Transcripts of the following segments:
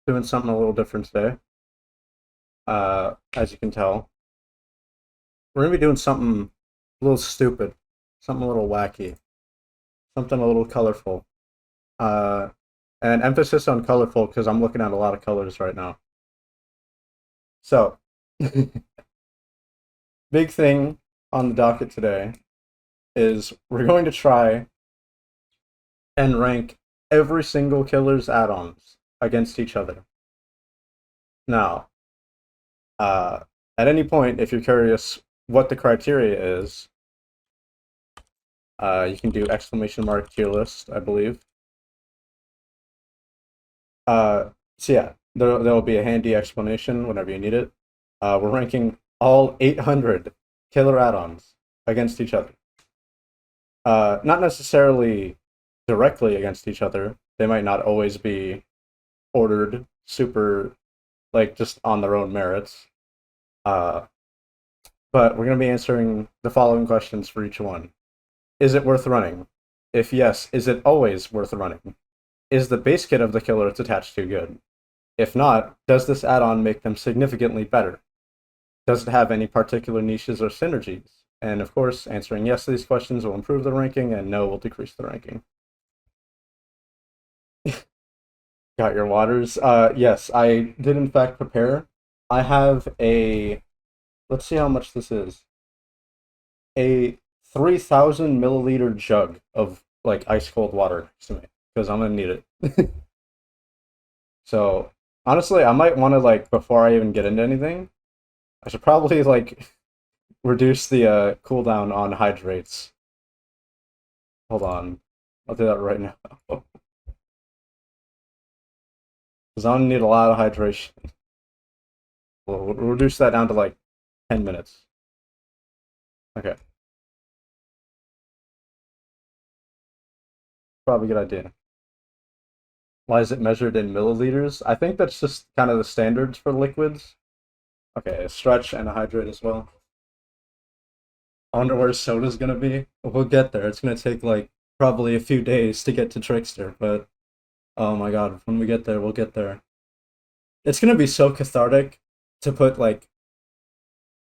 doing something a little different today. As you can tell, we're gonna be doing something a little stupid, something a little wacky, something a little colorful. Uh, and emphasis on colorful because I'm looking at a lot of colors right now. So, big thing on the docket today is we're going to try and rank every single killer's add-ons against each other. Now, uh, at any point, if you're curious what the criteria is, you can do exclamation mark tier list, I believe. So yeah, there'll be a handy explanation whenever you need it. We're ranking all 800 killer add-ons against each other. Not necessarily directly against each other. They might not always be ordered super, like, just on their own merits. But we're going to be answering the following questions for each one. Is it worth running? If yes, is it always worth running? Is the base kit of the killer it's attached to good? If not, does this add-on make them significantly better? Does it have any particular niches or synergies? And of course, answering yes to these questions will improve the ranking, and no will decrease the ranking. Got your waters? Yes, I did in fact prepare. I have a, let's see how much this is. A 3,000 milliliter jug of like ice cold water next to me because I'm gonna need it. So honestly, I might want to, like, before I even get into anything, I should probably like reduce the cooldown on hydrates. Hold on, I'll do that right now because I'm gonna need a lot of hydration. We'll reduce that down to like 10 minutes. Okay, probably a good idea. Why is it measured in milliliters? I think that's just kind of the standards for liquids. Okay, a stretch and a hydrate as well. I wonder where soda's gonna be. We'll get there. It's gonna take like probably a few days to get to Trickster, but oh my god, when we get there, we'll get there. It's gonna be so cathartic to put like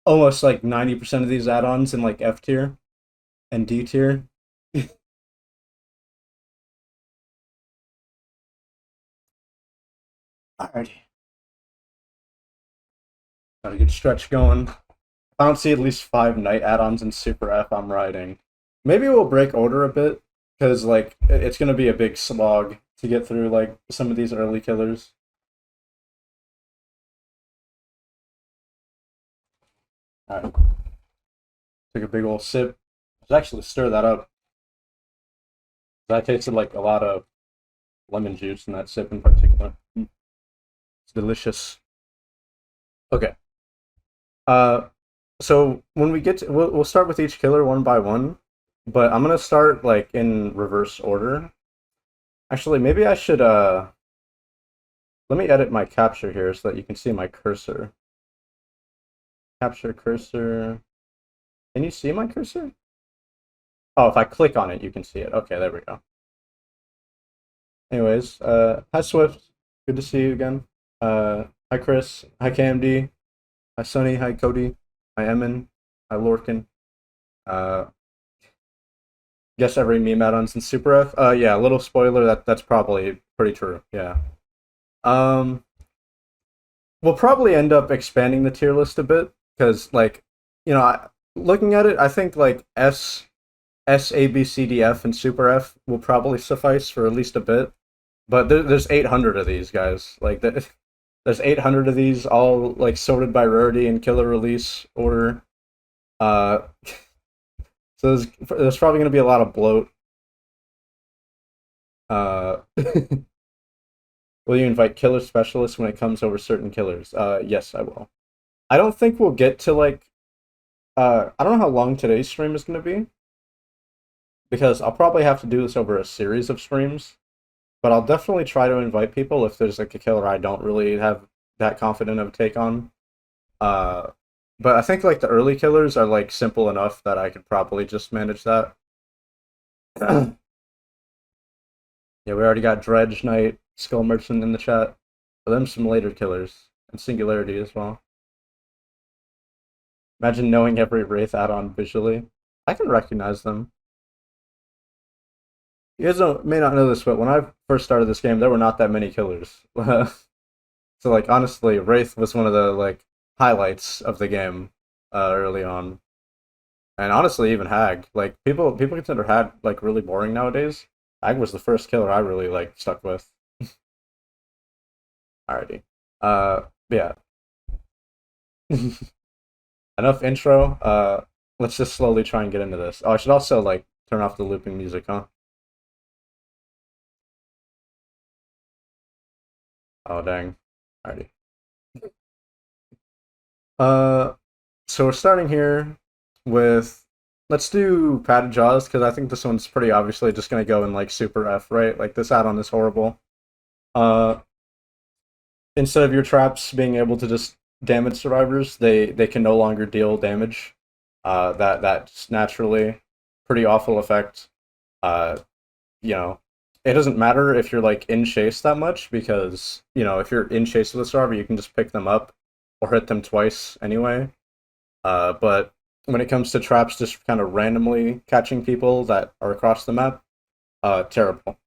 almost like 90% of these add-ons in like F tier and D tier. Alrighty. Got a good stretch going. I don't see at least 5 night add-ons in Super F I'm riding. Maybe we'll break order a bit, because like it's gonna be a big slog to get through like some of these early killers. Alright. Take a big old sip. Let's actually stir that up. That tasted like a lot of lemon juice in that sip in particular. It's delicious. Okay. Uh so when we get to, we'll start with each killer one by one, but I'm gonna start like in reverse order. Actually, maybe I should let me edit my capture here so that you can see my cursor. Capture cursor. Can you see my cursor? Oh, if I click on it, you can see it. Okay, there we go. Anyways, hi Swift. Good to see you again. Hi Chris. Hi KMD. Hi Sunny. Hi Cody. Hi Emin. Hi Lorkin. Uh, guess every meme add-ons in Super F. Yeah, a little spoiler. That's probably pretty true. Yeah. Um, we'll probably end up expanding the tier list a bit because, like, looking at it, I think like S, A, B, C, D, F, and Super F will probably suffice for at least a bit. But there's 800 of these guys. Like, there's 800 of these, all like sorted by rarity and killer release order. Uh, so there's probably going to be a lot of bloat. Uh, will you invite killer specialists when it comes over certain killers? Yes, I will. I don't think we'll get to like. I don't know how long today's stream is going to be because I'll probably have to do this over a series of streams. But I'll definitely try to invite people if there's like a killer I don't really have that confident of a take on. Uh, but I think like the early killers are like simple enough that I could probably just manage that. Yeah, we already got Dredge Knight, Skull Merchant in the chat. But them some later killers and Singularity as well. Imagine knowing every Wraith add-on visually. I can recognize them. You guys may not know this, but when I first started this game, there were not that many killers. So like honestly, Wraith was one of the like highlights of the game early on, and honestly even Hag. Like people consider Hag like really boring nowadays. Hag was the first killer I really like stuck with. Alrighty, yeah. Enough intro. Let's just slowly try and get into this. Oh, I should also like turn off the looping music, huh? Oh dang. Alrighty. Uh, so we're starting here with let's do padded jaws because I think this one's pretty obviously just gonna go in like super F, right? Like this add-on is horrible. Uh, Instead of your traps being able to just damage survivors, they can no longer deal damage. That's naturally pretty awful effect. Uh, you know, it doesn't matter if you're like in chase that much because if you're in chase with a survivor, you can just pick them up or hit them twice anyway. But when it comes to traps, just kind of randomly catching people that are across the map, terrible.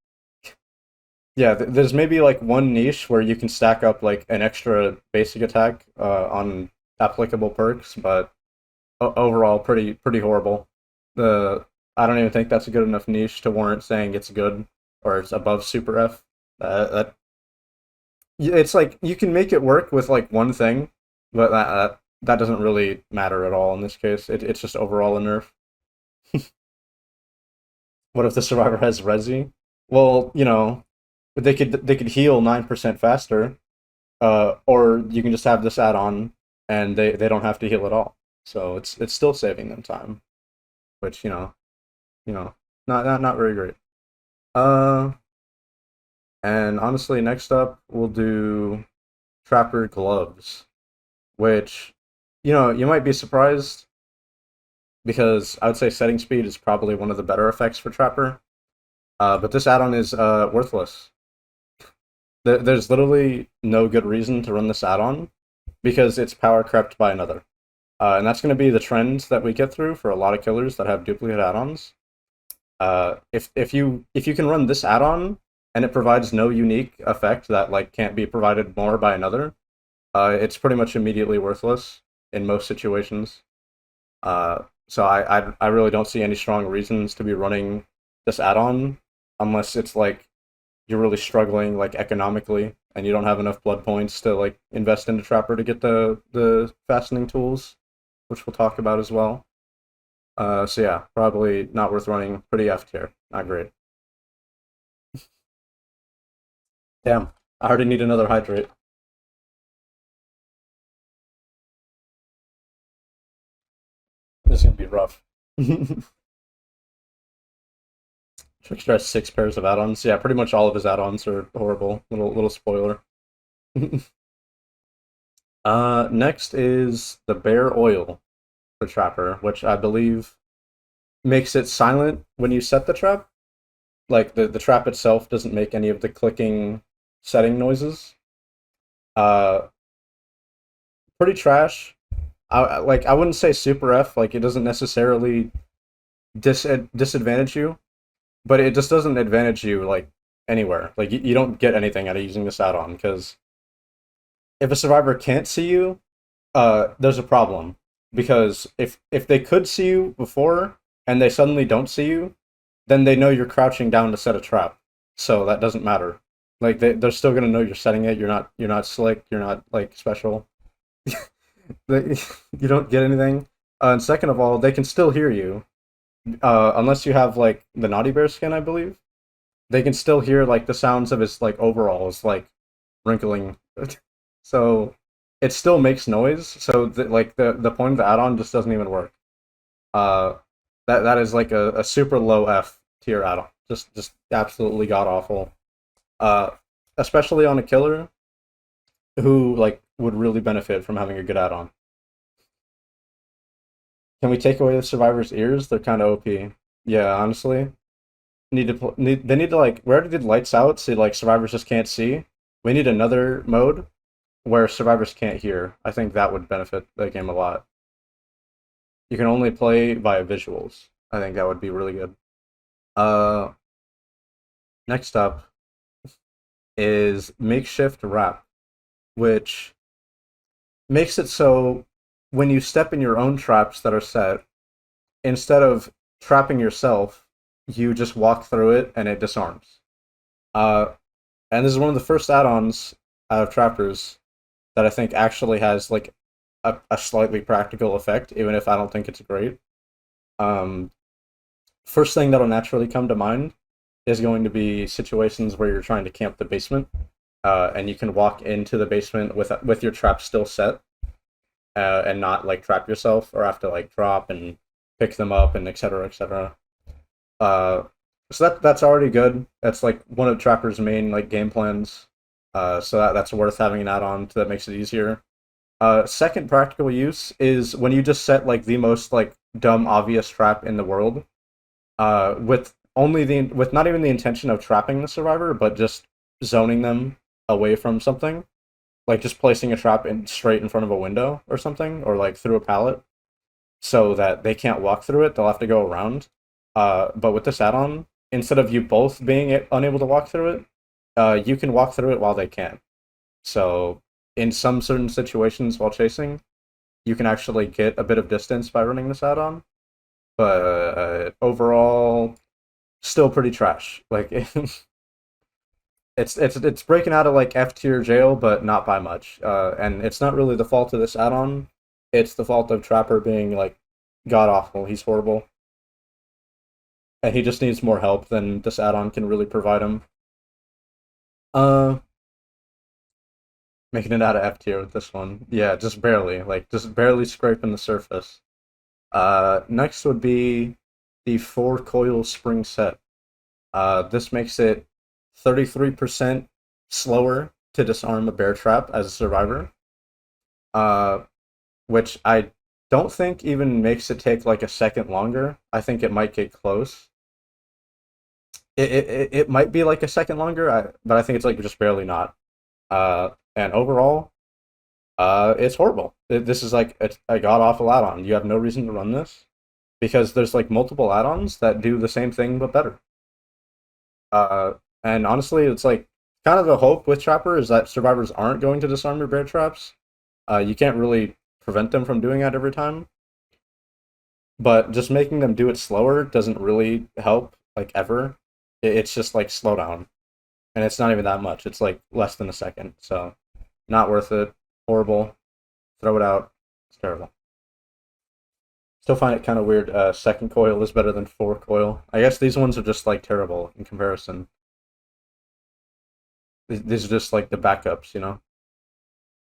Yeah, there's maybe like one niche where you can stack up like an extra basic attack on applicable perks, but overall pretty horrible. The I don't even think that's a good enough niche to warrant saying it's good or it's above Super F. That it's like you can make it work with like one thing, but that doesn't really matter at all in this case. It's just overall a nerf. What if the survivor has Resi? Well, but they could heal 9% faster, or you can just have this add-on and they don't have to heal at all. So it's still saving them time, which not very great. Uh, and honestly, next up we'll do Trapper Gloves, which you might be surprised because I would say setting speed is probably one of the better effects for Trapper. But this add-on is worthless. There's literally no good reason to run this add-on because it's power crept by another. And that's going to be the trend that we get through for a lot of killers that have duplicate add-ons. If you can run this add-on and it provides no unique effect that like can't be provided more by another, it's pretty much immediately worthless in most situations. So I really don't see any strong reasons to be running this add-on unless it's like you're really struggling like economically and you don't have enough blood points to like invest into Trapper to get the fastening tools, which we'll talk about as well. So yeah, probably not worth running. Pretty F tier. Not great. Damn, I already need another hydrate. This is gonna be rough. Trickster has 6 pairs of add-ons. Yeah, pretty much all of his add-ons are horrible. Little spoiler. Next is the Bear Oil for Trapper, which I believe makes it silent when you set the trap. Like the trap itself doesn't make any of the clicking setting noises. Uh, Pretty trash. I wouldn't say super F. Like it doesn't necessarily disadvantage you, but it just doesn't advantage you like anywhere. Like you don't get anything out of using this add-on because if a survivor can't see you, there's a problem. Because if they could see you before and they suddenly don't see you, then they know you're crouching down to set a trap. So that doesn't matter. Like they're still gonna know you're setting it. You're not slick. You're not like special. You don't get anything. And second of all, they can still hear you. Unless you have like the Naughty Bear skin, I believe. They can still hear like the sounds of his like overalls like wrinkling. So it still makes noise. So the point of the add-on just doesn't even work. Uh, that is like a super low F tier add-on. Just absolutely god awful. Uh, Especially on a killer who like would really benefit from having a good add-on. Can we take away the survivor's ears? They're kind of OP. Yeah, honestly, they need to like we already did lights out, so like survivors just can't see. We need another mode where survivors can't hear. I think that would benefit the game a lot. You can only play via visuals. I think that would be really good. Uh, Next up is makeshift wrap, which makes it so when you step in your own traps that are set, instead of trapping yourself, you just walk through it and it disarms. Uh, and this is one of the first add-ons out of trappers that I think actually has like a slightly practical effect, even if I don't think it's great. Um, First thing that'll naturally come to mind is going to be situations where you're trying to camp the basement, and you can walk into the basement with your trap still set, and not like trap yourself or have to like drop and pick them up and etc. etc. Uh, so that's already good. That's like one of Trapper's main like game plans. So that's worth having an add-on that makes it easier. Second practical use is when you just set like the most like dumb obvious trap in the world, with not even the intention of trapping the survivor, but just zoning them away from something, like just placing a trap in straight in front of a window or something, or like through a pallet, so that they can't walk through it. They'll have to go around. But with this add-on, instead of you both being unable to walk through it, you can walk through it while they can't. So in some certain situations while chasing, you can actually get a bit of distance by running this add-on. But overall, still pretty trash. Like it's breaking out of like F tier jail, but not by much. And it's not really the fault of this add-on. It's the fault of Trapper being like god awful. He's horrible, and he just needs more help than this add-on can really provide him. Uh, Making it out of F tier with this one. Yeah, just barely, like just barely scraping the surface. Next would be the 4 coil spring set. This makes it 33% slower to disarm a bear trap as a survivor. Uh, which I don't think even makes it take like a second longer. I think it might get close. It might be like a second longer, but I think it's like just barely not. And overall, it's horrible. This is like a god awful add-on. You have no reason to run this because there's like multiple add-ons that do the same thing but better. Uh, and honestly, it's like kind of the hope with Trapper is that survivors aren't going to disarm your bear traps. You can't really prevent them from doing that every time, but just making them do it slower doesn't really help, like ever. It's just like slow down, and it's not even that much. It's like less than a second, so not worth it. Horrible. Throw it out. It's terrible. Still find it kind of weird. Second coil is better than 4 coil. I guess these ones are just like terrible in comparison. These are just like the backups, you know.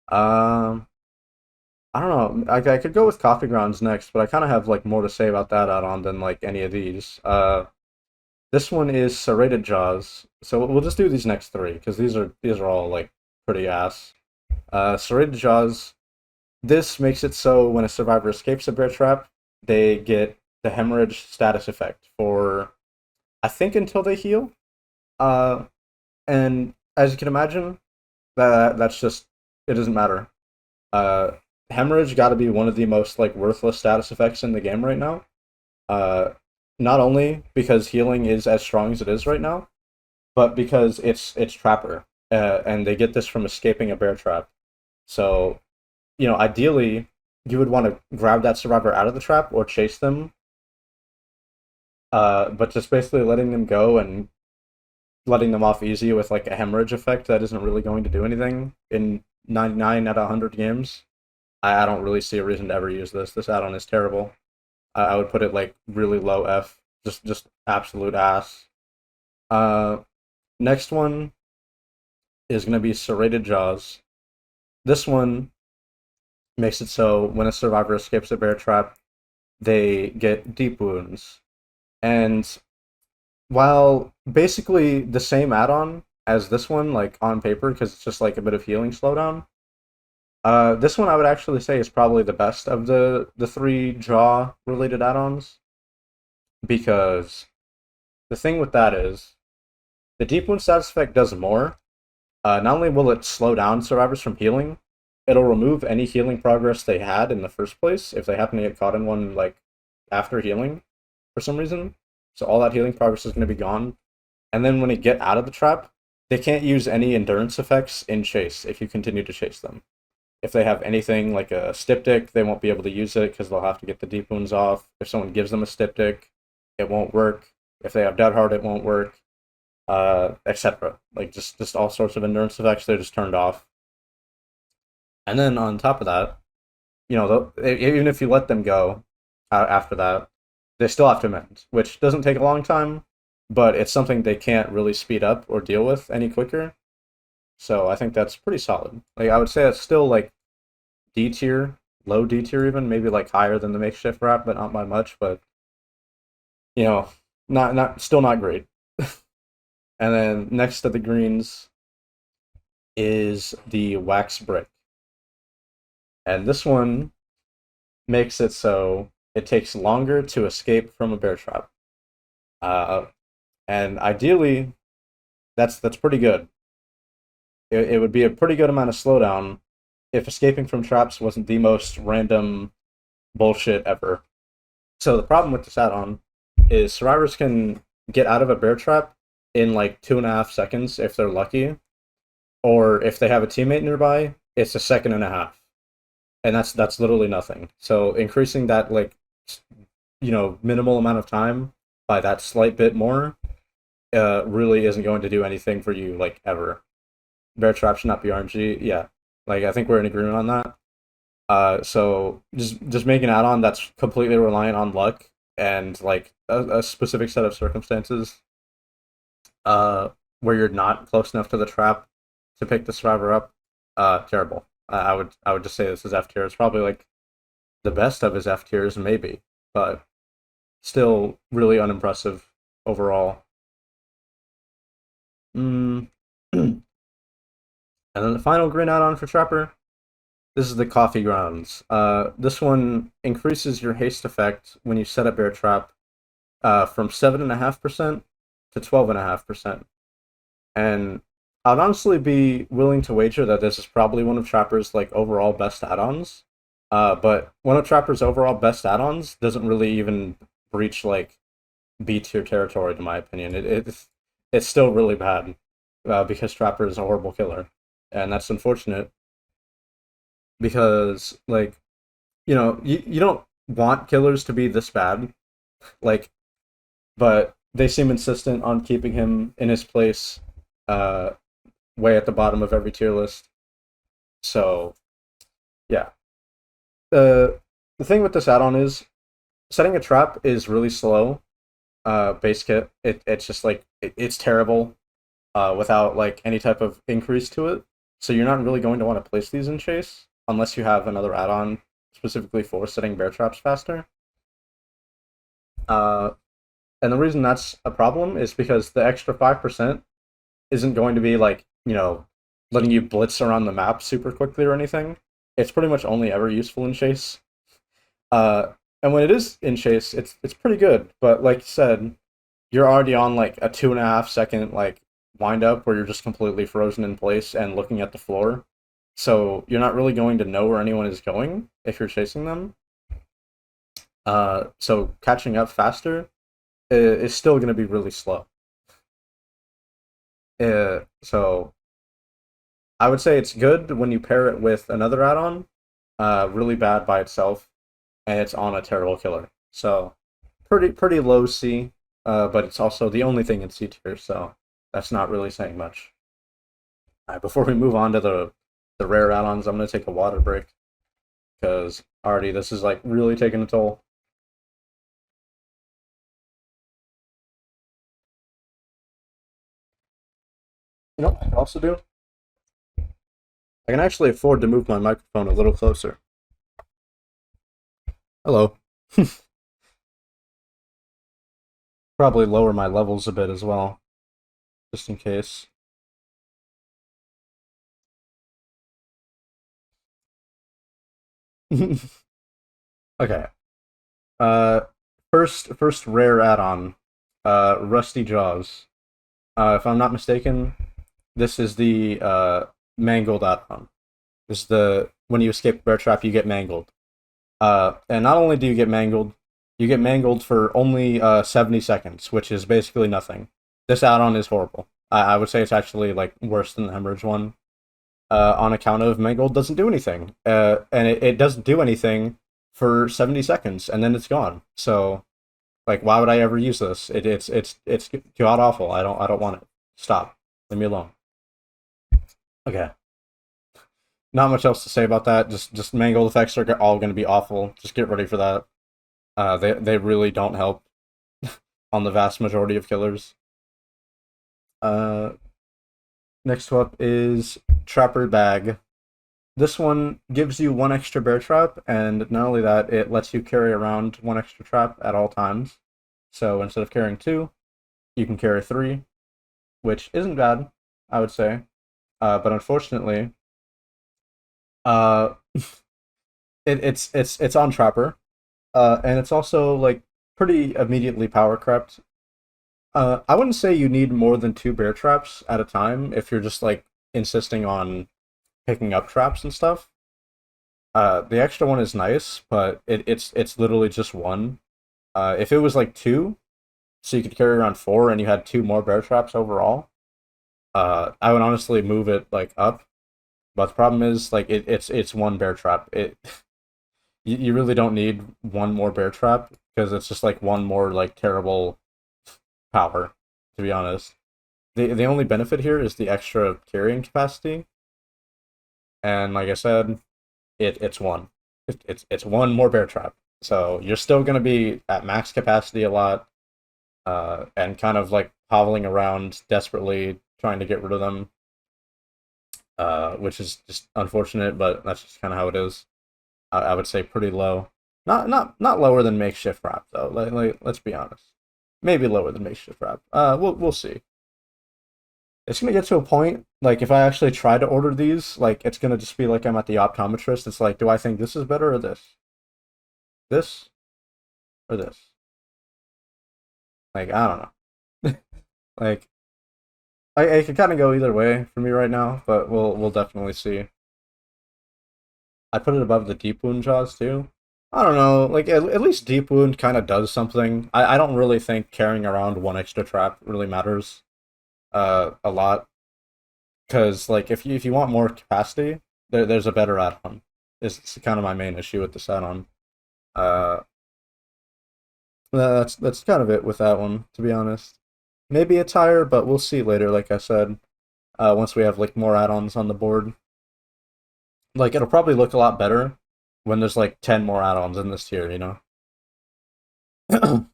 Um, I don't know. I could go with coffee grounds next, but I kind of have like more to say about that add-on than like any of these. This one is serrated jaws, so we'll just do these next three because these are all like pretty ass. Serrated jaws. This makes it so when a survivor escapes a bear trap, they get the hemorrhage status effect for I think until they heal. Uh, and as you can imagine, that's just it doesn't matter. Uh, Hemorrhage got to be one of the most like worthless status effects in the game right now. Uh, Not only because healing is as strong as it is right now, but because it's Trapper, and they get this from escaping a bear trap. So, ideally, you would want to grab that survivor out of the trap or chase them. But just basically letting them go and letting them off easy with like a hemorrhage effect that isn't really going to do anything in 99 out of 100 games. I don't really see a reason to ever use this. This add-on is terrible. I would put it like really low F, just absolute ass. Uh, Next one is going to be serrated jaws. This one makes it so when a survivor escapes a bear trap, they get deep wounds. And while basically the same add-on as this one, like on paper, because it's just like a bit of healing slowdown, this one I would actually say is probably the best of the three jaw related add-ons, because the thing with that is the deep wound status effect does more, not only will it slow down survivors from healing, it'll remove any healing progress they had in the first place if they happen to get caught in one like after healing for some reason. So all that healing progress is going to be gone. And then when they get out of the trap, they can't use any endurance effects in chase if you continue to chase them. If they have anything like a styptic, they won't be able to use it because they'll have to get the deep wounds off. If someone gives them a styptic, it won't work. If they have dead hard, it won't work, etc. Like just all sorts of endurance effects, they're just turned off. And then on top of that, even if you let them go after that, they still have to mend, which doesn't take a long time, but it's something they can't really speed up or deal with any quicker. So I think that's pretty solid. Like I would say that's still like D tier, low D tier even, maybe like higher than the makeshift wrap, but not by much. But you know, not still not great. And then next to the greens is the wax brick, and this one makes it so it takes longer to escape from a bear trap. Uh, and ideally, that's pretty good. It would be a pretty good amount of slowdown if escaping from traps wasn't the most random bullshit ever. So the problem with this add-on is survivors can get out of a bear trap in like 2.5 seconds if they're lucky, or if they have a teammate nearby, it's a second and a half, and that's literally nothing. So increasing that like minimal amount of time by that slight bit more really isn't going to do anything for you like ever. Bear trap should not be RNG. Yeah, like I think we're in agreement on that. So just make an add-on that's completely reliant on luck and like a specific set of circumstances, where you're not close enough to the trap to pick the survivor up. Terrible. I would just say this is F tier. It's probably like the best of his F tiers, maybe, but still really unimpressive overall. Mm. And then the final green add-on for Trapper, this is the Coffee Grounds. This one increases your haste effect when you set a bear trap from 7.5% to 12.5%. And I'd honestly be willing to wager that this is probably one of Trapper's like overall best add-ons. But one of Trapper's overall best add-ons doesn't really even breach like B tier territory, in my opinion. It's still really bad because Trapper is a horrible killer, and that's unfortunate because like you don't want killers to be this bad, like, but they seem insistent on keeping him in his place, way at the bottom of every tier list. So yeah, the thing with this add-on is setting a trap is really slow. Base kit, it's just like it's terrible without like any type of increase to it. So you're not really going to want to place these in chase unless you have another add-on specifically for setting bear traps faster. And the reason that's a problem is because the extra 5% isn't going to be like, letting you blitz around the map super quickly or anything. It's pretty much only ever useful in chase. And when it is in chase, it's pretty good. But like you said, you're already on like a 2.5 second like wind up where you're just completely frozen in place and looking at the floor. So you're not really going to know where anyone is going if you're chasing them. So catching up faster is still going to be really slow. So I would say it's good when you pair it with another add-on. Really bad by itself, and it's on a terrible killer. So pretty low C, but it's also the only thing in C tier, so that's not really saying much. Alright, before we move on to the rare add-ons, I'm gonna take a water break because already this is like really taking a toll. You know what I can also do? I can actually afford to move my microphone a little closer. Hello. Probably lower my levels a bit as well, just in case. Okay. Uh, first rare add-on, Rusty Jaws. If I'm not mistaken, This is the mangled add-on. This is the when you escape bear trap, you get mangled. And not only do you get mangled for only 70 seconds, which is basically nothing. This add-on is horrible. I would say it's actually like worse than the hemorrhage one. On account of mangled doesn't do anything, and it doesn't do anything for 70 seconds, and then it's gone. So, like, why would I ever use this? It's god awful. I don't want it. Stop. Leave me alone. Okay. Not much else to say about that. Just mangled effects are all going to be awful. Just get ready for that. They really don't help on the vast majority of killers. Next up is Trapper Bag. This one gives you one extra bear trap, and not only that, it lets you carry around one extra trap at all times. So instead of carrying two, you can carry three, which isn't bad, I would say. But unfortunately, uh, it's on Trapper, and it's also like pretty immediately power crept. I wouldn't say you need more than two bear traps at a time if you're just like insisting on picking up traps and stuff. The extra one is nice, but it's literally just one. If it was like two, so you could carry around four and you had two more bear traps overall, I would honestly move it like up. But the problem is like it's one bear trap. You really don't need one more bear trap because it's just like one more like terrible power, to be honest. The only benefit here is the extra carrying capacity. And like I said, it's one. It's one more bear trap. So you're still gonna be at max capacity a lot, and kind of like hobbling around desperately trying to get rid of them. Which is just unfortunate, but that's just kind of how it is. I would say pretty low. Not lower than makeshift wrap though. Let's be honest. Maybe lower than makeshift wrap. We'll see. It's gonna get to a point like if I actually try to order these, like it's gonna just be like I'm at the optometrist. It's like, do I think this is better or this? This or this? Like I don't know. Like I could kind of go either way for me right now, but we'll definitely see. I put it above the deep wound jaws too. I don't know, like at least deep wound kind of does something. I don't really think carrying around one extra trap really matters a lot because like if you want more capacity, there's a better add-on. It's kind of my main issue with this add-on. Uh, that's kind of it with that one, to be honest. Maybe it's higher, but we'll see later. Like I said, once we have like more add-ons on the board, like it'll probably look a lot better when there's like 10 more add-ons in this tier. You know.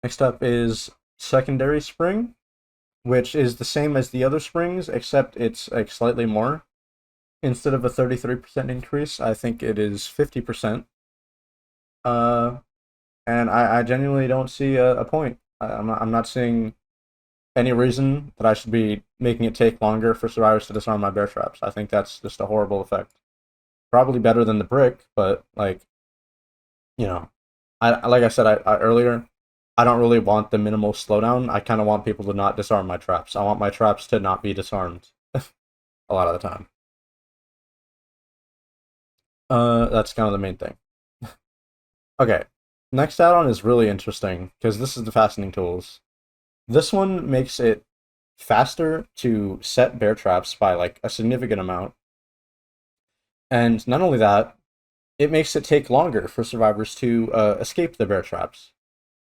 Next up is Secondary Spring, which is the same as the other springs, except it's like slightly more. Instead of a 33% increase, I think it is 50%. Uh, and I genuinely don't see a point. I'm not seeing any reason that I should be making it take longer for survivors to disarm my bear traps. I think that's just a horrible effect. Probably better than the brick, but like, you know, I like I said earlier, I don't really want the minimal slowdown. I kind of want people to not disarm my traps. I want my traps to not be disarmed a lot of the time. That's kind of the main thing. Okay, next add-on is really interesting because this is the fastening tools. This one makes it faster to set bear traps by like a significant amount. And not only that, it makes it take longer for survivors to escape the bear traps.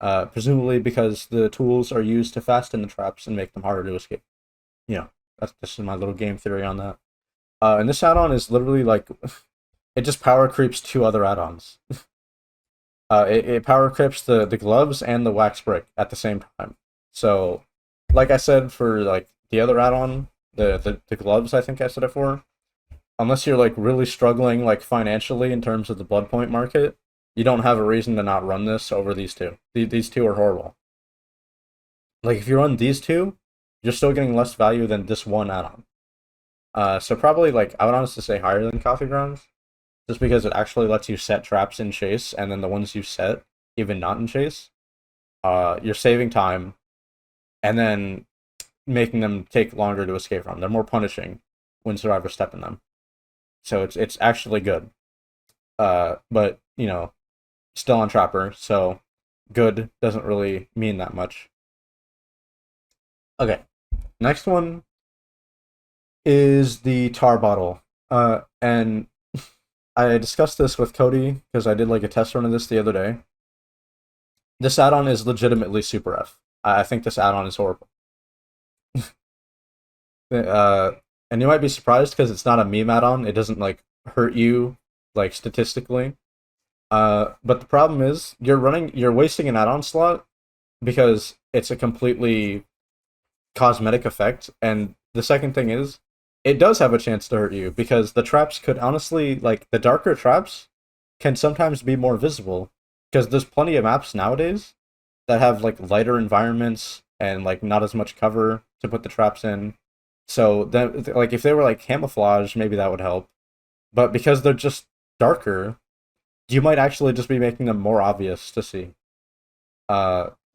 Presumably because the tools are used to fasten the traps and make them harder to escape. You know, that's just my little game theory on that. And this add-on is literally like, it just power creeps two other add-ons. It power creeps the gloves and the wax brick at the same time. So, like I said for like the other add-on, the gloves, I think I said it for, unless you're like really struggling like financially in terms of the blood point market, you don't have a reason to not run this over these two. These two are horrible. Like if you run these two, you're still getting less value than this one add-on. So probably like I would honestly say higher than coffee grounds, just because it actually lets you set traps in chase, and then the ones you set, even not in chase, you're saving time, and then making them take longer to escape from. They're more punishing when survivors step in them. So it's actually good. But still on Trapper, so good doesn't really mean that much. Okay, next one is the tar bottle. And I discussed this with Cody because I did like a test run of this the other day. This add-on is legitimately super F. I think this add-on is horrible. uh, and you might be surprised because it's not a meme add-on. It doesn't like hurt you like statistically. But the problem is you're wasting an add-on slot because it's a completely cosmetic effect. And the second thing is, it does have a chance to hurt you because the traps could honestly, like the darker traps, can sometimes be more visible because there's plenty of maps nowadays that have like lighter environments and like not as much cover to put the traps in. So then, like if they were like camouflage, maybe that would help. But because they're just darker, you might actually just be making them more obvious to see.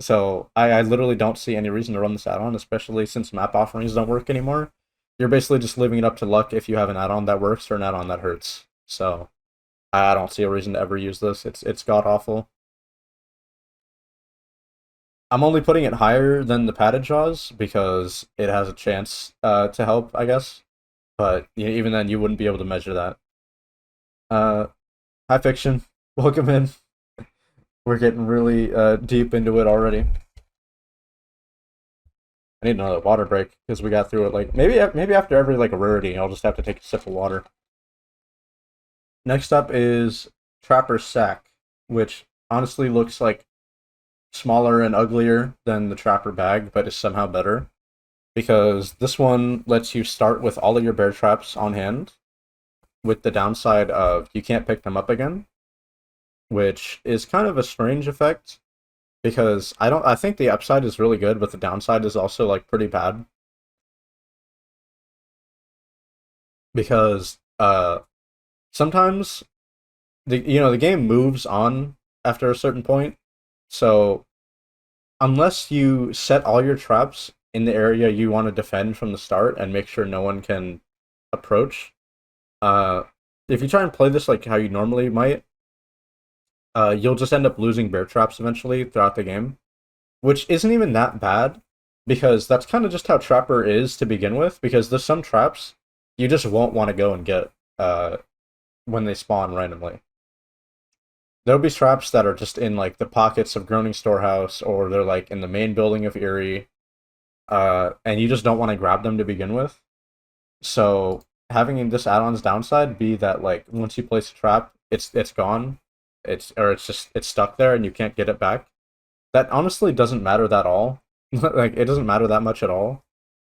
So I literally don't see any reason to run this add-on, especially since map offerings don't work anymore. You're basically just leaving it up to luck if you have an add-on that works or an add-on that hurts. So I don't see a reason to ever use this. It's god awful. I'm only putting it higher than the padded jaws because it has a chance to help, I guess. But even then, you wouldn't be able to measure that. Hi, Fiction. Welcome in. We're getting really deep into it already. I need another water break because we got through it. Like maybe after every like rarity, I'll just have to take a sip of water. Next up is Trapper Sack, which honestly looks like smaller and uglier than the Trapper Bag, but is somehow better because this one lets you start with all of your bear traps on hand, with the downside of you can't pick them up again, which is kind of a strange effect because I think the upside is really good, but the downside is also like pretty bad because sometimes the game moves on after a certain point. So unless you set all your traps in the area you want to defend from the start and make sure no one can approach, uh if you try and play this like how you normally might, you'll just end up losing bear traps eventually throughout the game, which isn't even that bad because that's kind of just how Trapper is to begin with. Because there's some traps you just won't want to go and get when they spawn randomly. There'll be traps that are just in like the pockets of Groaning Storehouse, or they're like in the main building of Erie, and you just don't want to grab them to begin with. So having this add-on's downside be that like once you place a trap, it's gone, it's stuck there and you can't get it back. That honestly doesn't matter that all. Like it doesn't matter that much at all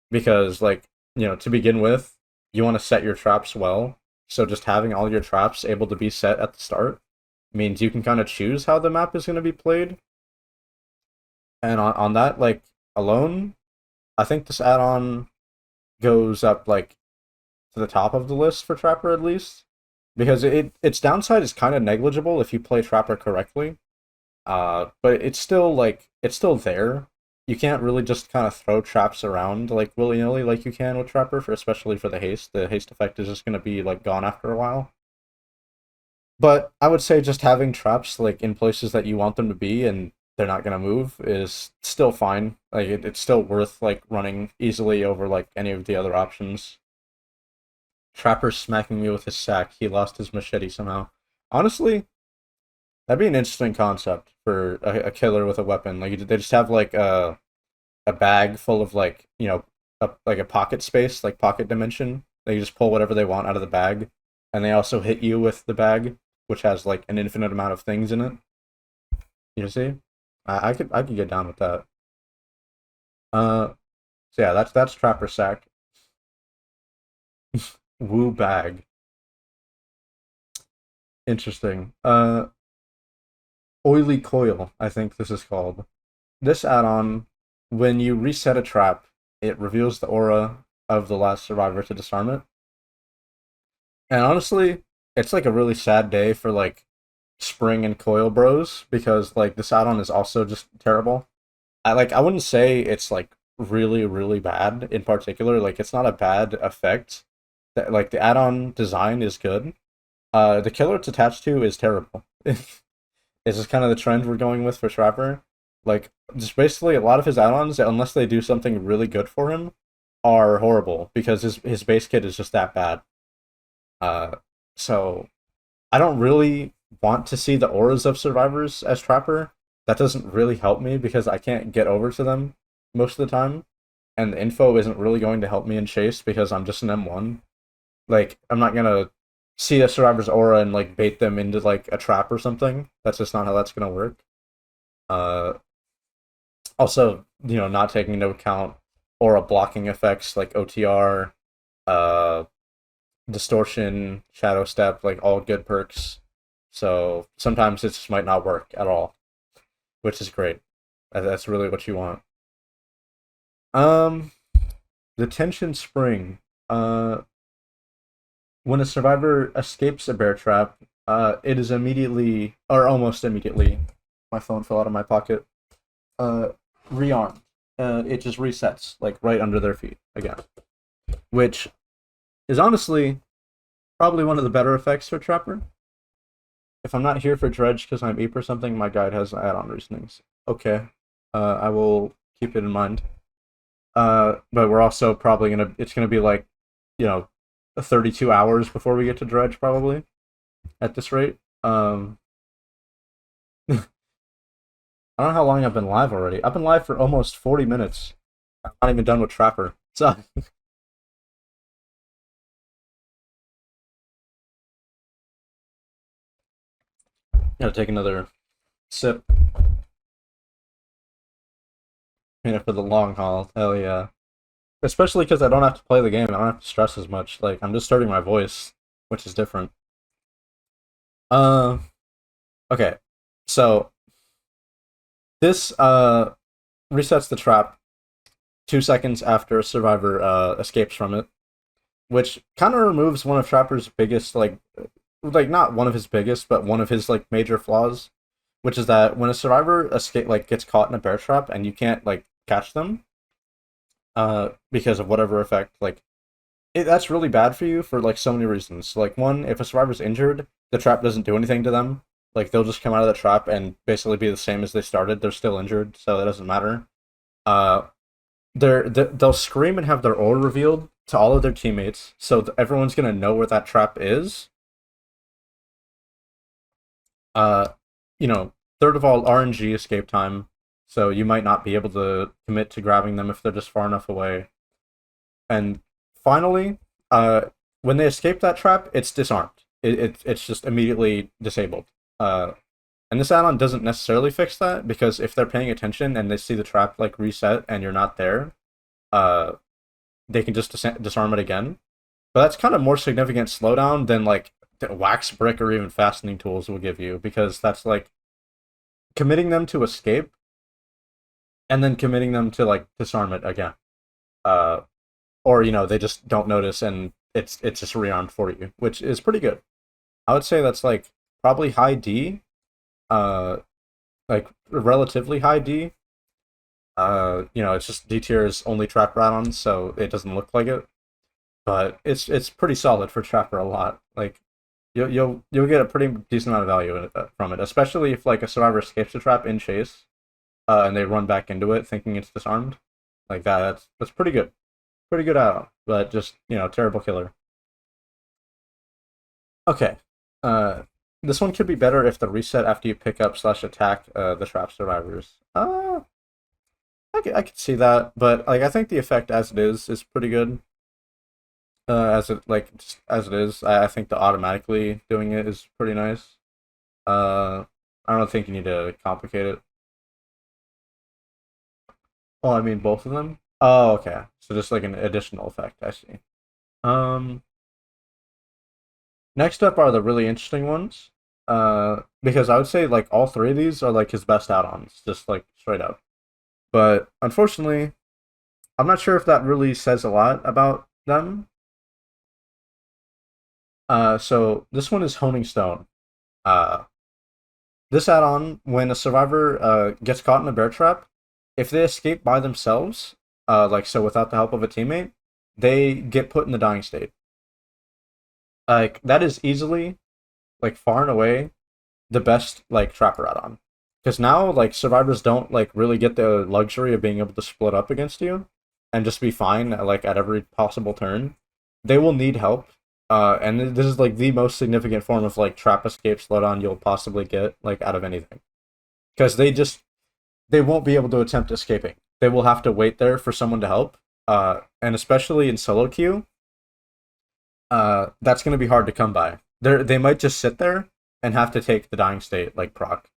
because like to begin with, you want to set your traps well. So just having all your traps able to be set at the start means you can kind of choose how the map is going to be played. And on that like alone, I think this add-on goes up like to the top of the list for Trapper at least, because its downside is kind of negligible if you play Trapper correctly. But it's still there. You can't really just kind of throw traps around like willy-nilly like you can with Trapper, especially for the haste. The haste effect is just going to be like gone after a while. But I would say just having traps like in places that you want them to be and they're not going to move is still fine. Like it's still worth like running easily over like any of the other options. Trapper smacking me with his sack. He lost his machete somehow. Honestly, that'd be an interesting concept for a killer with a weapon. Like they just have like a bag full of like like a pocket space, like pocket dimension. They just pull whatever they want out of the bag, and they also hit you with the bag, which has like an infinite amount of things in it. You see, I could get down with that. So yeah, that's Trapper Sack. Woo bag. Interesting. Oily Coil, I think this is called. This add-on, when you reset a trap, it reveals the aura of the last survivor to disarm it. And honestly, it's like a really sad day for like Spring and Coil Bros because like this add-on is also just terrible. I wouldn't say it's like really, really bad in particular. Like it's not a bad effect. That like the add-on design is good. The killer it's attached to is terrible. This is kind of the trend we're going with for Trapper. Like, just basically a lot of his add-ons, unless they do something really good for him, are horrible because his base kit is just that bad. Uh, so I don't really want to see the auras of survivors as Trapper. That doesn't really help me because I can't get over to them most of the time, and the info isn't really going to help me in Chase because I'm just an M1. Like, I'm not gonna see a survivor's aura and like bait them into like a trap or something. That's just not how that's gonna work. Uh, Also, not taking into account aura blocking effects like OTR, uh, distortion, shadow step, like all good perks. So sometimes it just might not work at all, which is great. That's really what you want. Um, the tension spring. When a survivor escapes a bear trap, it is immediately or almost immediately. My phone fell out of my pocket. Uh, Rearmed. It just resets like right under their feet again, which is honestly probably one of the better effects for Trapper. If I'm not here for Dredge because I'm Ape or something, my guide has add-on reasonings. Okay, I will keep it in mind. But we're also probably it's gonna be like, 32 hours before we get to Dredge probably at this rate. I don't know how long I've been live already. I've been live for almost 40 minutes. I'm not even done with Trapper. So, gotta take another sip. For the long haul. Hell yeah. Especially because I don't have to play the game. I don't have to stress as much. Like, I'm just starting my voice, which is different. Uh, okay. So, this resets the trap 2 seconds after a survivor escapes from it, which kind of removes one of Trapper's biggest like not one of his biggest, but one of his like major flaws, which is that when a survivor escape like gets caught in a bear trap and you can't like catch them, because of whatever effect, like that's really bad for you for like so many reasons. Like one, if a survivor's injured, the trap doesn't do anything to them. Like they'll just come out of the trap and basically be the same as they started. They're still injured, so it doesn't matter. Uh, they'll scream and have their aura revealed to all of their teammates, so everyone's gonna know where that trap is. Uh, Third of all, RNG escape time, so you might not be able to commit to grabbing them if they're just far enough away. And finally, when they escape that trap, it's disarmed. It's just immediately disabled. And this add-on doesn't necessarily fix that because if they're paying attention and they see the trap like reset and you're not there, uh, they can just disarm it again. But that's kind of more significant slowdown than like the wax brick or even fastening tools will give you because that's like committing them to escape and then committing them to like disarm it again. Uh, or they just don't notice and it's just rearmed for you, which is pretty good. I would say that's like probably high D, uh, like relatively high D. It's just D tier is only trap add-ons, so it doesn't look like it, but it's pretty solid for Trapper a lot. Like you'll get a pretty decent amount of value from it, especially if like a survivor escapes the trap in Chase, and they run back into it thinking it's disarmed, like that. That's pretty good add-on, but just terrible killer. Okay, uh, this one could be better if the reset after you pick up slash attack the trap survivors. I could see that, but like I think the effect as it is pretty good. As it like just as it is, I think the automatically doing it is pretty nice. I don't think you need to complicate it. Oh, I mean both of them. Oh, okay. So just like an additional effect. I see. Um, Next up are the really interesting ones. Because I would say like all three of these are like his best add-ons, just like straight up. But unfortunately, I'm not sure if that really says a lot about them. So this one is Honing Stone. Uh, this add-on, when a survivor gets caught in a bear trap, if they escape by themselves, like so without the help of a teammate, they get put in the dying state. Like that is easily, like far and away, the best like trapper add-on. Because now like survivors don't like really get the luxury of being able to split up against you and just be fine like at every possible turn. They will need help. And this is like the most significant form of like trap escape slowdown you'll possibly get like out of anything. Because they won't be able to attempt escaping. They will have to wait there for someone to help. And especially in solo queue, that's going to be hard to come by. They might just sit there and have to take the dying state like proc,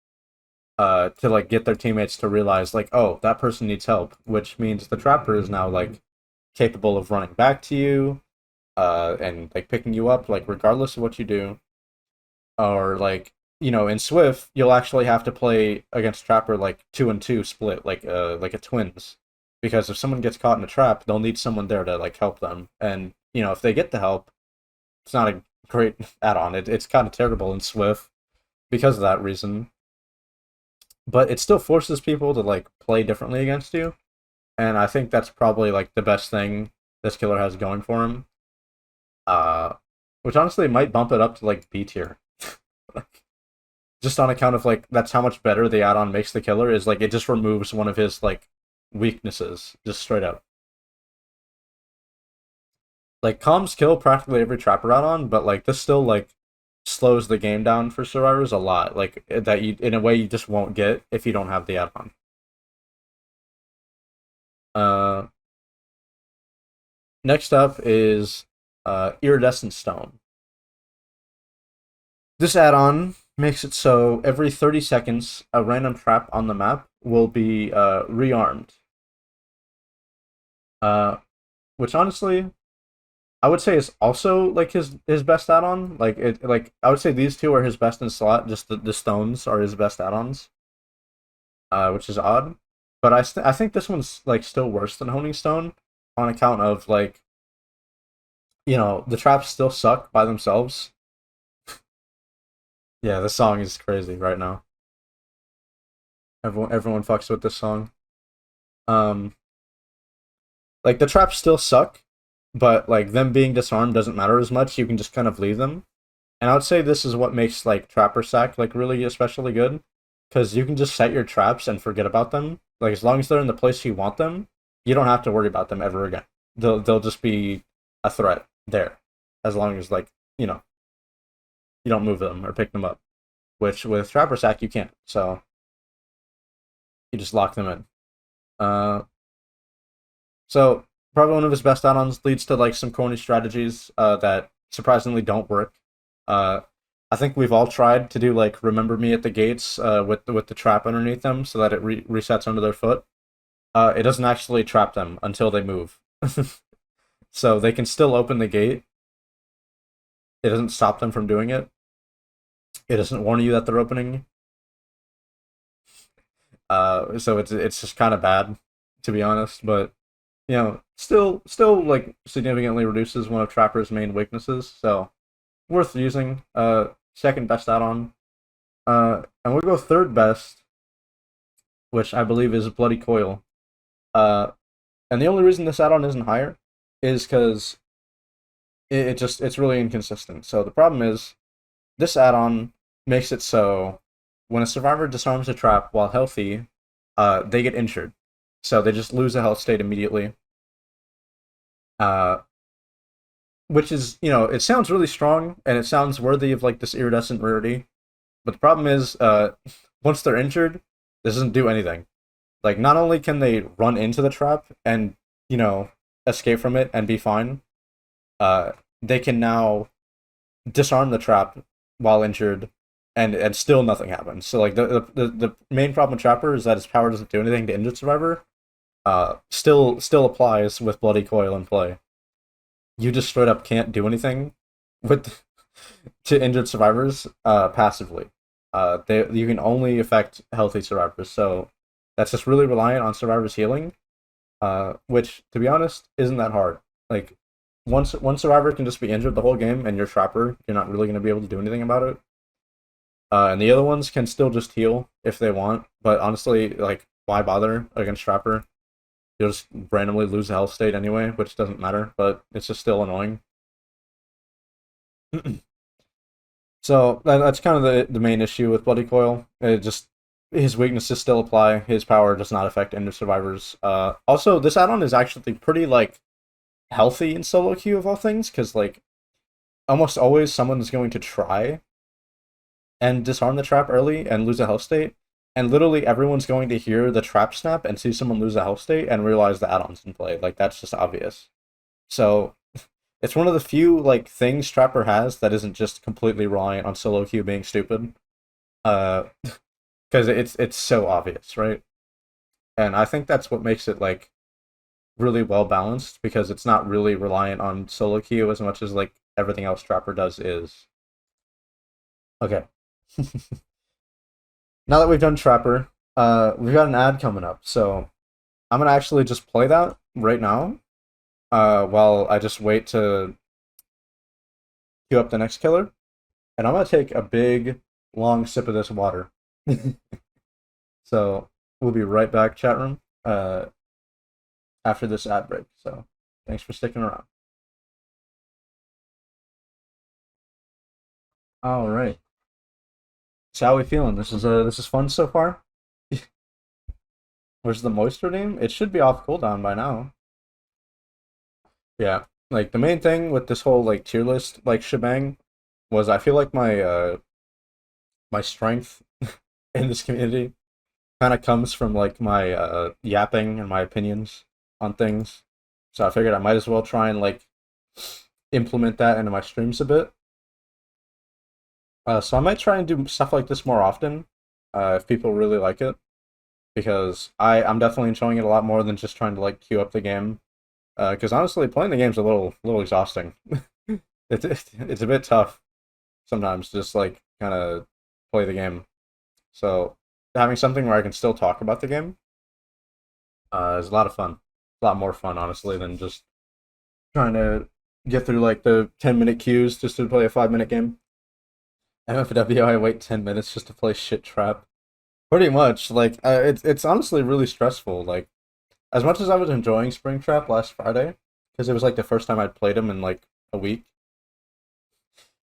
to like get their teammates to realize like, oh, that person needs help, which means the trapper is now like capable of running back to you, and like picking you up like regardless of what you do, or like in Swift you'll actually have to play against trapper like 2-2 split like a twins, because if someone gets caught in a trap they'll need someone there to like help them, and if they get the help, it's not a great add-on. It's kind of terrible in Swift because of that reason, but it still forces people to like play differently against you, and I think that's probably like the best thing this killer has going for him. Uh, which honestly might bump it up to like B tier, just on account of like that's how much better the add-on makes the killer. Is like it just removes one of his like weaknesses, just straight up. Like comms kill practically every trapper add-on, but like this still like slows the game down for survivors a lot. Like that you in a way you just won't get if you don't have the add-on. Uh, Next up is iridescent stone. This add-on makes it so every 30 seconds a random trap on the map will be rearmed. Which honestly I would say is also like his best add-on. Like I would say these two are his best in slot. Just the stones are his best add-ons, which is odd. But I think this one's like still worse than honing stone on account of like the traps still suck by themselves. Yeah, this song is crazy right now. Everyone fucks with this song. Um, like the traps still suck, but like them being disarmed doesn't matter as much. You can just kind of leave them, and I would say this is what makes like trapper sack like really especially good, because you can just set your traps and forget about them. Like as long as they're in the place you want them, you don't have to worry about them ever again. They'll just be a threat there, as long as like you don't move them or pick them up, which with trapper sack you can't. So you just lock them in. Uh, so probably one of his best add-ons leads to like some corny strategies that surprisingly don't work. Uh, I think we've all tried to do like remember me at the gates with the trap underneath them so that it resets under their foot. It doesn't actually trap them until they move, so they can still open the gate. It doesn't stop them from doing it. It doesn't warn you that they're opening. So it's just kind of bad, to be honest. But still like significantly reduces one of Trapper's main weaknesses. So worth using. Second best add-on. And we'll go third best, which I believe is Bloody Coil. And the only reason this add-on isn't higher is because it's really inconsistent. So the problem is this add-on makes it so when a survivor disarms a trap while healthy, they get injured. So they just lose a health state immediately. Which is, it sounds really strong and it sounds worthy of like this iridescent rarity. But the problem is, once they're injured, this doesn't do anything. Like, not only can they run into the trap and, escape from it and be fine, they can now disarm the trap while injured, and still nothing happens. So, like, the main problem with Trapper is that his power doesn't do anything to injured survivor. Still applies with Bloody Coil in play. You just straight up can't do anything with to injured survivors passively. You can only affect healthy survivors, so that's just really reliant on survivors healing, which, to be honest, isn't that hard. Like, one survivor can just be injured the whole game, and you're Trapper, you're not really going to be able to do anything about it. And the other ones can still just heal if they want, but honestly, like, why bother against Trapper? you'll just randomly lose a health state anyway, which doesn't matter, but it's just still annoying. So that's kind of the main issue with Bloody Coil. It just his weaknesses still apply. His power does not affect Ender survivors. Also, this add-on is actually pretty like healthy in solo queue of all things, because like almost always someone is going to try and disarm the trap early and lose a health state, and literally everyone's going to hear the trap snap and see someone lose a health state and realize the add-on's in play. Like that's just obvious. So it's one of the few like things Trapper has that isn't just completely reliant on solo queue being stupid. Uh, because it's so obvious, right? And I think that's what makes it like really well balanced, because it's not really reliant on solo queue as much as like everything else Trapper does is. Okay. Now that we've done Trapper, we've got an ad coming up, so I'm gonna actually just play that right now, while I just wait to queue up the next killer, and I'm gonna take a big, long sip of this water. So we'll be right back, chat room, after this ad break. So thanks for sticking around. All right. So how are we feeling? This is fun so far. Where's the moisture name? It should be off cooldown by now. Yeah, like the main thing with this whole like tier list like shebang was I feel like my strength in this community kind of comes from like my yapping and my opinions on things. So I figured I might as well try and like implement that into my streams a bit. So I might try and do stuff like this more often, if people really like it, because I'm definitely enjoying it a lot more than just trying to like queue up the game. Because honestly, playing the game's a little exhausting. It's a bit tough sometimes, just like kind of play the game. So having something where I can still talk about the game is a lot of fun. A lot more fun, honestly, than just trying to get through like the 10-minute queues just to play a 5-minute game. MFW, I wait 10 minutes just to play shit trap. Pretty much, like it's honestly really stressful. Like as much as I was enjoying Springtrap last Friday, because it was like the first time I'd played him in like a week,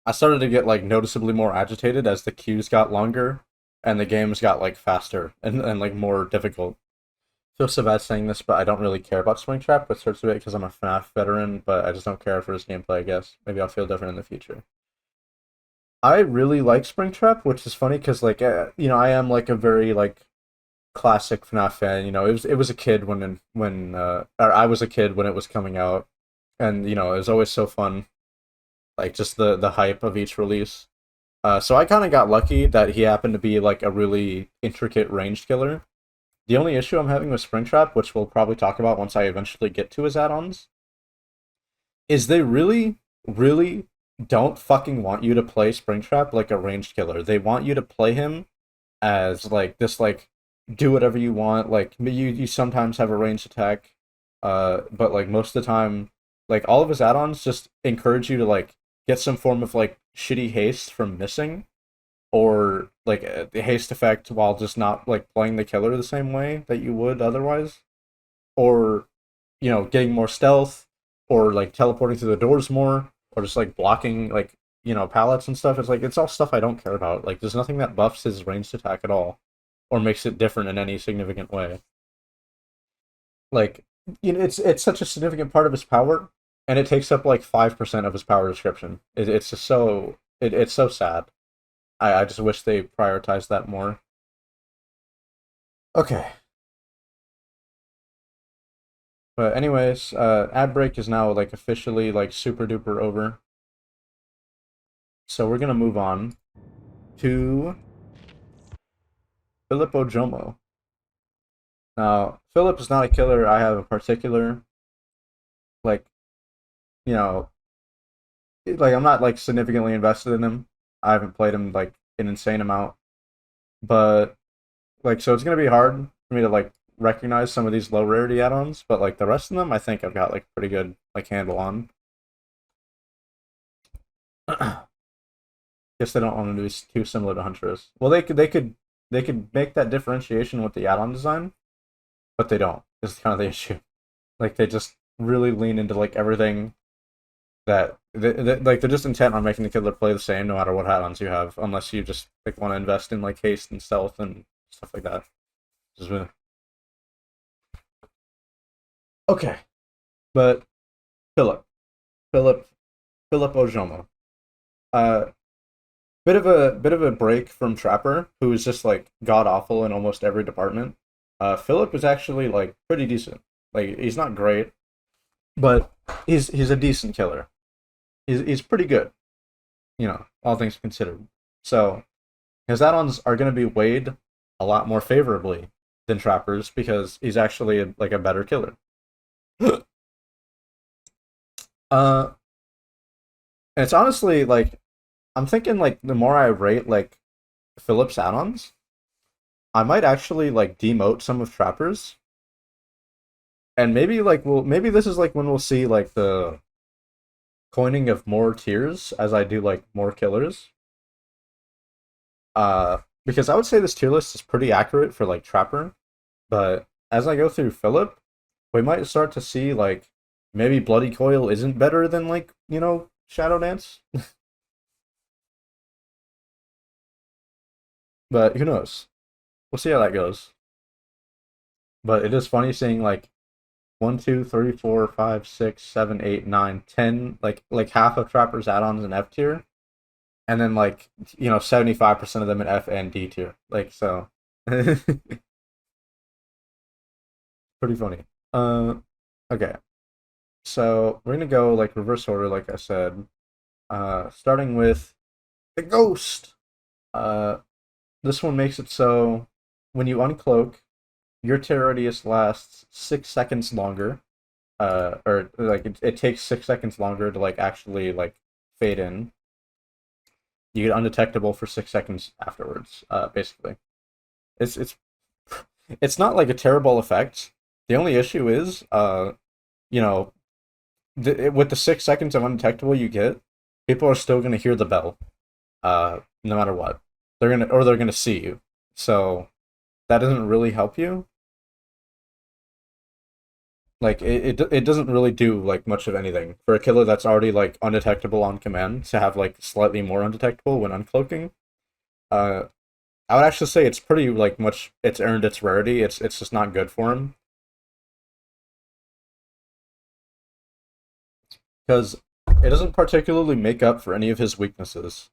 I started to get like noticeably more agitated as the queues got longer and the games got like faster and like more difficult. I feel so bad saying this, but I don't really care about Springtrap, but Search of it because I'm a FNAF veteran, but I just don't care for his gameplay, I guess. Maybe I'll feel different in the future. I really like Springtrap, which is funny because like I am like a very like classic FNAF fan. It was a kid or I was a kid when it was coming out, and it was always so fun, like just the hype of each release. So I kind of got lucky that he happened to be like a really intricate ranged killer. The only issue I'm having with Springtrap, which we'll probably talk about once I eventually get to his add-ons, is they really, really don't fucking want you to play Springtrap like a ranged killer. They want you to play him as like this like do whatever you want. Like you sometimes have a ranged attack, but like most of the time, like all of his add-ons just encourage you to like get some form of like shitty haste from missing, or like the haste effect while just not like playing the killer the same way that you would otherwise, or getting more stealth, or like teleporting through the doors more, or just like blocking like pallets and stuff. It's all stuff I don't care about. Like there's nothing that buffs his ranged attack at all or makes it different in any significant way. Like it's such a significant part of his power, and it takes up like 5% of his power description. It's just it's so sad. I just wish they prioritized that more. Okay. But anyways, ad break is now like officially like super duper over. So we're gonna move on to Filippo Jomo. Now, Philip is not a killer I have a particular like you know like I'm not like significantly invested in him. I haven't played him like an insane amount, but like so it's gonna be hard for me to like recognize some of these low rarity add-ons, but like the rest of them I think I've got like pretty good like handle on. Guess they don't want to be too similar to Huntress. Well, they could make that differentiation with the add-on design, but they don't. is kind of the issue. Like they just really lean into like everything that like they're just intent on making the killer play the same no matter what add-ons you have, unless you just like want to invest in like haste and stealth and stuff like that. Just really... Okay, but Philip, Philip, Philip Ojomo. Uh, bit of a break from Trapper, who is just like god awful in almost every department. Philip is actually like pretty decent. Like he's not great, but he's a decent killer. He's pretty good, all things considered. So his add-ons are going to be weighed a lot more favorably than Trapper's because he's actually like a better killer. uh, it's honestly like I'm thinking like the more I rate like Philip's add-ons, I might actually like demote some of Trapper's, and maybe like maybe this is like when we'll see like the coining of more tiers as I do like more killers. Because I would say this tier list is pretty accurate for like Trapper, but as I go through Philip, we might start to see like maybe Bloody Coil isn't better than like Shadow Dance, but who knows? We'll see how that goes. But it is funny seeing like 1, 2, 3, 4, 5, 6, 7, 8, 9, 10, like half of Trapper's add-ons in F tier, and then like 75% of them in F and D tier. Like so, pretty funny. Okay, so we're gonna go like reverse order, like I said. Starting with the Ghost. Uh, this one makes it so when you uncloak, your terror radius lasts 6 seconds longer. Or like it takes 6 seconds longer to like actually like fade in. You get undetectable for 6 seconds afterwards. Basically, it's it's not like a terrible effect. The only issue is, you know, with the 6 seconds of undetectable you get, people are still gonna hear the bell, no matter what. They're gonna see you. So that doesn't really help you. Like it doesn't really do like much of anything for a killer that's already like undetectable on command to have like slightly more undetectable when uncloaking. Uh, I would actually say it's pretty like much. It's earned its rarity. It's just not good for him because it doesn't particularly make up for any of his weaknesses.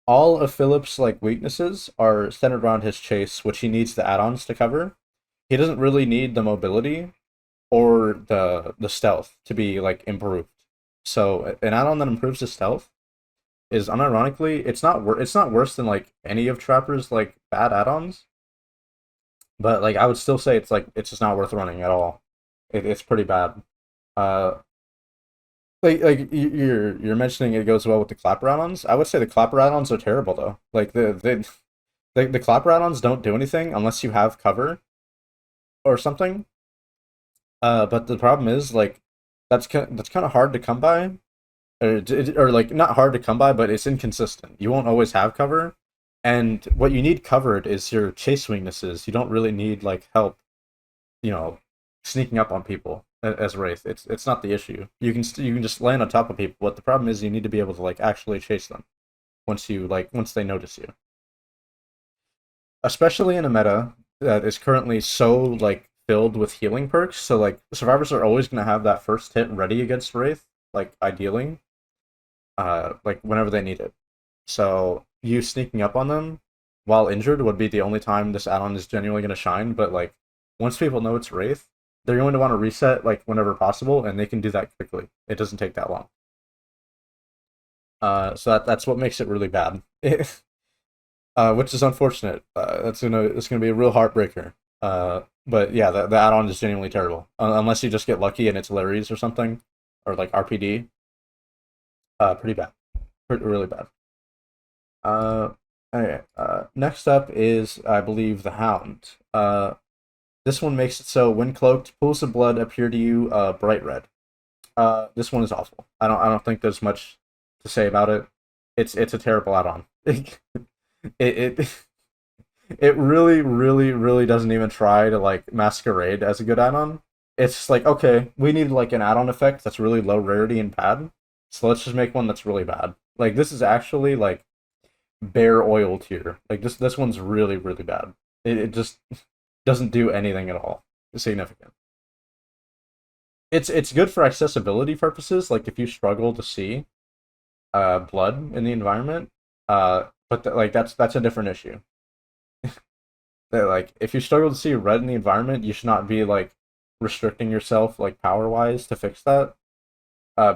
All of Philip's like weaknesses are centered around his chase, which he needs the add-ons to cover. He doesn't really need the mobility or the stealth to be like improved. So an add-on that improves his stealth is unironically it's not worse than like any of Trapper's like bad add-ons, but like I would still say it's just not worth running at all. It's pretty bad. Uh, you're mentioning it goes well with the clapper add-ons. I would say the clapper add-ons are terrible though. Like the clapper add-ons don't do anything unless you have cover or something. But the problem is like that's kind of hard to come by, or like not hard to come by, but it's inconsistent. You won't always have cover, and what you need covered is your chase weaknesses. You don't really need like help, you know, sneaking up on people as Wraith. It's not the issue. You can just land on top of people. But the problem is you need to be able to like actually chase them once they notice you. Especially in a meta that is currently so like filled with healing perks. So like survivors are always gonna have that first hit ready against Wraith, like ideally, like whenever they need it. So you sneaking up on them while injured would be the only time this add-on is genuinely gonna shine. But like once people know it's Wraith, they're going to want to reset like whenever possible, and they can do that quickly. It doesn't take that long. So that's what makes it really bad. Which is unfortunate. It's gonna be a real heartbreaker. But yeah, the add-on is genuinely terrible. Unless you just get lucky and it's Larry's or something, or like RPD. Pretty bad. Really bad. Okay. Next up is I believe the Hound. This one makes it so when cloaked, pools of blood appear to you bright red. This one is awful. I don't think there's much to say about it. It's a terrible add-on. it It really, really, really doesn't even try to like masquerade as a good add-on. It's just like, okay, we need like an add-on effect that's really low rarity and bad, so let's just make one that's really bad. Like this is actually like bare oil tier. Like this one's really, really bad. It just doesn't do anything at all significant. It's good for accessibility purposes, like if you struggle to see blood in the environment. But like that's a different issue. That, like if you struggle to see red in the environment, you should not be like restricting yourself like power wise to fix that.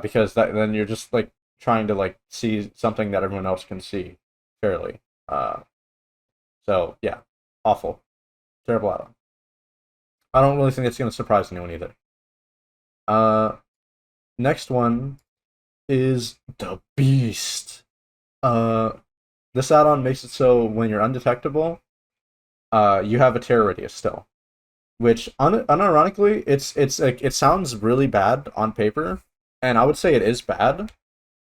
Because that then you're just like trying to like see something that everyone else can see fairly. So yeah, awful, terrible add-on. I don't really think it's gonna surprise anyone either. Uh, Next one is the Beast. Uh, this add-on makes it so when you're undetectable, you have a terror radius still. Which unironically, it's like it sounds really bad on paper, and I would say it is bad,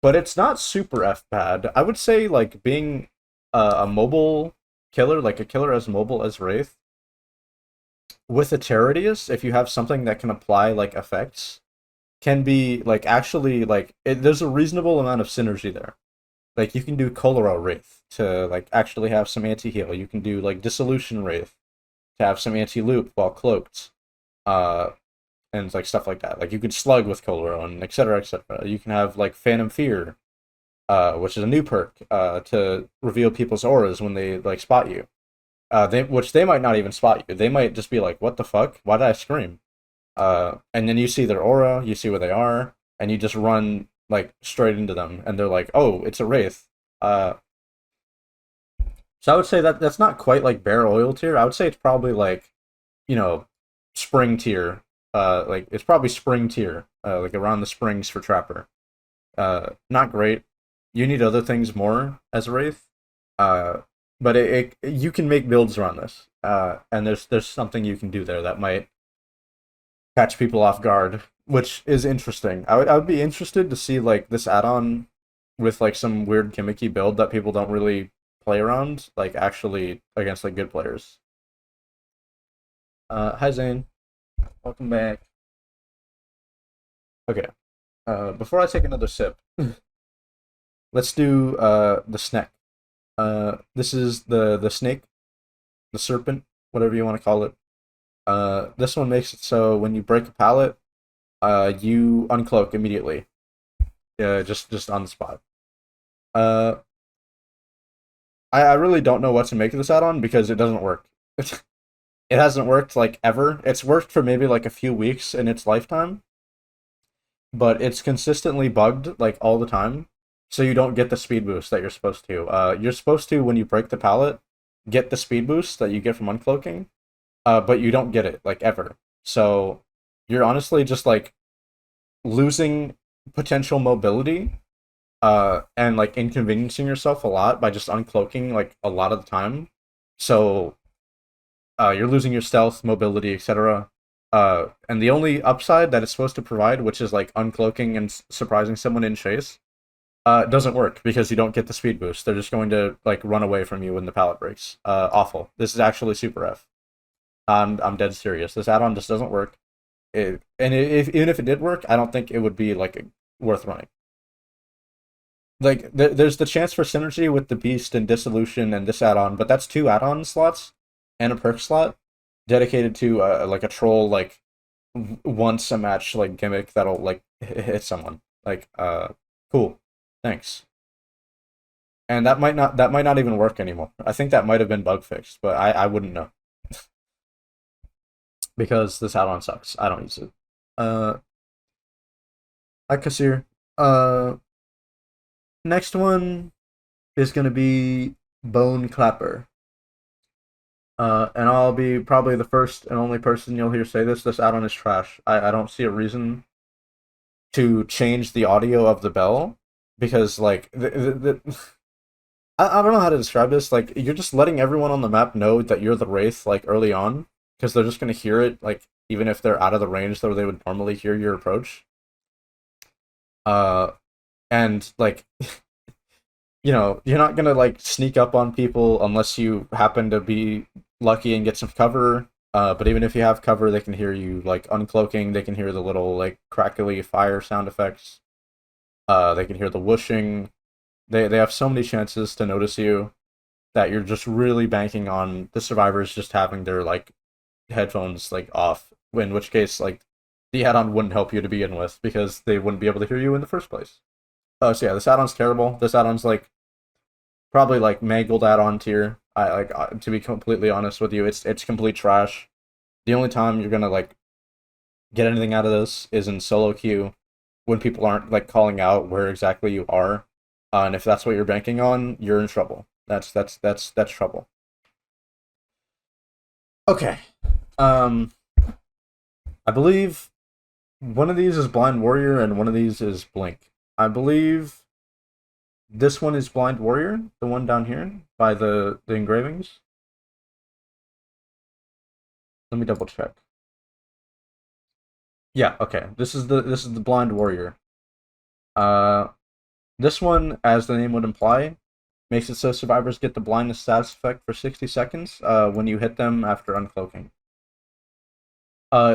but it's not super f bad. I would say like being a mobile killer, like a killer as mobile as Wraith, with a terror radius, if you have something that can apply like effects, can be like actually like there's a reasonable amount of synergy there. Like you can do Cholera Wraith to like actually have some anti-heal. You can do like Dissolution Wraith to have some anti-loop while cloaked. Uh and like stuff like that. Like you could slug with Cholera and etc. etc. You can have like Phantom Fear, which is a new perk, to reveal people's auras when they like spot you. Which they might not even spot you. They might just be like, "What the fuck? Why did I scream?" And then you see their aura, you see where they are, and you just run like straight into them, and they're like, "Oh, it's a wraith." Uh, so I would say that that's not quite like bare oil tier. I would say it's probably like, you know, spring tier. Like it's probably spring tier. Like around the springs for Trapper. Not great. You need other things more as a wraith. Uh, but you can make builds around this. And there's something you can do there that might catch people off guard, which is interesting. I would be interested to see like this add-on with like some weird gimmicky build that people don't really play around, like actually against like good players. Hi Zane, welcome back. Okay. Before I take another sip, let's do the snack. This is the snake, the serpent, whatever you want to call it. This one makes it so when you break a pallet, you uncloak immediately. Just on the spot. Uh, I really don't know what to make of this add-on because it doesn't work. It hasn't worked like ever. It's worked for maybe like a few weeks in its lifetime, but it's consistently bugged like all the time. So you don't get the speed boost that you're supposed to. You're supposed to when you break the pallet, get the speed boost that you get from uncloaking, but you don't get it like ever. So you're honestly just like losing potential mobility and like inconveniencing yourself a lot by just uncloaking like a lot of the time. So you're losing your stealth, mobility, etc. And the only upside that it's supposed to provide, which is like uncloaking and surprising someone in chase, doesn't work because you don't get the speed boost. They're just going to like run away from you when the pallet breaks. Awful. This is actually super F. I'm dead serious. This add-on just doesn't work. Even if it did work, I don't think it would be like worth running. Like there's the chance for synergy with the beast and dissolution and this add-on, but that's two add-on slots and a perk slot dedicated to like a troll like once a match like gimmick that'll like hit someone. Like cool, thanks. And that might not even work anymore. I think that might have been bug fixed, but I wouldn't know because this add-on sucks. I don't use it. Uh, Hi Kasir. Uh, Next one is gonna be Bone Clapper. And I'll be probably the first and only person you'll hear say this. This add-on is trash. I don't see a reason to change the audio of the bell because like I don't know how to describe this. Like you're just letting everyone on the map know that you're the Wraith like early on because they're just gonna hear it like even if they're out of the range that they would normally hear your approach. Uh, and like you're not gonna like sneak up on people unless you happen to be lucky and get some cover. But even if you have cover, they can hear you like uncloaking. They can hear the little like crackly fire sound effects. They can hear the whooshing. They have so many chances to notice you that you're just really banking on the survivors just having their like headphones like off. In which case, like the add-on wouldn't help you to begin with because they wouldn't be able to hear you in the first place. So yeah, this add-on's terrible. This add-on's like probably like mangled add-on tier. I like to be completely honest with you, it's complete trash. The only time you're gonna like get anything out of this is in solo queue when people aren't like calling out where exactly you are, and if that's what you're banking on, you're in trouble. That's trouble. Okay, um, I believe one of these is Blind Warrior and one of these is Blink. I believe this one is Blind Warrior, the one down here by the engravings. Let me double check. Yeah, okay. This is the Blind Warrior. Uh, this one, as the name would imply, makes it so survivors get the blindness status effect for 60 seconds when you hit them after uncloaking.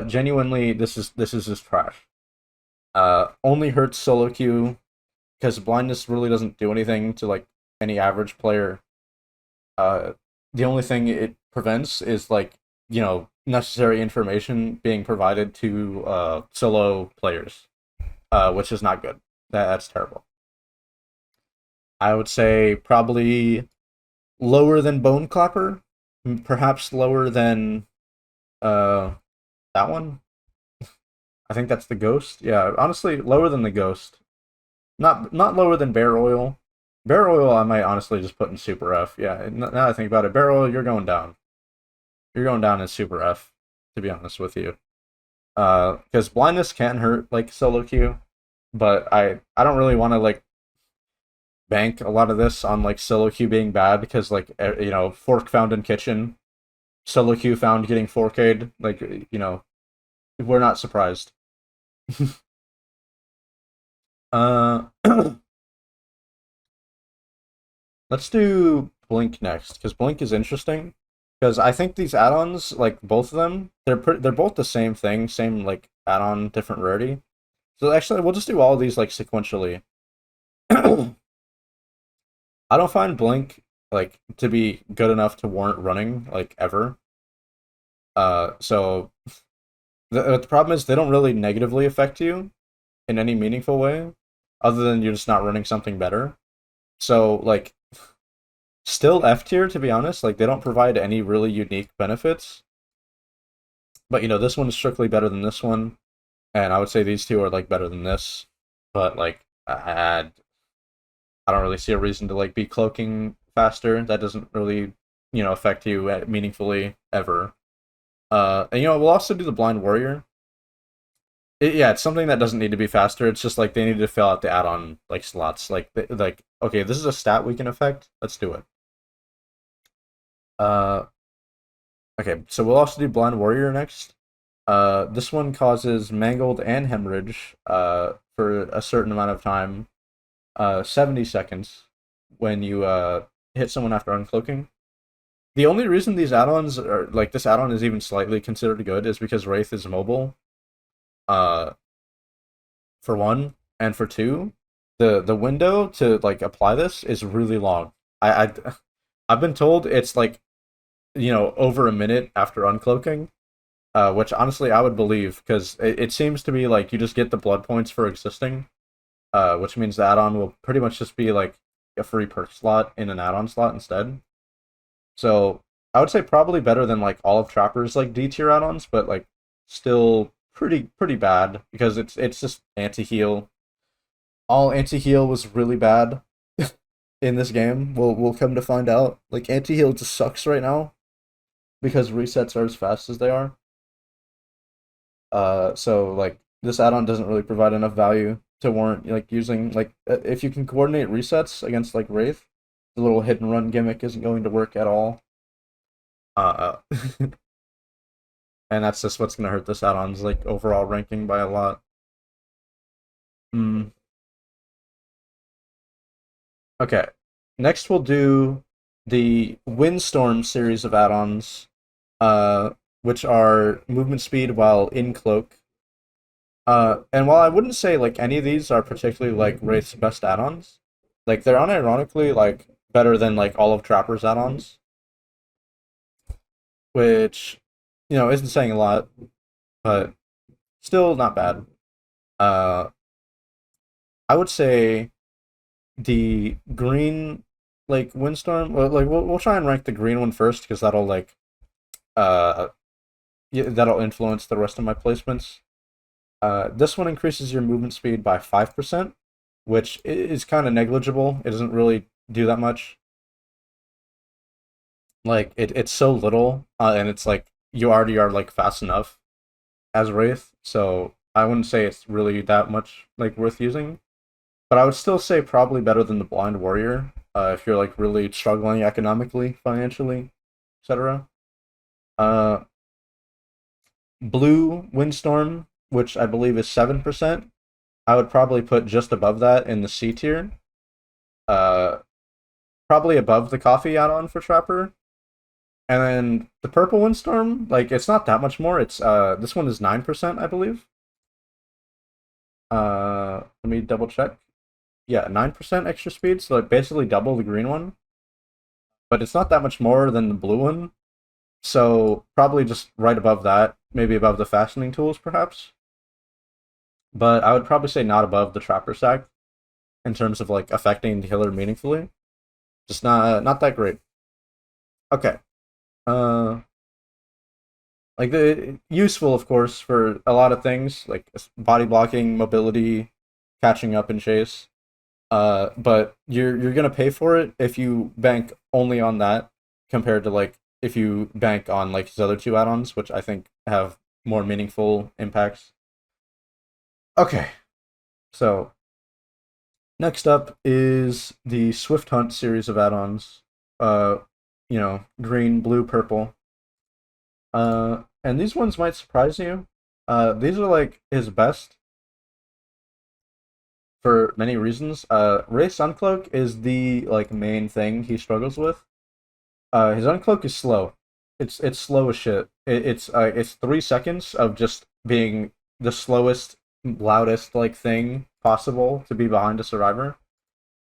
Genuinely, this is just trash. Only hurts solo queue because blindness really doesn't do anything to like any average player. Uh, the only thing it prevents is like necessary information being provided to solo players, which is not good. That's terrible. I would say probably lower than Bone Clapper, perhaps lower than uh that one. I think that's the Ghost. Yeah, honestly, lower than the Ghost. Not lower than Bear Oil. Bear Oil, I might honestly just put in Super F. Yeah, now that I think about it, Bear Oil, you're going down. You're going down in Super F. To be honest with you, because blindness can hurt like solo queue, but I don't really want to like bank a lot of this on like solo queue being bad because like fork found in kitchen, solo queue found getting 4K'd. Like we're not surprised. uh, let's do Blink next because Blink is interesting. Because I think these add-ons, like both of them, they're both the same thing, same like add-on, different rarity. So actually, we'll just do all of these like sequentially. I don't find Blink like to be good enough to warrant running like ever. So the problem is they don't really negatively affect you in any meaningful way, other than you're just not running something better. So like still F tier to be honest, like they don't provide any really unique benefits. But this one is strictly better than this one, and I would say these two are like better than this. But like I don't really see a reason to like be cloaking faster. That doesn't really affect you meaningfully ever. And we'll also do the Blind Warrior. Yeah, it's something that doesn't need to be faster. It's just like they need to fill out the add-on like slots. Like okay, this is a stat we can affect. Let's do it. Uh, okay, so we'll also do Blind Warrior next. This one causes mangled and hemorrhage for a certain amount of time, 70 seconds when you hit someone after uncloaking. The only reason these add-ons are like this add-on is even slightly considered good is because Wraith is mobile. Uh, for one, and for two, the window to like apply this is really long. I've been told it's like over a minute after uncloaking, which honestly I would believe because it seems to be like you just get the blood points for existing, which means the add-on will pretty much just be like a free perk slot in an add-on slot instead. So I would say probably better than like all of Trapper's like D tier add-ons, but like still pretty bad because it's just anti-heal. All anti-heal was really bad in this game. We'll come to find out. Like anti-heal just sucks right now because resets are as fast as they are. So like this add-on doesn't really provide enough value to warrant like using like if you can coordinate resets against like Wraith, the little hit and run gimmick isn't going to work at all. Uh, and that's just what's gonna hurt this add-on's like overall ranking by a lot. Mm. Okay. Next, we'll do the Windstorm series of add-ons, uh, which are movement speed while in cloak. And while I wouldn't say like any of these are particularly like Wraith's best add-ons, like they're unironically like better than like all of Trapper's add-ons, which isn't saying a lot, but still not bad. Uh, I would say the green like Windstorm, well, like we'll try and rank the green one first because that'll like uh yeah, that'll influence the rest of my placements. This one increases your movement speed by 5%, which is kind of negligible. It doesn't really do that much. Like it's so little, and it's like you already are like fast enough as Wraith, so I wouldn't say it's really that much like worth using. But I would still say probably better than the Blind Warrior, if you're like really struggling economically, financially, etc. Uh, Blue Windstorm, which I believe is 7%, I would probably put just above that in the C tier. Uh, Probably above the coffee add-on for Trapper. And then the purple windstorm, like it's not that much more. It's this one is 9%, I believe. Let me double check. Yeah, 9% extra speed, so like basically double the green one. But it's not that much more than the blue one. So probably just right above that, maybe above the fastening tools, perhaps. But I would probably say not above the trapper sack in terms of like affecting the healer meaningfully. Just not that great. Okay. Uh, like the useful, of course, for a lot of things like body blocking, mobility, catching up in chase. But you're gonna pay for it if you bank only on that compared to like if you bank on like his other two add-ons, which I think have more meaningful impacts. Okay, so next up is the Swift Hunt series of add-ons. Uh, green, blue, purple. And these ones might surprise you. These are like his best for many reasons. Ray Suncloak is the like main thing he struggles with. His uncloak is slow. It's slow as shit. It's 3 seconds of just being the slowest, loudest like thing possible to be behind a survivor.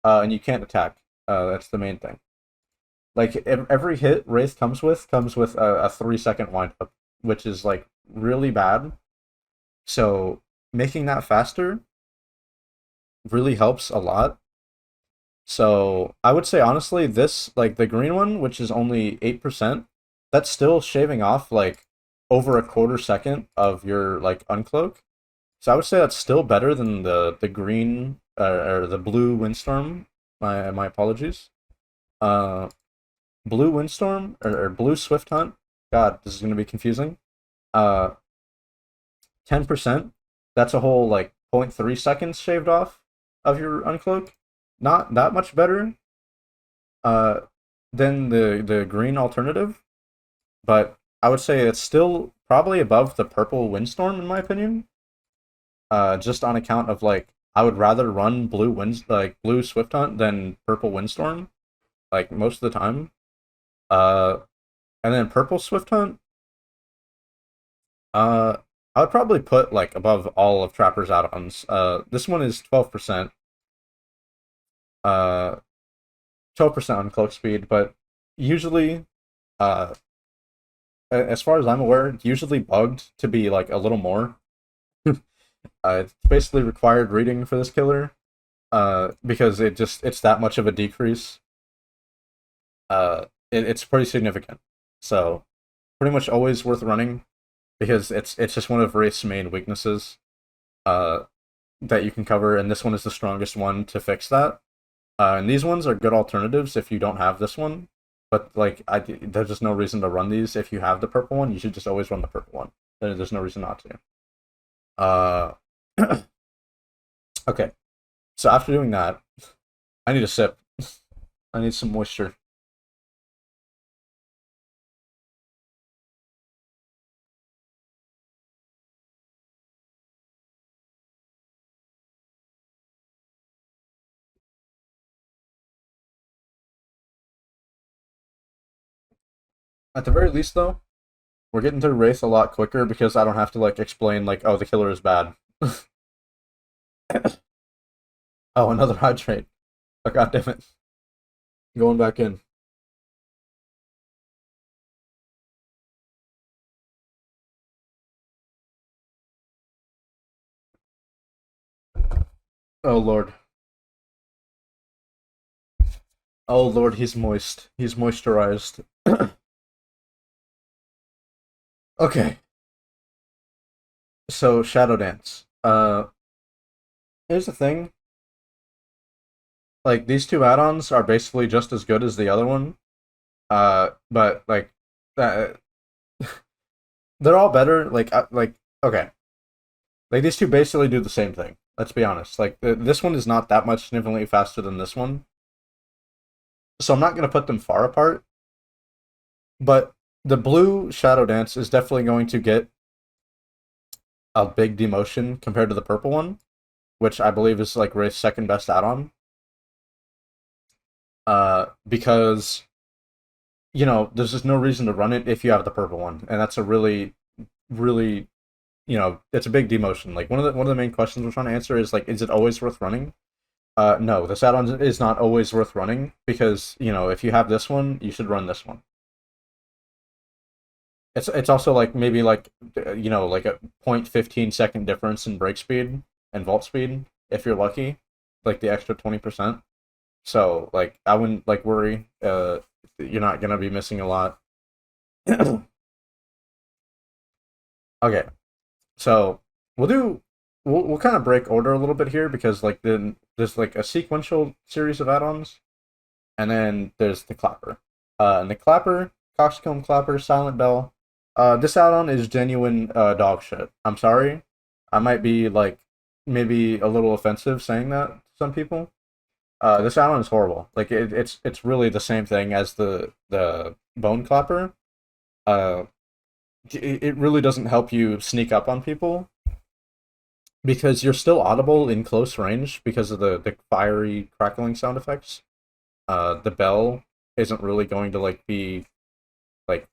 And you can't attack. That's the main thing. Like every hit Wraith comes with a 3 second windup, which is like really bad. So making that faster really helps a lot. So I would say honestly, this like the green one, which is only 8%, that's still shaving off like over a quarter second of your like uncloak. So I would say that's still better than the green or the blue windstorm. My apologies. Uh, Blue windstorm or blue swift hunt. God, this is gonna be confusing. 10%. That's a whole like 0.3 seconds shaved off of your uncloak. Not that much better uh, than the green alternative, but I would say it's still probably above the purple windstorm in my opinion. Just on account of like I would rather run blue swift hunt than purple windstorm, like most of the time. Uh, and then purple swift hunt, uh, I would probably put like above all of Trapper's add-ons. This one is 12%. 12% on cloak speed, but usually, uh, as far as I'm aware, it's usually bugged to be like a little more. It's basically required reading for this killer, because it's that much of a decrease. It's pretty significant. So pretty much always worth running because it's just one of Wraith's main weaknesses. Uh, that you can cover, and this one is the strongest one to fix that. And these ones are good alternatives if you don't have this one. But like, there's just no reason to run these. If you have the purple one, you should just always run the purple one. There's no reason not to. Uh, okay. So after doing that, I need a sip. I need some moisture. At the very least, though, we're getting through Wraith a lot quicker because I don't have to like explain like, oh, the killer is bad. Oh, another hydrate. Oh, God damn it. Going back in. Oh Lord. Oh Lord, he's moist. He's moisturized. Okay. So Shadow Dance. Here's the thing. Like these two add-ons are basically just as good as the other one. But like uh, they're all better. Like okay. Like these two basically do the same thing. Let's be honest. Like this one is not that much significantly faster than this one. So I'm not gonna put them far apart. But the blue Shadow Dance is definitely going to get a big demotion compared to the purple one, which I believe is like Wraith's second best add-on. Because there's just no reason to run it if you have the purple one, and that's a really, really, it's a big demotion. Like one of the main questions we're trying to answer is like, is it always worth running? No, this add-on is not always worth running because if you have this one, you should run this one. It's also like maybe like like a 0.15 second difference in break speed and vault speed if you're lucky, like the extra 20%. So like I wouldn't like worry. You're not gonna be missing a lot. Okay, so we'll kind of break order a little bit here because like then there's like a sequential series of add-ons, and then there's the clapper. And the clapper, coxcomb clapper, silent bell. This add-on is genuine dog shit. I'm sorry. I might be like maybe a little offensive saying that to some people. This add-on is horrible. Like it's really the same thing as the bone clapper. Uh, it really doesn't help you sneak up on people because you're still audible in close range because of the fiery crackling sound effects. The bell isn't really going to like be like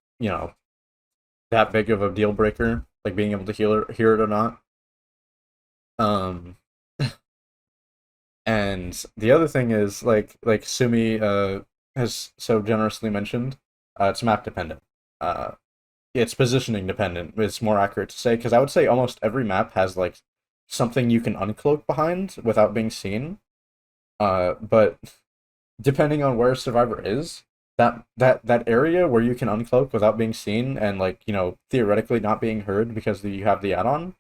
that big of a deal breaker, like being able to hear it or not. Um, and the other thing is like Sumi has so generously mentioned, it's map dependent. It's positioning dependent. It's more accurate to say because I would say almost every map has like something you can uncloak behind without being seen. But depending on where Survivor is, that area where you can uncloak without being seen and like theoretically not being heard because you have the add-on,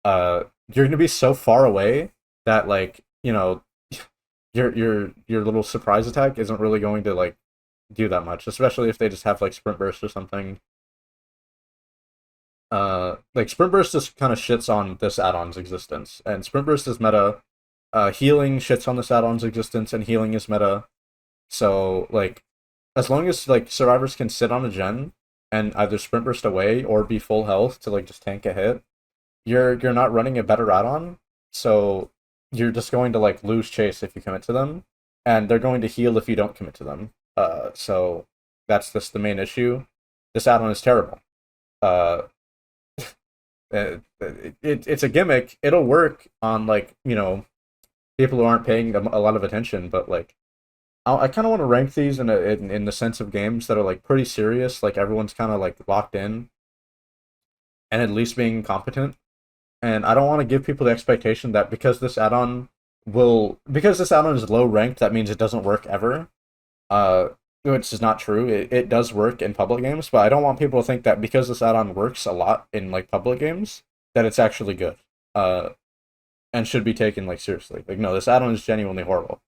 you're gonna be so far away that like your little surprise attack isn't really going to like do that much, especially if they just have like sprint burst or something. Like sprint burst just kind of shits on this add-on's existence, and sprint burst is meta. Healing shits on this add-on's existence, and healing is meta. So like, as long as like survivors can sit on a gen and either sprint burst away or be full health to like just tank a hit, you're not running a better add-on. So you're just going to like lose chase if you commit to them, and they're going to heal if you don't commit to them. So that's just the main issue. This add-on is terrible. Uh, it's a gimmick. It'll work on like people who aren't paying a lot of attention, but like I kind of want to rank these in the sense of games that are like pretty serious, like everyone's kind of like locked in, and at least being competent. And I don't want to give people the expectation that because this add-on is low ranked, that means it doesn't work ever. Uh, which is not true. It does work in public games, but I don't want people to think that because this add-on works a lot in like public games, that it's actually good. And should be taken like seriously. Like no, this add-on is genuinely horrible.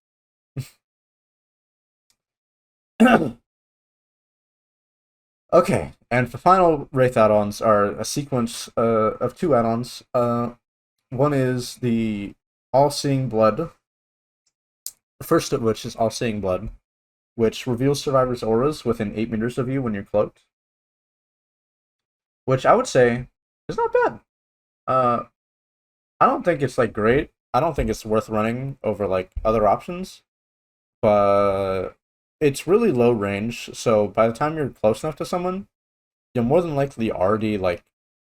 Okay, and for final Wraith add-ons are a sequence of two add-ons. One is the All-Seeing Blood. The first of which is All-Seeing Blood, which reveals survivors' auras within 8 meters of you when you're cloaked. Which I would say is not bad. Uh, I don't think it's like great. I don't think it's worth running over like other options, but it's really low range. So by the time you're close enough to someone, you'll more than likely already like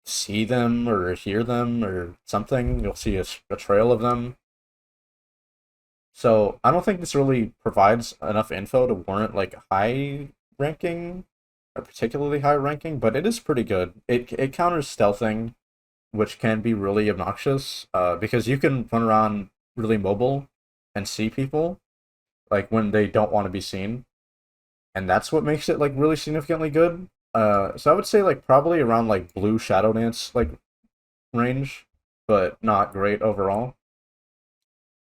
see them or hear them or something. You'll see a trail of them. So I don't think this really provides enough info to warrant like high ranking, or particularly high ranking, but it is pretty good. It counters stealthing, which can be really obnoxious, because you can run around really mobile and see people like when they don't want to be seen, and that's what makes it like really significantly good. So I would say like probably around like blue shadow dance like range, but not great overall.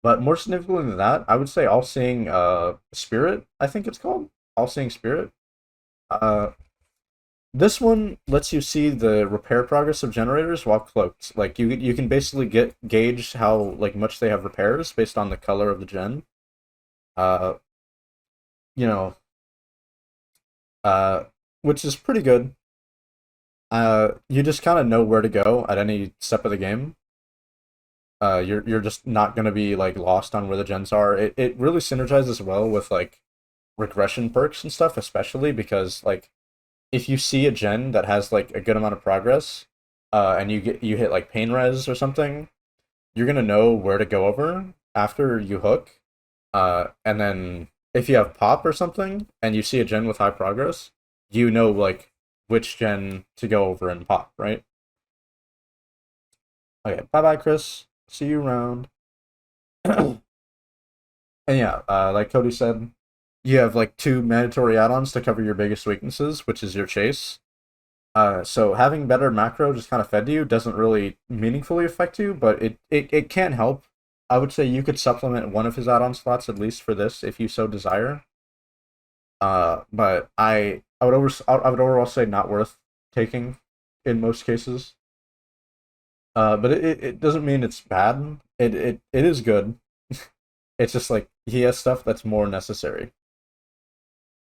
But more significantly than that, I would say all seeing spirit. I think it's called all seeing spirit. Uh, this one lets you see the repair progress of generators while cloaked. Like you can basically gauge how like much they have repairs based on the color of the gen. Uh, you know, uh, which is pretty good. You just kind of know where to go at any step of the game. You're just not gonna be like lost on where the gens are. It really synergizes well with like regression perks and stuff, especially because like if you see a gen that has like a good amount of progress, and you hit like pain res or something, you're gonna know where to go over after you hook. And then if you have pop or something and you see a gen with high progress, you know like which gen to go over and pop, right? Okay, bye bye, Chris. See you around. And yeah, like Cody said, you have like two mandatory add-ons to cover your biggest weaknesses, which is your chase. So having better macro just kind of fed to you doesn't really meaningfully affect you, but it can help. I would say you could supplement one of his add-on slots at least for this if you so desire. But I would overall say not worth taking in most cases. But it doesn't mean it's bad. It is good. It's just like he has stuff that's more necessary.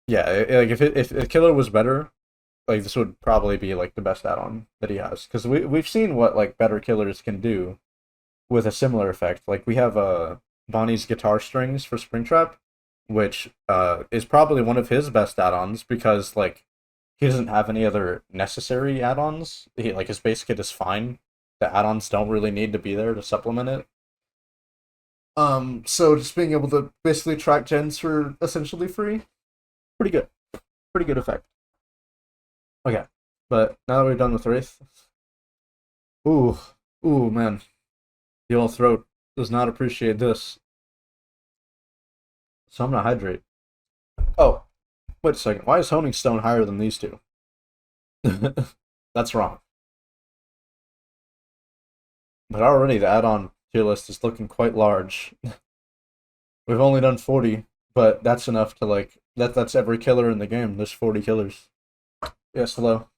Yeah, like if the killer was better, like this would probably be like the best add-on that he has because we've seen what like better killers can do with a similar effect. Like we have Bonnie's guitar strings for Springtrap, which is probably one of his best add-ons because like he doesn't have any other necessary add-ons. Like his base kit is fine. The add-ons don't really need to be there to supplement it. So just being able to basically track gens for essentially free, pretty good. Pretty good effect. Okay. But now that we're done with Wraith. Ooh. Ooh, man. The old throat does not appreciate this. So I'm gonna hydrate. Oh, wait a second. Why is Honing Stone higher than these two? That's wrong. But already the add-on tier list is looking quite large. We've only done 40, but that's enough to like that's every killer in the game. There's 40 killers. Yes, hello.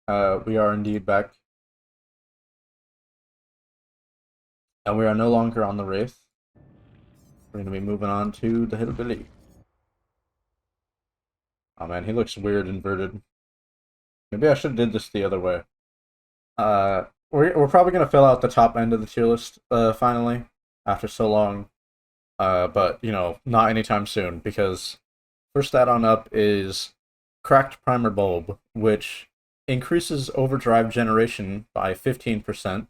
We are indeed back. And we are no longer on the Wraith. We're gonna be moving on to the Hillbilly. Oh man, he looks weird inverted. Maybe I should have did this the other way. We're probably gonna fill out the top end of the tier list finally after so long. But you know, not anytime soon because first add-on up is Cracked Primer Bulb, which increases overdrive generation by 15%,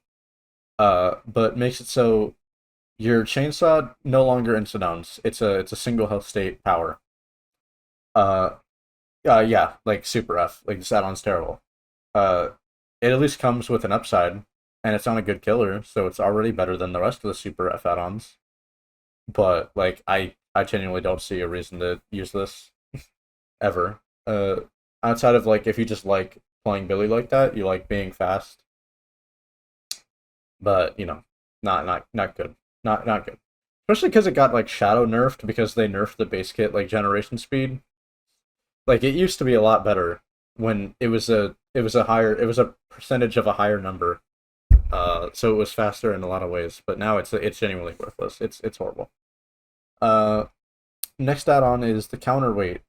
but makes it so your chainsaw no longer insta-downs. It's a single health state power. Uh, yeah, like Super F. Like this add-on's terrible. Uh, it at least comes with an upside, and it's on a good killer, so it's already better than the rest of the Super F add-ons. But like, I genuinely don't see a reason to use this ever. Outside of like if you just like playing Billy like that, you like being fast. But you know, not good. Not good. Especially because it got like shadow nerfed because they nerfed the base kit like generation speed. Like it used to be a lot better when it was a percentage of a higher number. So it was faster in a lot of ways, but now it's genuinely worthless. It's horrible. Uh, Next add-on is the counterweight,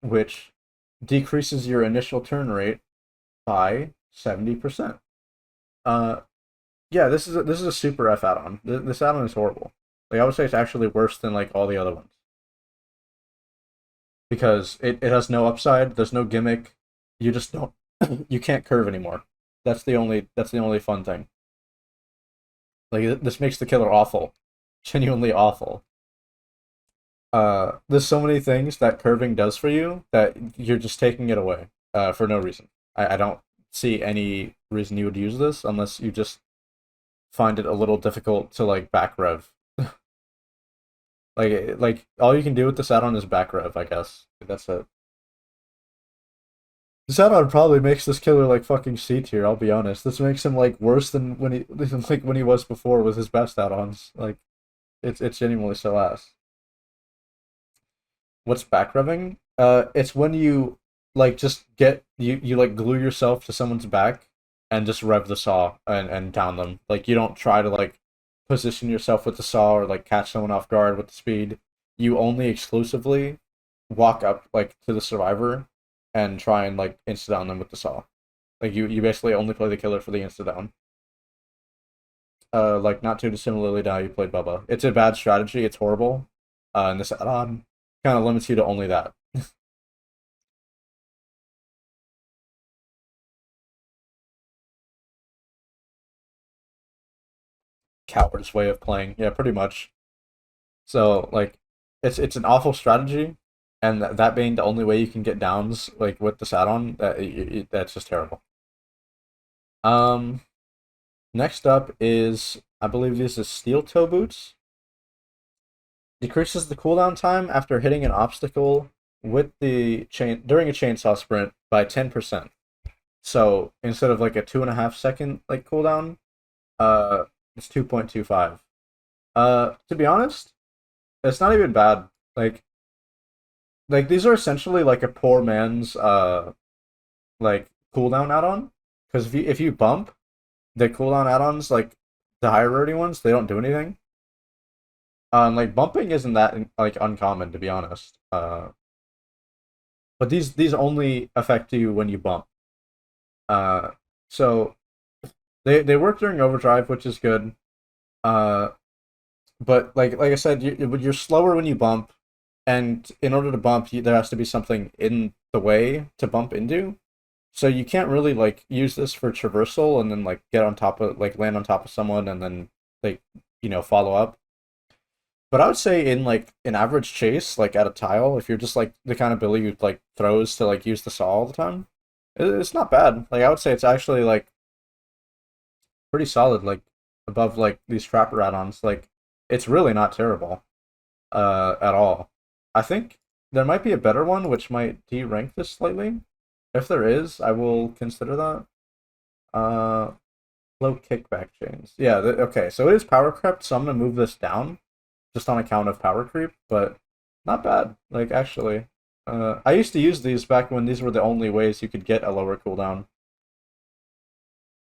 which decreases your initial turn rate by 70%. Uh, yeah, this is a super F add-on. This add-on is horrible. Like I would say it's actually worse than like all the other ones. Because it has no upside, there's no gimmick. You just don't you can't curve anymore. That's the only fun thing. Like this makes the killer awful, genuinely awful. There's so many things that curving does for you that you're just taking it away for no reason. I don't see any reason you would use this unless you just find it a little difficult to like back rev. Like all you can do with this add-on is back rev, I guess. That's it. This add-on probably makes this killer like fucking C tier. I'll be honest. This makes him like worse than when he like when he was before with his best add-ons. Like it's genuinely so ass. What's back revving? It's when you like just get you like glue yourself to someone's back and just rev the saw and down them. Like you don't try to like position yourself with the saw or like catch someone off guard with the speed. You only exclusively walk up like to the survivor and try and like insta down them with the saw. Like you basically only play the killer for the insta down. Like not too dissimilarly to how you played Bubba. It's a bad strategy. It's horrible. And this add-on kind of limits you to only that. Coward's way of playing. Yeah, pretty much. So like, it's an awful strategy, and that being the only way you can get downs like with this add-on, that's just terrible. Um, Next up is I believe this is steel toe boots. Decreases the cooldown time after hitting an obstacle with the chain during a chainsaw sprint by 10%. So instead of like a 2.5 second like cooldown, it's 2.25. To be honest, it's not even bad. Like these are essentially like a poor man's like cooldown add-on. Because if you bump, the cooldown add-ons like the higher rarity ones, they don't do anything. Like bumping isn't that like uncommon to be honest. But these only affect you when you bump. Uh, so they work during overdrive, which is good. Uh, but like I said, you're slower when you bump, and in order to bump, there has to be something in the way to bump into. So you can't really like use this for traversal and then like get on top of like land on top of someone and then like follow up. But I would say in like an average chase, like at a tile, if you're just like the kind of Billy who like throws to like use the saw all the time, it's not bad. Like I would say it's actually like pretty solid, like above like these trapper add-ons. Like it's really not terrible, at all. I think there might be a better one which might de-rank this slightly. If there is, I will consider that. Uh, Low kickback chains. Yeah, okay, so it is power crept, so I'm gonna move this down just on account of power creep, but not bad. Like actually, I used to use these back when these were the only ways you could get a lower cooldown.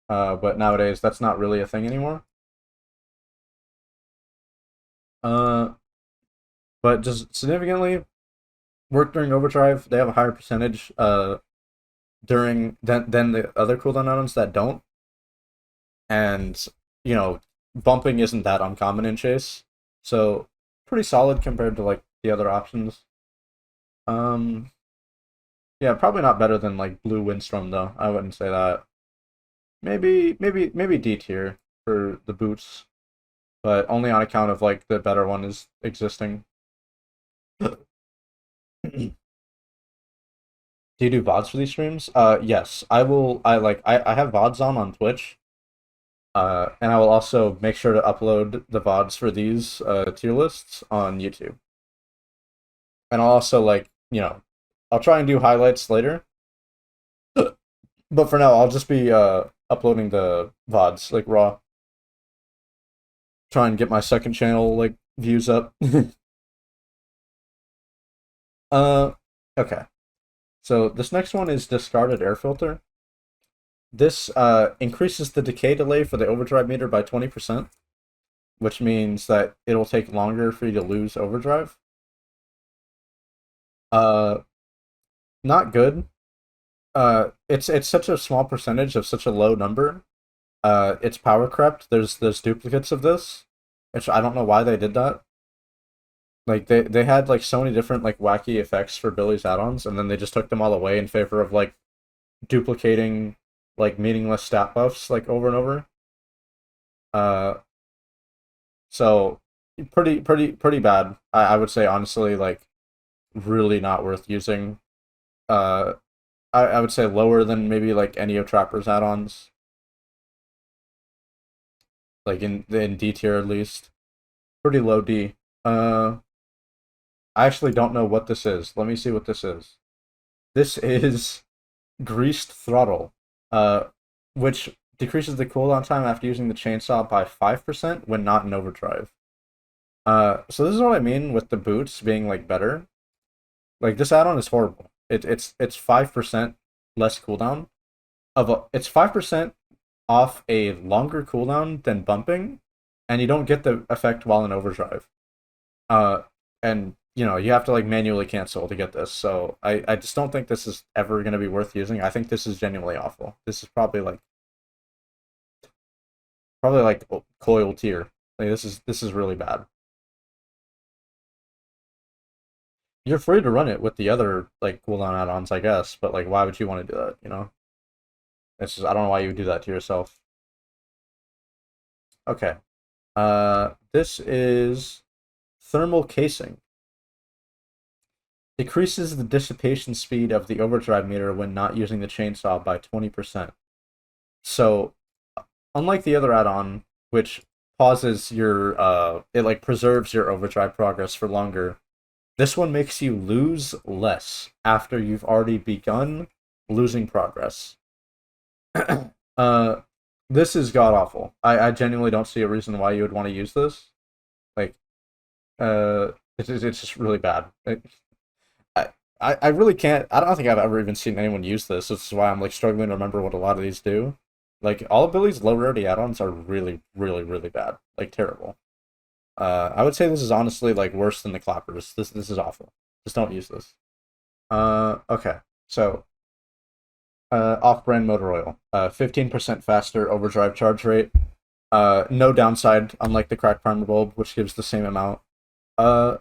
But nowadays that's not really a thing anymore. Uh, but just significantly work during overdrive. They have a higher percentage during than the other cooldown items that don't, and you know bumping isn't that uncommon in chase, so pretty solid compared to like the other options. Um, yeah, probably not better than like Blue Windstorm though. I wouldn't say that. Maybe D tier for the boots, but only on account of like the better one is existing. Do you do VODs for these streams? Yes, I will. I have VODs on Twitch. And I will also make sure to upload the VODs for these tier lists on YouTube. And I'll also I'll try and do highlights later. But for now, I'll just be uploading the VODs like raw. Try and get my second channel like views up. uh, okay. So this next one is discarded air filter. This increases the decay delay for the overdrive meter by 20%, which means that it'll take longer for you to lose overdrive. Uh, Not good. It's such a small percentage of such a low number. It's power crept. There's duplicates of this, which I don't know why they did that. Like they had like so many different like wacky effects for Billy's add-ons, and then they just took them all away in favor of like duplicating like meaningless stat buffs like over and over. Uh, so pretty bad. I would say honestly, like really not worth using. Uh, I would say lower than maybe like any of Trapper's add-ons, like in D tier at least. Pretty low D. Uh, I actually don't know what this is. Let me see what this is. This is Greased Throttle, uh, which decreases the cooldown time after using the chainsaw by 5% when not in overdrive. So this is what I mean with the boots being like better. Like this add-on is horrible. It's 5% less cooldown it's 5% off a longer cooldown than bumping, and you don't get the effect while in overdrive. Uh, and you have to like manually cancel to get this. So I just don't think this is ever gonna be worth using. I think this is genuinely awful. This is probably like coil tier. Like this is really bad. You're free to run it with the other like cooldown add-ons, I guess, but like why would you want to do that, you know? It's just I don't know why you would do that to yourself. Okay. This is thermal casing. Decreases the dissipation speed of the overdrive meter when not using the chainsaw by 20%. So, unlike the other add-on, which pauses your it like preserves your overdrive progress for longer, this one makes you lose less after you've already begun losing progress. uh this is god awful. I genuinely don't see a reason why you would want to use this. Like it's just really bad. I really can't. I don't think I've ever even seen anyone use this. This is why I'm like struggling to remember what a lot of these do. Like all of Billy's low rarity add-ons are really, really, really bad. Like terrible. I would say this is honestly like worse than the clappers. This is awful. Just don't use this. Okay. So off-brand motor oil. 15% faster overdrive charge rate. No downside, unlike the cracked primer bulb, which gives the same amount.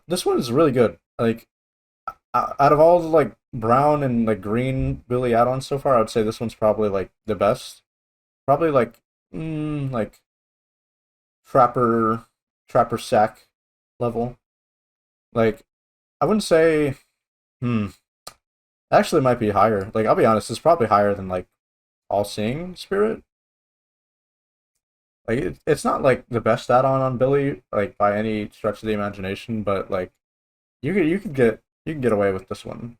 This one is really good. Like out of all the like brown and like green Billy add-ons so far, I would say this one's probably like the best. Probably like trapper sack level. Like I wouldn't say hmm actually it might be higher. Like I'll be honest, it's probably higher than like all seeing spirit. Like it's not like the best add-on on Billy like by any stretch of the imagination, but like you can get away with this one.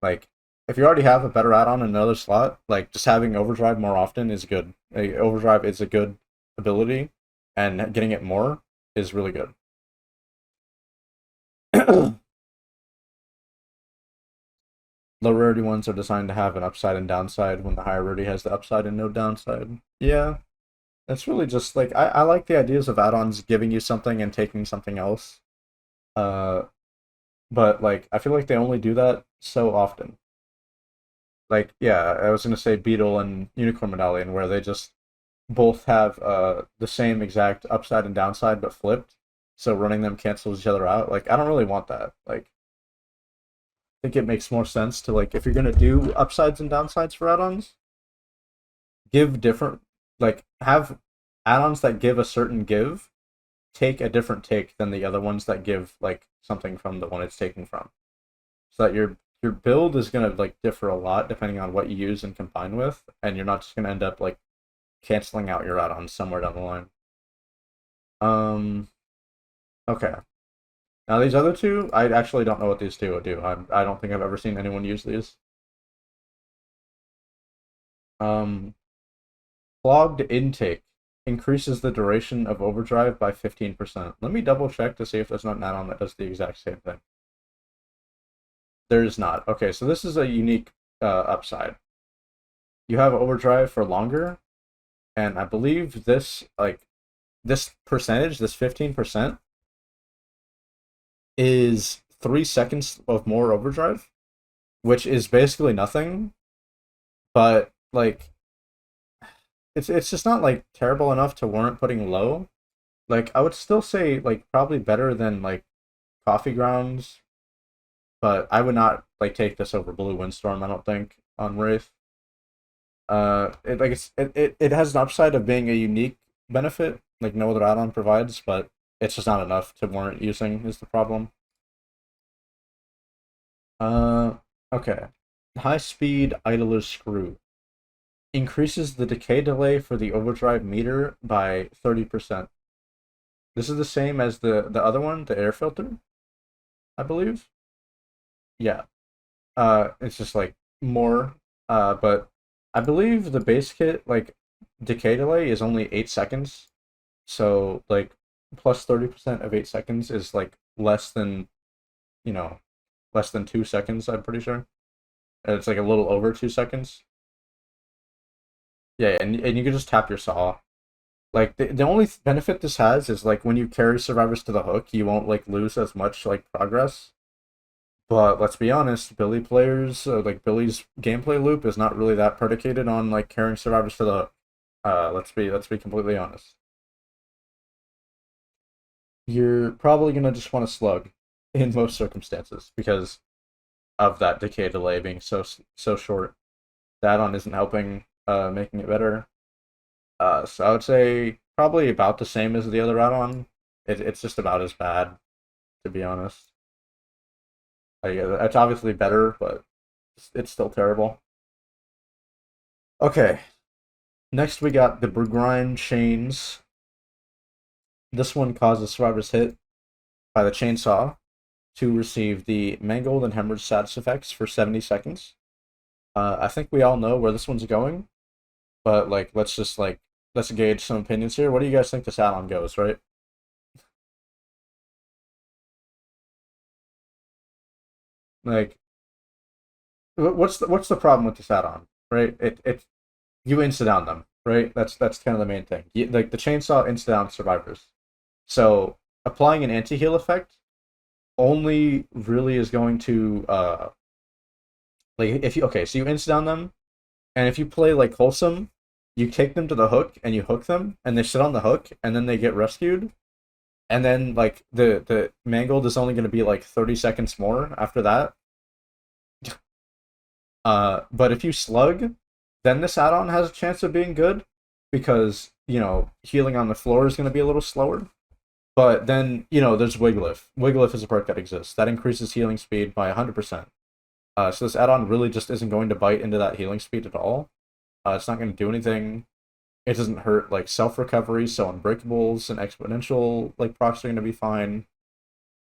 Like if you already have a better add-on in another slot, like just having overdrive more often is good. Like, overdrive is a good ability, and getting it more is really good. Low rarity ones are designed to have an upside and downside when the higher rarity has the upside and no downside. Yeah, it's really just like I like the ideas of add-ons giving you something and taking something else. Uh, but like I feel like they only do that so often. Like yeah, I was gonna say Beetle and Unicorn Medallion where they just both have the same exact upside and downside but flipped. So running them cancels each other out. Like I don't really want that. Like I think it makes more sense to like if you're gonna do upsides and downsides for add-ons, give different like have add-ons that give a certain give take a different take than the other ones that give like something from the one it's taking from. So that your build is gonna like differ a lot depending on what you use and combine with, and you're not just gonna end up like canceling out your add-ons somewhere down the line. Um okay. Now these other two, I actually don't know what these two do. I don't think I've ever seen anyone use these. Um Clogged intake increases the duration of overdrive by 15%. Let me double check to see if there's not an add-on that does the exact same thing. There is not. Okay, so this is a unique upside. You have overdrive for longer, and I believe this percentage, this 15%, is 3 seconds of more overdrive, which is basically nothing, but like it's just not like terrible enough to warrant putting low. Like I would still say like probably better than like coffee grounds, but I would not like take this over Blue Windstorm, I don't think. on Wraith. It has an upside of being a unique benefit, like no other add-on provides, but it's just not enough to warrant using is the problem. Uh, okay. High speed idler screw increases the decay delay for the overdrive meter by 30%. This is the same as the other one, the air filter, I believe. Yeah. It's just like more. But I believe the base kit like decay delay is only 8 seconds. So like plus 30% of 8 seconds is like less than you know less than 2 seconds. I'm pretty sure. It's like a little over 2 seconds. Yeah, and you can just tap your saw. Like the only benefit this has is like when you carry survivors to the hook, you won't like lose as much like progress. But let's be honest, Billy players like Billy's gameplay loop is not really that predicated on like carrying survivors to the hook. Let's be completely honest. You're probably gonna just want to slug in most circumstances because of that decay delay being so short. The add-on isn't helping making it better. So I would say probably about the same as the other add-on. It's just about as bad, to be honest. It's obviously better, but it's still terrible. Okay, next we got the Brugrind Chains. This one causes survivors hit by the chainsaw to receive the mangled and hemorrhage status effects for 70 seconds. I think we all know where this one's going, but like let's gauge some opinions here. What do you guys think this add-on goes, right? Like what's the problem with this add-on, right? It you insta down them, right? That's kind of the main thing. Like the chainsaw insta down survivors. So applying an anti-heal effect only really is going to like if you okay, so you insta down them, and if you play like wholesome, you take them to the hook and you hook them, and they sit on the hook, and then they get rescued, and then like the mangled is only going to be like 30 seconds more after that. But if you slug, then this add-on has a chance of being good because healing on the floor is going to be a little slower. But then there's Wigliff. Wigliff is a perk that exists that increases healing speed by 100%. So this add-on really just isn't going to bite into that healing speed at all. It's not going to do anything. It doesn't hurt like self-recovery, so unbreakables and exponential like procs are going to be fine.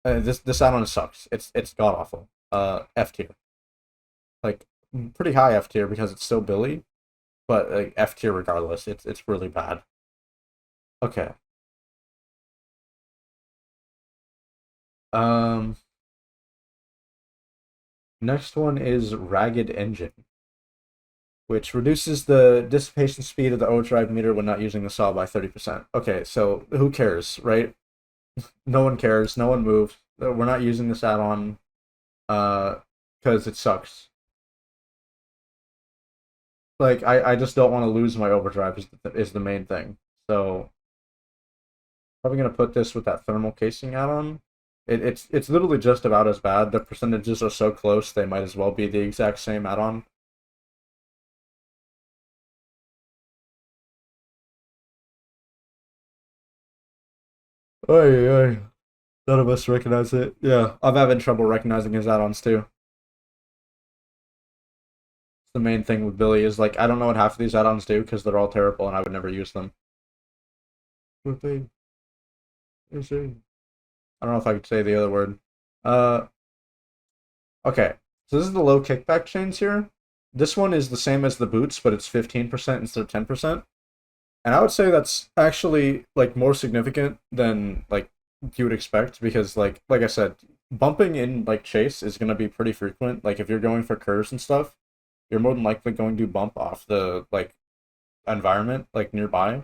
This add-on sucks. It's god awful. F tier. Like pretty high F tier because it's still Billy, but like F tier regardless. It's really bad. Okay. Um. Next one is Ragged Engine, which reduces the dissipation speed of the overdrive meter when not using the saw by 30%. Okay, so who cares, right? No one cares. No one moves. We're not using this add-on because it sucks. Like I just don't want to lose my overdrive is the main thing. So probably gonna put this with that thermal casing add-on. It's literally just about as bad. The percentages are so close they might as well be the exact same add-on. Oy, oy. None of us recognize it. Yeah, I'm having trouble recognizing his add-ons too. The main thing with Billy is like I don't know what half of these add-ons do because they're all terrible and I would never use them. What they is it? I don't know if I could say the other word. Uh, okay. So this is the low kickback chains here. This one is the same as the boots, but it's 15% instead of 10%. And I would say that's actually like more significant than like you would expect because like I said, bumping in like chase is gonna be pretty frequent. Like if you're going for curves and stuff, you're more than likely going to bump off the like environment like nearby.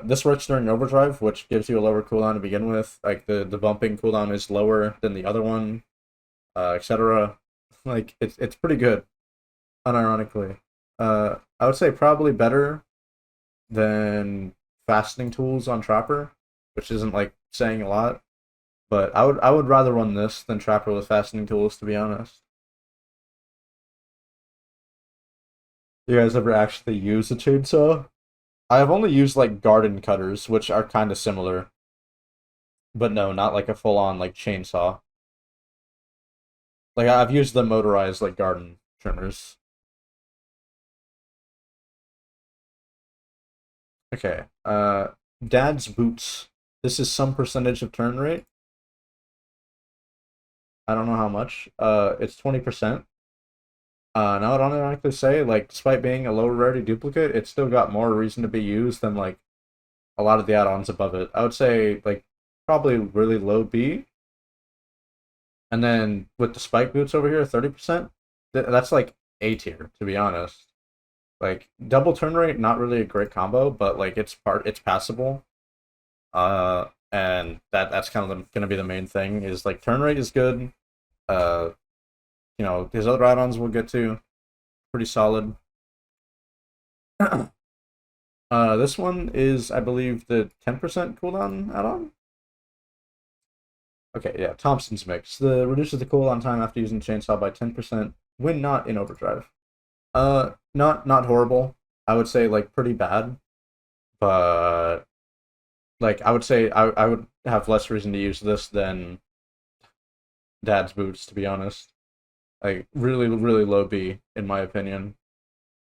This works during overdrive, which gives you a lower cooldown to begin with. Like the bumping cooldown is lower than the other one, etc. Like it's pretty good, unironically. I would say probably better than fastening tools on Trapper, which isn't like saying a lot. But I would rather run this than Trapper with fastening tools, to be honest. You guys ever actually use a chainsaw? I have only used like garden cutters, which are kind of similar, but no, not like a full-on like chainsaw. Like I've used the motorized like garden trimmers. Okay. Dad's boots. This is some percentage of turn rate. I don't know how much. It's 20%. Now I'd automatically say, like, despite being a lower rarity duplicate, it's still got more reason to be used than like a lot of the add-ons above it. I would say like probably really low B, and then with the spike boots over here, 30%. That's like A tier, to be honest. Like double turn rate, not really a great combo, but like it's passable. And that's kind of gonna be the main thing. Is like turn rate is good. Uh, his other add-ons we'll get to, pretty solid. This one is, I believe, the 10% cooldown add-on. Okay, yeah, Thompson's Mix. The reduces the cooldown time after using chainsaw by 10% when not in overdrive. Not horrible. I would say like pretty bad, but like I would say I would have less reason to use this than Dad's boots, to be honest. Like really really low B in my opinion,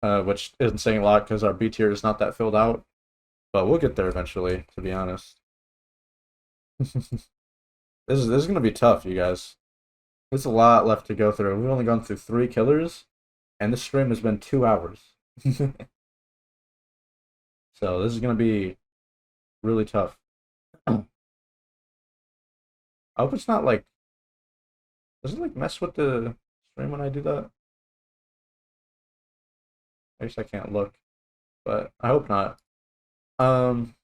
which isn't saying a lot because our B tier is not that filled out, but we'll get there eventually. To be honest, this is gonna be tough, you guys. There's a lot left to go through. We've only gone through 3 killers, and this stream has been 2 hours. So this is gonna be really tough. I hope it's not like, does it like mess with the stream when I do that? I guess I can't look, but I hope not. Um,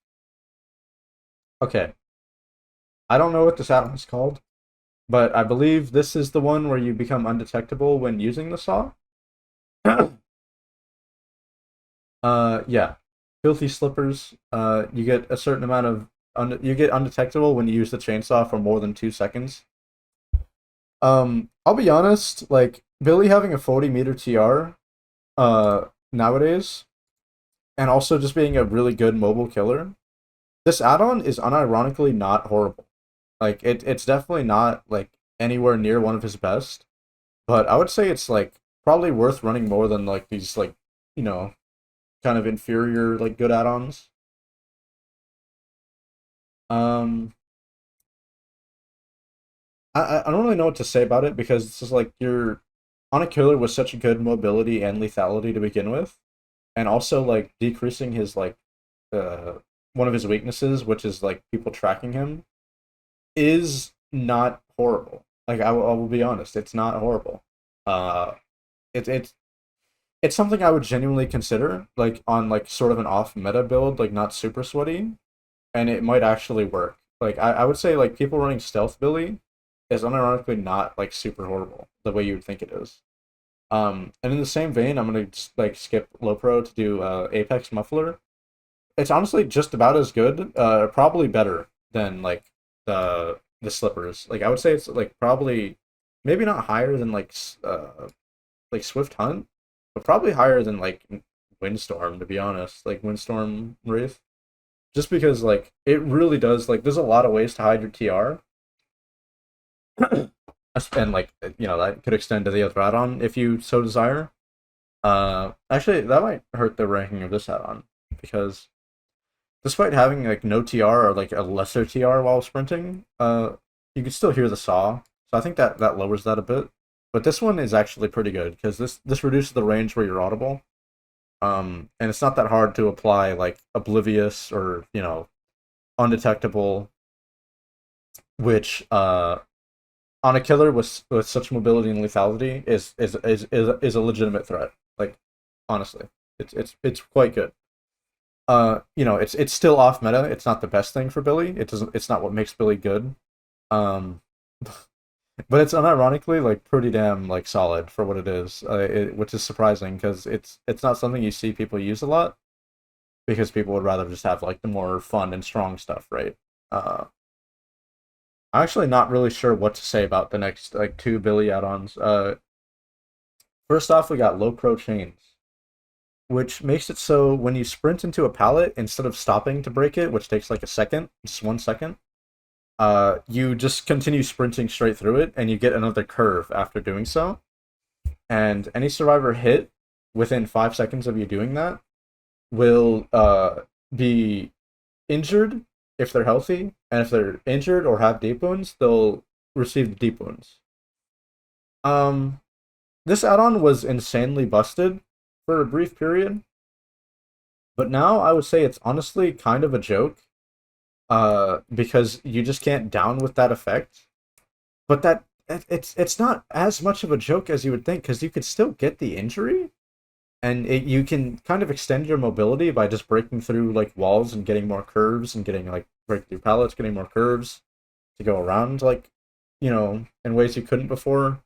okay. I don't know what this add-on is called, but I believe this is the one where you become undetectable when using the saw. Yeah. Filthy slippers. You get a certain amount of you get undetectable when you use the chainsaw for more than 2 seconds. I'll be honest, like Billy having a 40-meter TR, nowadays, and also just being a really good mobile killer, this add-on is unironically not horrible. Like it's definitely not like anywhere near one of his best, but I would say it's like probably worth running more than like these like, you know, kind of inferior like good add-ons. Um, I don't really know what to say about it because it's just like you're on a killer with such a good mobility and lethality to begin with, and also like decreasing his like uh one of his weaknesses, which is like people tracking him, is not horrible. Like I will be honest, it's not horrible. Uh, it's something I would genuinely consider, like on like sort of an off meta build, like not super sweaty, and it might actually work. Like I would say like people running stealth Billy is unironically not like super horrible the way you would think it is. And in the same vein, I'm gonna just like skip low pro to do Apex Muffler. It's honestly just about as good, probably better than like the slippers. Like I would say it's like probably maybe not higher than like Swift Hunt, but probably higher than like Windstorm, to be honest. Like Windstorm Wraith, just because like it really does like there's a lot of ways to hide your TR, and like that could extend to the other add-on if you so desire. Actually, that might hurt the ranking of this add-on because despite having like no TR or like a lesser TR while sprinting, you can still hear the saw. So I think that lowers that a bit. But this one is actually pretty good because this reduces the range where you're audible. And it's not that hard to apply like oblivious or undetectable, which on a killer with such mobility and lethality is a legitimate threat. Like honestly, it's quite good. It's still off meta. It's not the best thing for Billy. It's not what makes Billy good. Um, but it's unironically like pretty damn like solid for what it is, which is surprising because it's not something you see people use a lot because people would rather just have like the more fun and strong stuff, right? Uh, I'm actually not really sure what to say about the next like 2 Billy add-ons. First off, we got low pro chains. which makes it so when you sprint into a pallet, instead of stopping to break it, which takes like a second, just 1 second, you just continue sprinting straight through it, and you get another curve after doing so. And any survivor hit within 5 seconds of you doing that will be injured if they're healthy, and if they're injured or have deep wounds, they'll receive the deep wounds. Um, this add-on was insanely busted for a brief period, but now I would say it's honestly kind of a joke, because you just can't down with that effect. But it's not as much of a joke as you would think, because you could still get the injury, and you can kind of extend your mobility by just breaking through like walls and getting more curves and getting like break through pallets, getting more curves to go around like in ways you couldn't before.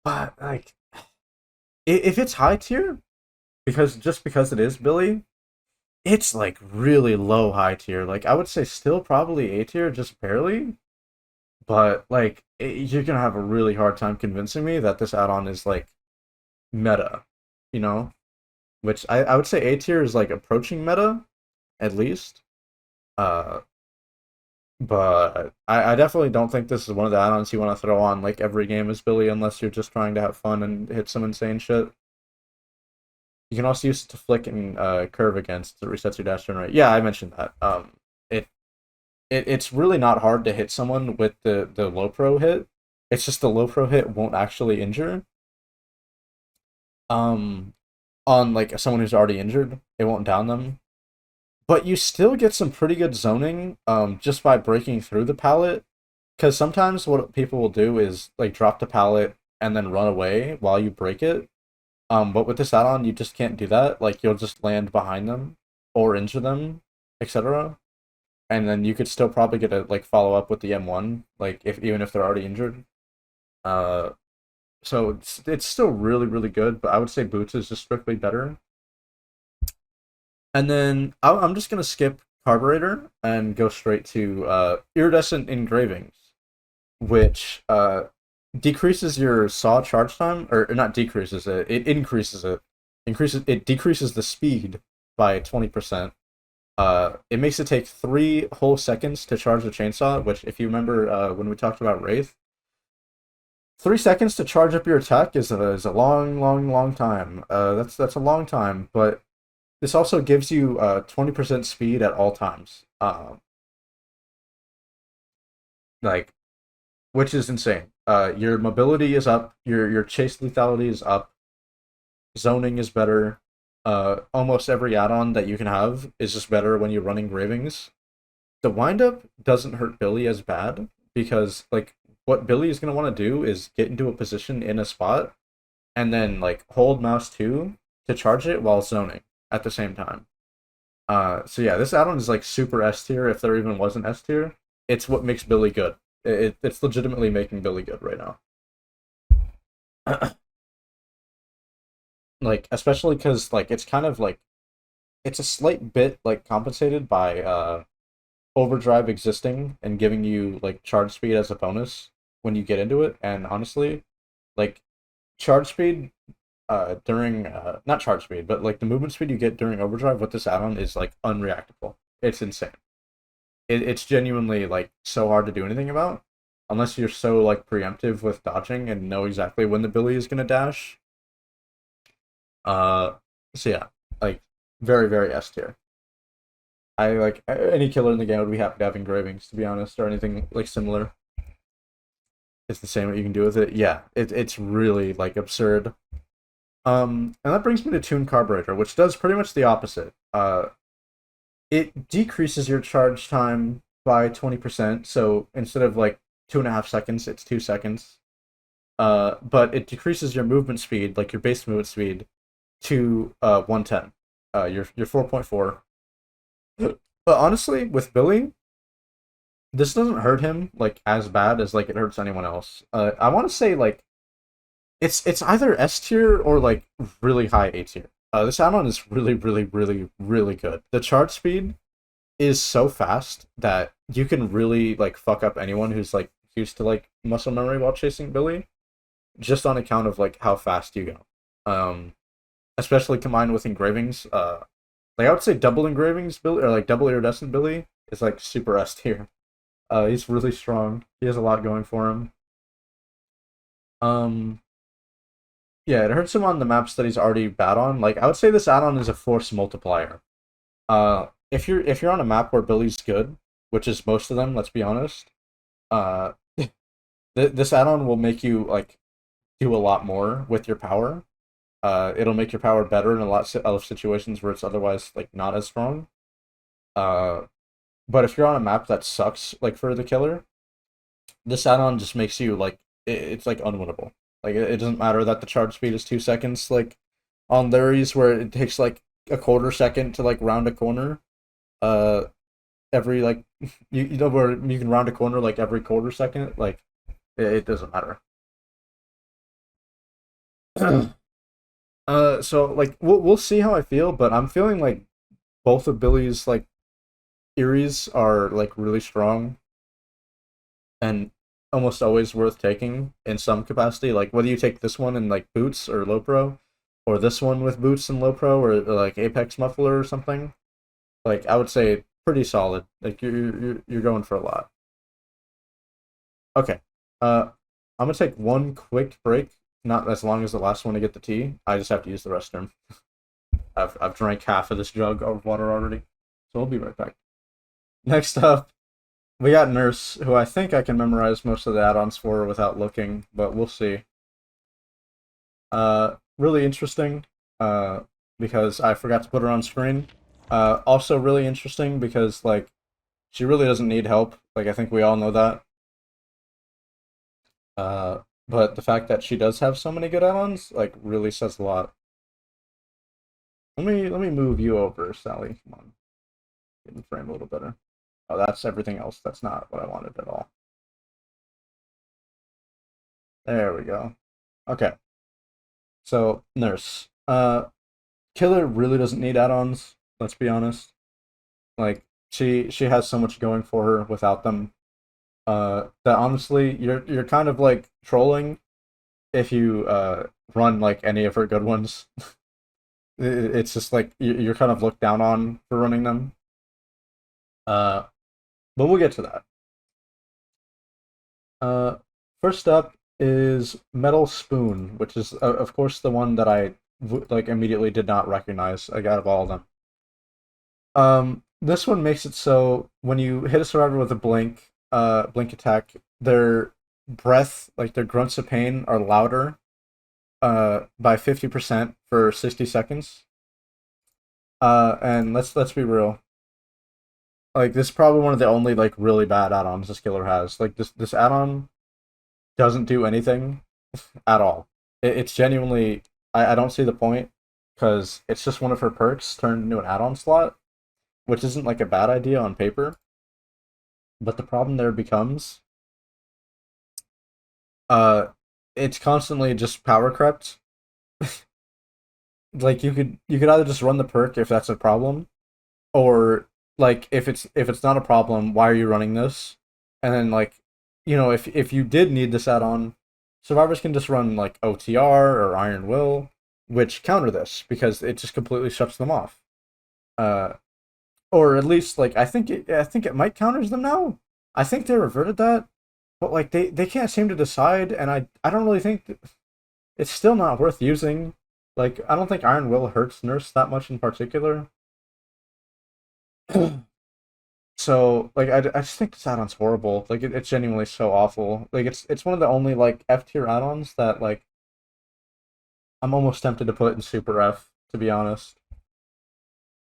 But like if it's high tier, because it is Billy, it's like really low high tier. Like I would say still probably A tier, just barely. But like you're gonna have a really hard time convincing me that this add-on is like meta, you know? Which I would say A tier is like approaching meta, at least. Uh, but I definitely don't think this is one of the add-ons you want to throw on like every game as Billy, unless you're just trying to have fun and hit some insane shit. You can also use it to flick and curve against. It resets your dash turn rate. Yeah, I mentioned that. It, it's really not hard to hit someone with the low pro hit. It's just the low pro hit won't actually injure. Um, on like someone who's already injured, it won't down them. But you still get some pretty good zoning just by breaking through the pallet. Because sometimes what people will do is like drop the pallet and then run away while you break it. But with this add-on, you just can't do that. Like you'll just land behind them or injure them, etc. And then you could still probably get a like follow up with the M1, like if even if they're already injured. Uh, so it's still really really good, but I would say Boots is just strictly better. And then I'm just gonna skip Carburetor and go straight to Iridescent Engravings, which decreases your saw charge time, or not decreases it, it increases it. It decreases the speed by 20%. It makes it take 3 whole seconds to charge the chainsaw, which if you remember when we talked about Wraith, 3 seconds to charge up your attack is a long, long, long time. That's a long time, but this also gives you 20% speed at all times. Like, which is insane. Your mobility is up. Your chase lethality is up. Zoning is better. Almost every add-on that you can have is just better when you're running Ravings. The windup doesn't hurt Billy as bad because like what Billy is gonna want to do is get into a position in a spot and then like hold mouse 2 to charge it while zoning at the same time. So yeah, this add-on is like super S tier if there even was an S tier. It's what makes Billy good. It's legitimately making Billy good right now. Like especially because like it's kind of like it's a slight bit like compensated by overdrive existing and giving you like charge speed as a bonus when you get into it. And honestly, like charge speed during not charge speed, but like the movement speed you get during overdrive with this add-on is like unreactable. It's insane. It's genuinely like so hard to do anything about unless you're so like preemptive with dodging and know exactly when the Billy is gonna dash. Uh, so yeah, like very very S tier. I like any killer in the game would be happy to have engravings, to be honest, or anything like similar. It's the same what you can do with it. Yeah, it's really like absurd. And that brings me to Tune Carburetor, which does pretty much the opposite. It decreases your charge time by 20%. So instead of like 2.5 seconds, it's 2 seconds. But it decreases your movement speed, like your base movement speed, to 110. Your 4.4. But honestly, with Billy, this doesn't hurt him like as bad as like it hurts anyone else. I want to say like it's either S tier or like really high A tier. This add-on is really really really really good. The charge speed is so fast that you can really like fuck up anyone who's like used to like muscle memory while chasing Billy, just on account of like how fast you go. especially combined with engravings. Like I would say double engravings Billy or like double iridescent Billy is like super S tier. He's really strong. He has a lot going for him. Um, yeah, it hurts him on the maps that he's already bad on. Like I would say this add-on is a force multiplier. If you're on a map where Billy's good, which is most of them, let's be honest, uh, this add-on will make you like do a lot more with your power. It'll make your power better in a lot of situations where it's otherwise like not as strong. Uh, but if you're on a map that sucks, like for the killer, this add-on just makes you like it's like unwinnable. Like it doesn't matter that the charge speed is 2 seconds. Like on Larry's where it takes like a quarter second to like round a corner. Uh, every like you know where you can round a corner like every quarter second. Like it doesn't matter. So like we'll see how I feel, but I'm feeling like both of Billy's like Eries are like really strong and almost always worth taking in some capacity. Like whether you take this one in like boots or low pro, or this one with boots and low pro, or like Apex muffler or something. Like I would say pretty solid. Like you're going for a lot. Okay. I'm gonna take one quick break, not as long as the last one to get the tea. I just have to use the restroom. I've drank half of this jug of water already, so we'll be right back. Next up, we got Nurse, who I think I can memorize most of the add-ons for without looking, but we'll see. Really interesting, because I forgot to put her on screen. Also really interesting because like she really doesn't need help. Like I think we all know that. But the fact that she does have so many good add-ons like really says a lot. Let me move you over, Sally. Come on, get in frame a little better. Oh, that's everything else. That's not what I wanted at all. There we go. Okay, so Nurse. Killer really doesn't need add-ons. Let's be honest. Like she has so much going for her without them. That honestly, you're kind of like trolling if you run like any of her good ones. It's just like you're kind of looked down on for running them. Uh, but we'll get to that. Uh, First up is Metal Spoon, which is of course the one that like immediately did not recognize. Like out of all of them. This one makes it so when you hit a survivor with a blink attack, their breath, like their grunts of pain, are louder by 50% for 60 seconds. And let's be real. Like this is probably one of the only like really bad add-ons this killer has. Like this add-on doesn't do anything at all. It's genuinely I don't see the point because it's just one of her perks turned into an add-on slot, which isn't like a bad idea on paper. But the problem there becomes uh it's constantly just power crept. Like you could either just run the perk if that's a problem, or like if it's not a problem, why are you running this? And then like if you did need this add-on, survivors can just run like OTR or Iron Will, which counter this because it just completely shuts them off. Uh, or at least like I think it might counters them now. I think they reverted that, but like they can't seem to decide, and I don't really think it's still not worth using. Like I don't think Iron Will hurts Nurse that much in particular. So like I just think this add-on's horrible. Like it's genuinely so awful. Like it's one of the only like F tier add-ons that like I'm almost tempted to put in Super F to be honest.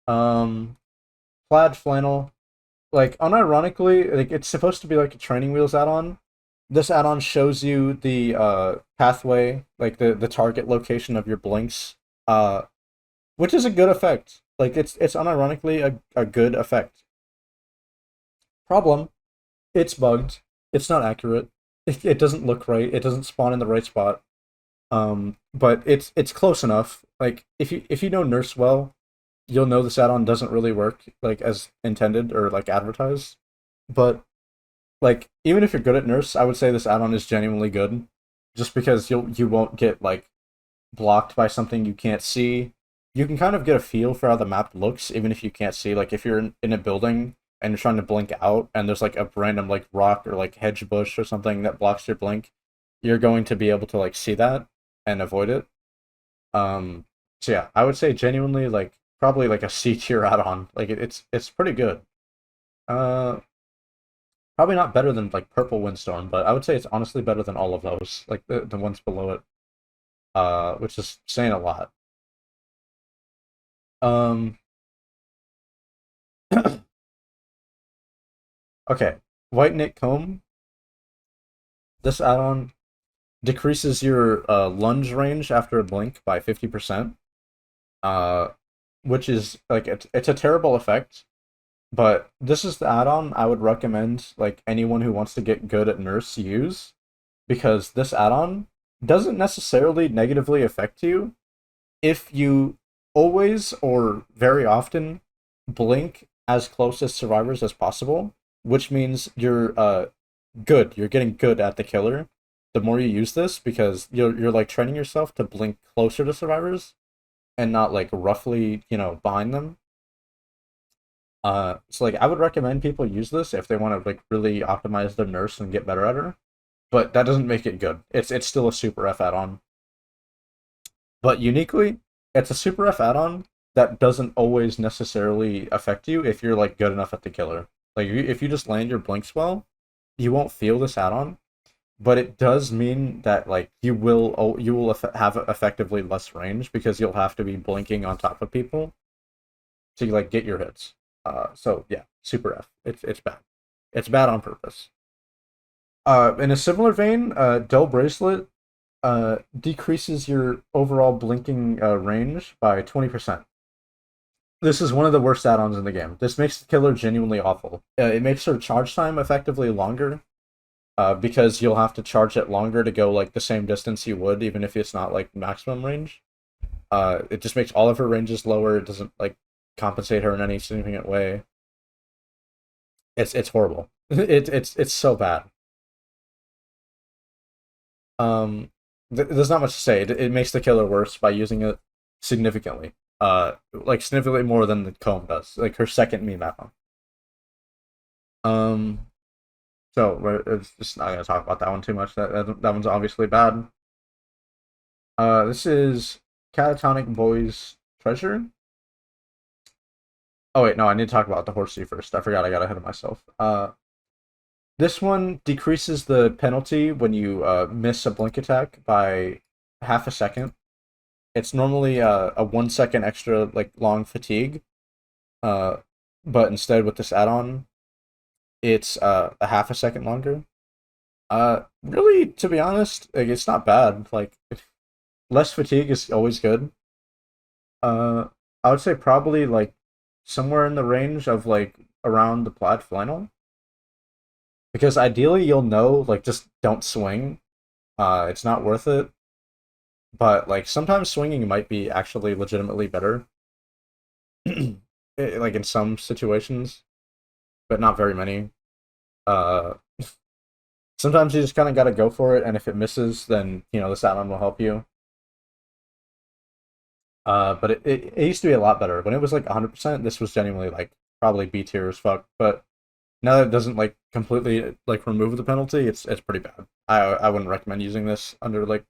Um, Plaid Flannel, like unironically, like it's supposed to be like a training wheels add-on. This add-on shows you the pathway, like the target location of your blinks, which is a good effect. Like it's unironically a good effect. Problem, it's bugged. It's not accurate. It doesn't look right. It doesn't spawn in the right spot. But it's close enough. Like if you know Nurse well, you'll know this add-on doesn't really work like as intended or like advertised. But like even if you're good at Nurse, I would say this add-on is genuinely good, just because you won't get like blocked by something you can't see. you can kind of get a feel for how the map looks, even if you can't see. Like if you're in a building and you're trying to blink out, and there's like a random like rock or like hedge bush or something that blocks your blink, you're going to be able to like see that and avoid it. So yeah, I would say genuinely like probably like a C tier add-on. Like it's pretty good. Uh, Probably not better than like Purple Windstorm, but I would say it's honestly better than all of those, like the ones below it. Which is saying a lot. Um, okay, White Knit Comb. This add-on decreases your lunge range after a blink by 50%. Uh, which is like it's a terrible effect, but this is the add-on I would recommend like anyone who wants to get good at Nurse use, because this add-on doesn't necessarily negatively affect you if you always or very often blink as close as survivors as possible, which means you're good. You're getting good at the killer. The more you use this, because you're like training yourself to blink closer to survivors and not like roughly, behind them. So like I would recommend people use this if they want to like really optimize their nurse and get better at her. But that doesn't make it good. It's still a super F add-on. But uniquely, it's a super F add-on that doesn't always necessarily affect you if you're like good enough at the killer. Like if you just land your blinks well, you won't feel this add-on, but it does mean that like you will have effectively less range because you'll have to be blinking on top of people to like get your hits. So yeah, super F. It's bad. It's bad on purpose. In a similar vein, Dull Bracelet decreases your overall blinking range by 20%. This is one of the worst add-ons in the game. This makes the killer genuinely awful. It makes her charge time effectively longer, because you'll have to charge it longer to go like the same distance you would, even if it's not like maximum range. It just makes all of her ranges lower. It doesn't like compensate her in any significant way. It's horrible. It's so bad. There's not much to say. It makes the killer worse by using it significantly. Like significantly more than the comb does. Like her second meme add-on. Um, it's just not gonna talk about that one too much. That one's obviously bad. This is Catatonic Boy's Treasure. Oh wait, no, I need to talk about the horsey first. I forgot I got ahead of myself. This one decreases the penalty when you miss a blink attack by half a second. It's normally a 1 second extra like long fatigue, uh, but instead with this add-on, it's a half a second longer. Really, to be honest, like, it's not bad. Like less fatigue is always good. I would say probably like somewhere in the range of like around the plaid flannel, because ideally you'll know like just don't swing. It's not worth it. But like sometimes swinging might be actually legitimately better, like in some situations, but not very many. Uh, Sometimes you just kind of got to go for it, and if it misses, then this add-on will help you. But it used to be a lot better when it was like 100%. This was genuinely like probably B tier as fuck. But now that it doesn't like completely like remove the penalty, it's pretty bad. I wouldn't recommend using this under like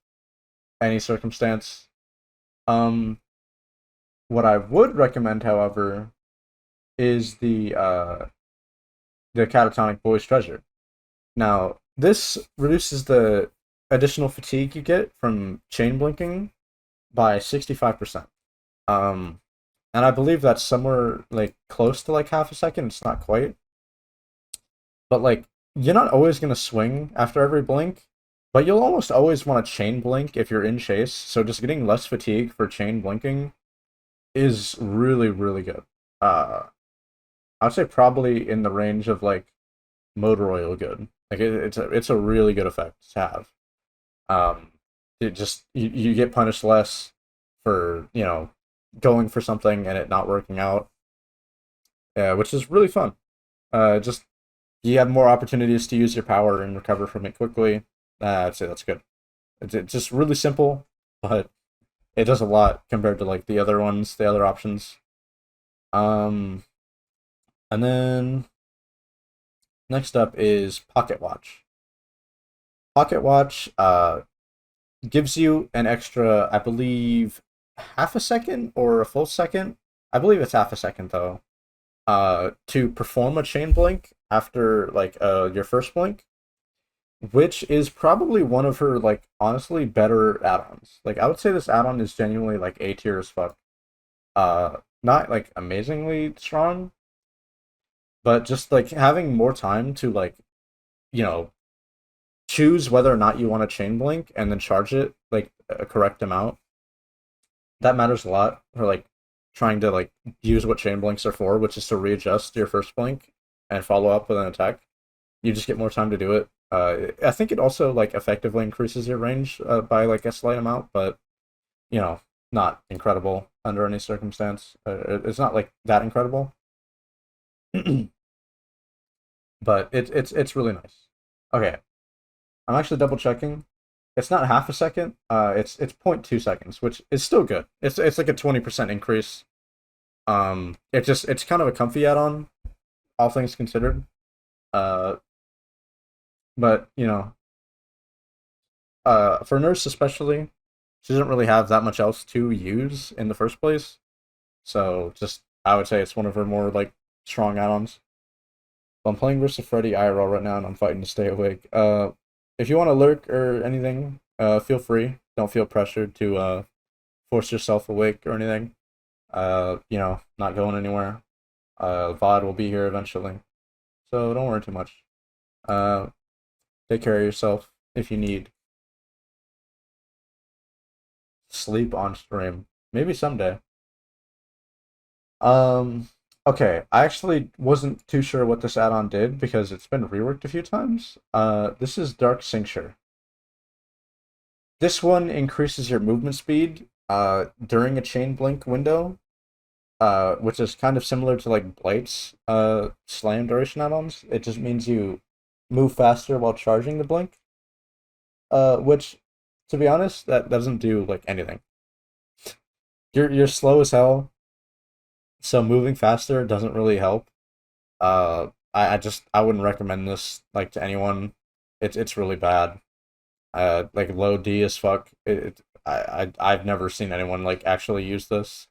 any circumstance. Um, what I would recommend, however, is the Catatonic Boy's Treasure. Now, this reduces the additional fatigue you get from chain blinking by 65%. Um, and I believe that's somewhere like close to like half a second. It's not quite, but like you're not always gonna swing after every blink, but you'll almost always want to chain blink if you're in chase. So just getting less fatigue for chain blinking is really really good. Uh, I'd say probably in the range of like motor oil good. Like it's a really good effect to have. It just you get punished less for going for something and it not working out, which is really fun. Just you have more opportunities to use your power and recover from it quickly. I'd say that's good. It's just really simple, but it does a lot compared to like the other ones, the other options. Um, and then next up is Pocket Watch. Pocket Watch gives you an extra, I believe, half a second or a full second. I believe it's half a second though. To perform a chain blink after like your first blink, which is probably one of her like honestly better add-ons. Like I would say this add-on is genuinely like A tier as fuck. Not like amazingly strong, but just like having more time to like you know choose whether or not you want to chain blink and then charge it like a correct amount. That matters a lot for like trying to like use what chain blinks are for, which is to readjust your first blink and follow up with an attack. You just get more time to do it. I think it also like effectively increases your range by like a slight amount, but you know, not incredible under any circumstance. It's not like that incredible, but it's really nice. Okay, I'm actually double checking. It's not half a second. It's 0.2 seconds, which is still good. It's like a 20% increase. It's kind of a comfy add-on, all things considered. Uh, but you know, for nurse especially, she doesn't really have that much else to use in the first place. So just I would say it's one of her more like strong add-ons. But I'm playing versus Freddy IRL right now, and I'm fighting to stay awake. If you want to lurk or anything, feel free. Don't feel pressured to force yourself awake or anything. Not going anywhere. VOD will be here eventually, so don't worry too much. Uh, Take care of yourself if you need sleep on stream. Maybe someday. Um, okay, I actually wasn't too sure what this add-on did because it's been reworked a few times. This is Dark Cincture. This one increases your movement speed during a chain blink window, which is kind of similar to like Blight's slam duration add-ons. It just means you move faster while charging the blink. Which, to be honest, that doesn't do like anything. You're slow as hell, so moving faster doesn't really help. I wouldn't recommend this like to anyone. It's really bad. Like low D as fuck. I've never seen anyone like actually use this.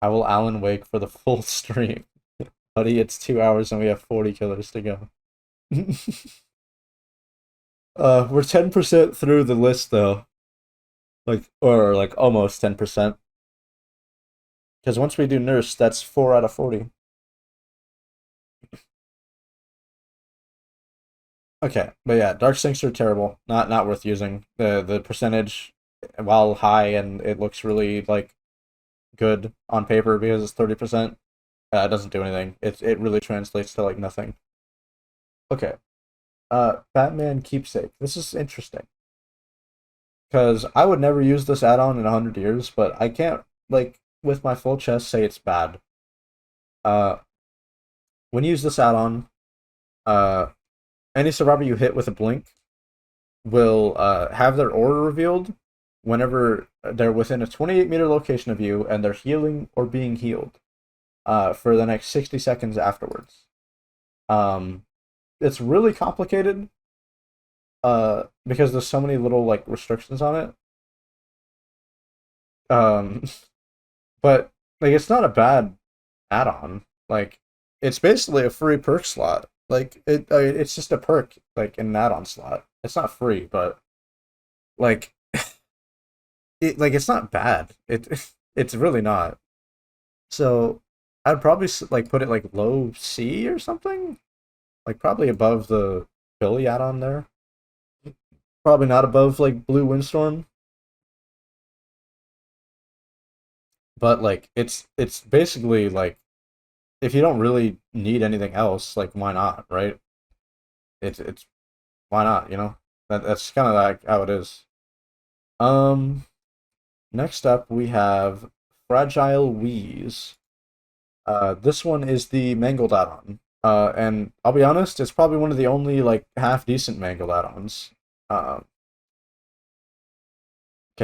I will Alan Wake for the full stream. Buddy, it's 2 hours and we have 40 killers to go. We're 10% through the list though. Like or like almost 10%. Because once we do nurse, that's 4 out of 40. Okay, but yeah, Dark Sinks are terrible. Not worth using. The percentage, while high and it looks really like good on paper because it's 30%, it doesn't do anything. It really translates to like nothing. Okay. Batman Keepsake. This is interesting. Because I would never use this add-on in 100 years, but I can't like with my full chest say it's bad. Uh when you use this add-on, uh any survivor you hit with a blink will have their aura revealed whenever they're within a 28-meter location of you and they're healing or being healed for the next 60 seconds afterwards. Um, it's really complicated because there's so many little like restrictions on it. Um, but like it's not a bad add-on. Like it's basically a free perk slot. Like it's just a perk like in an add-on slot. It's not free, but like it's not bad. It's really not. So I'd probably like put it like low C or something. Like probably above the Billy add-on there. Probably not above like Blue Windstorm, but like it's basically like if you don't really need anything else, like why not, right? It's why not, you know? That's kind of like how it is. Um, Next up we have Fragile Wheeze. This one is the Mangled add-on. And I'll be honest, it's probably one of the only like half decent mangled add-ons. Okay,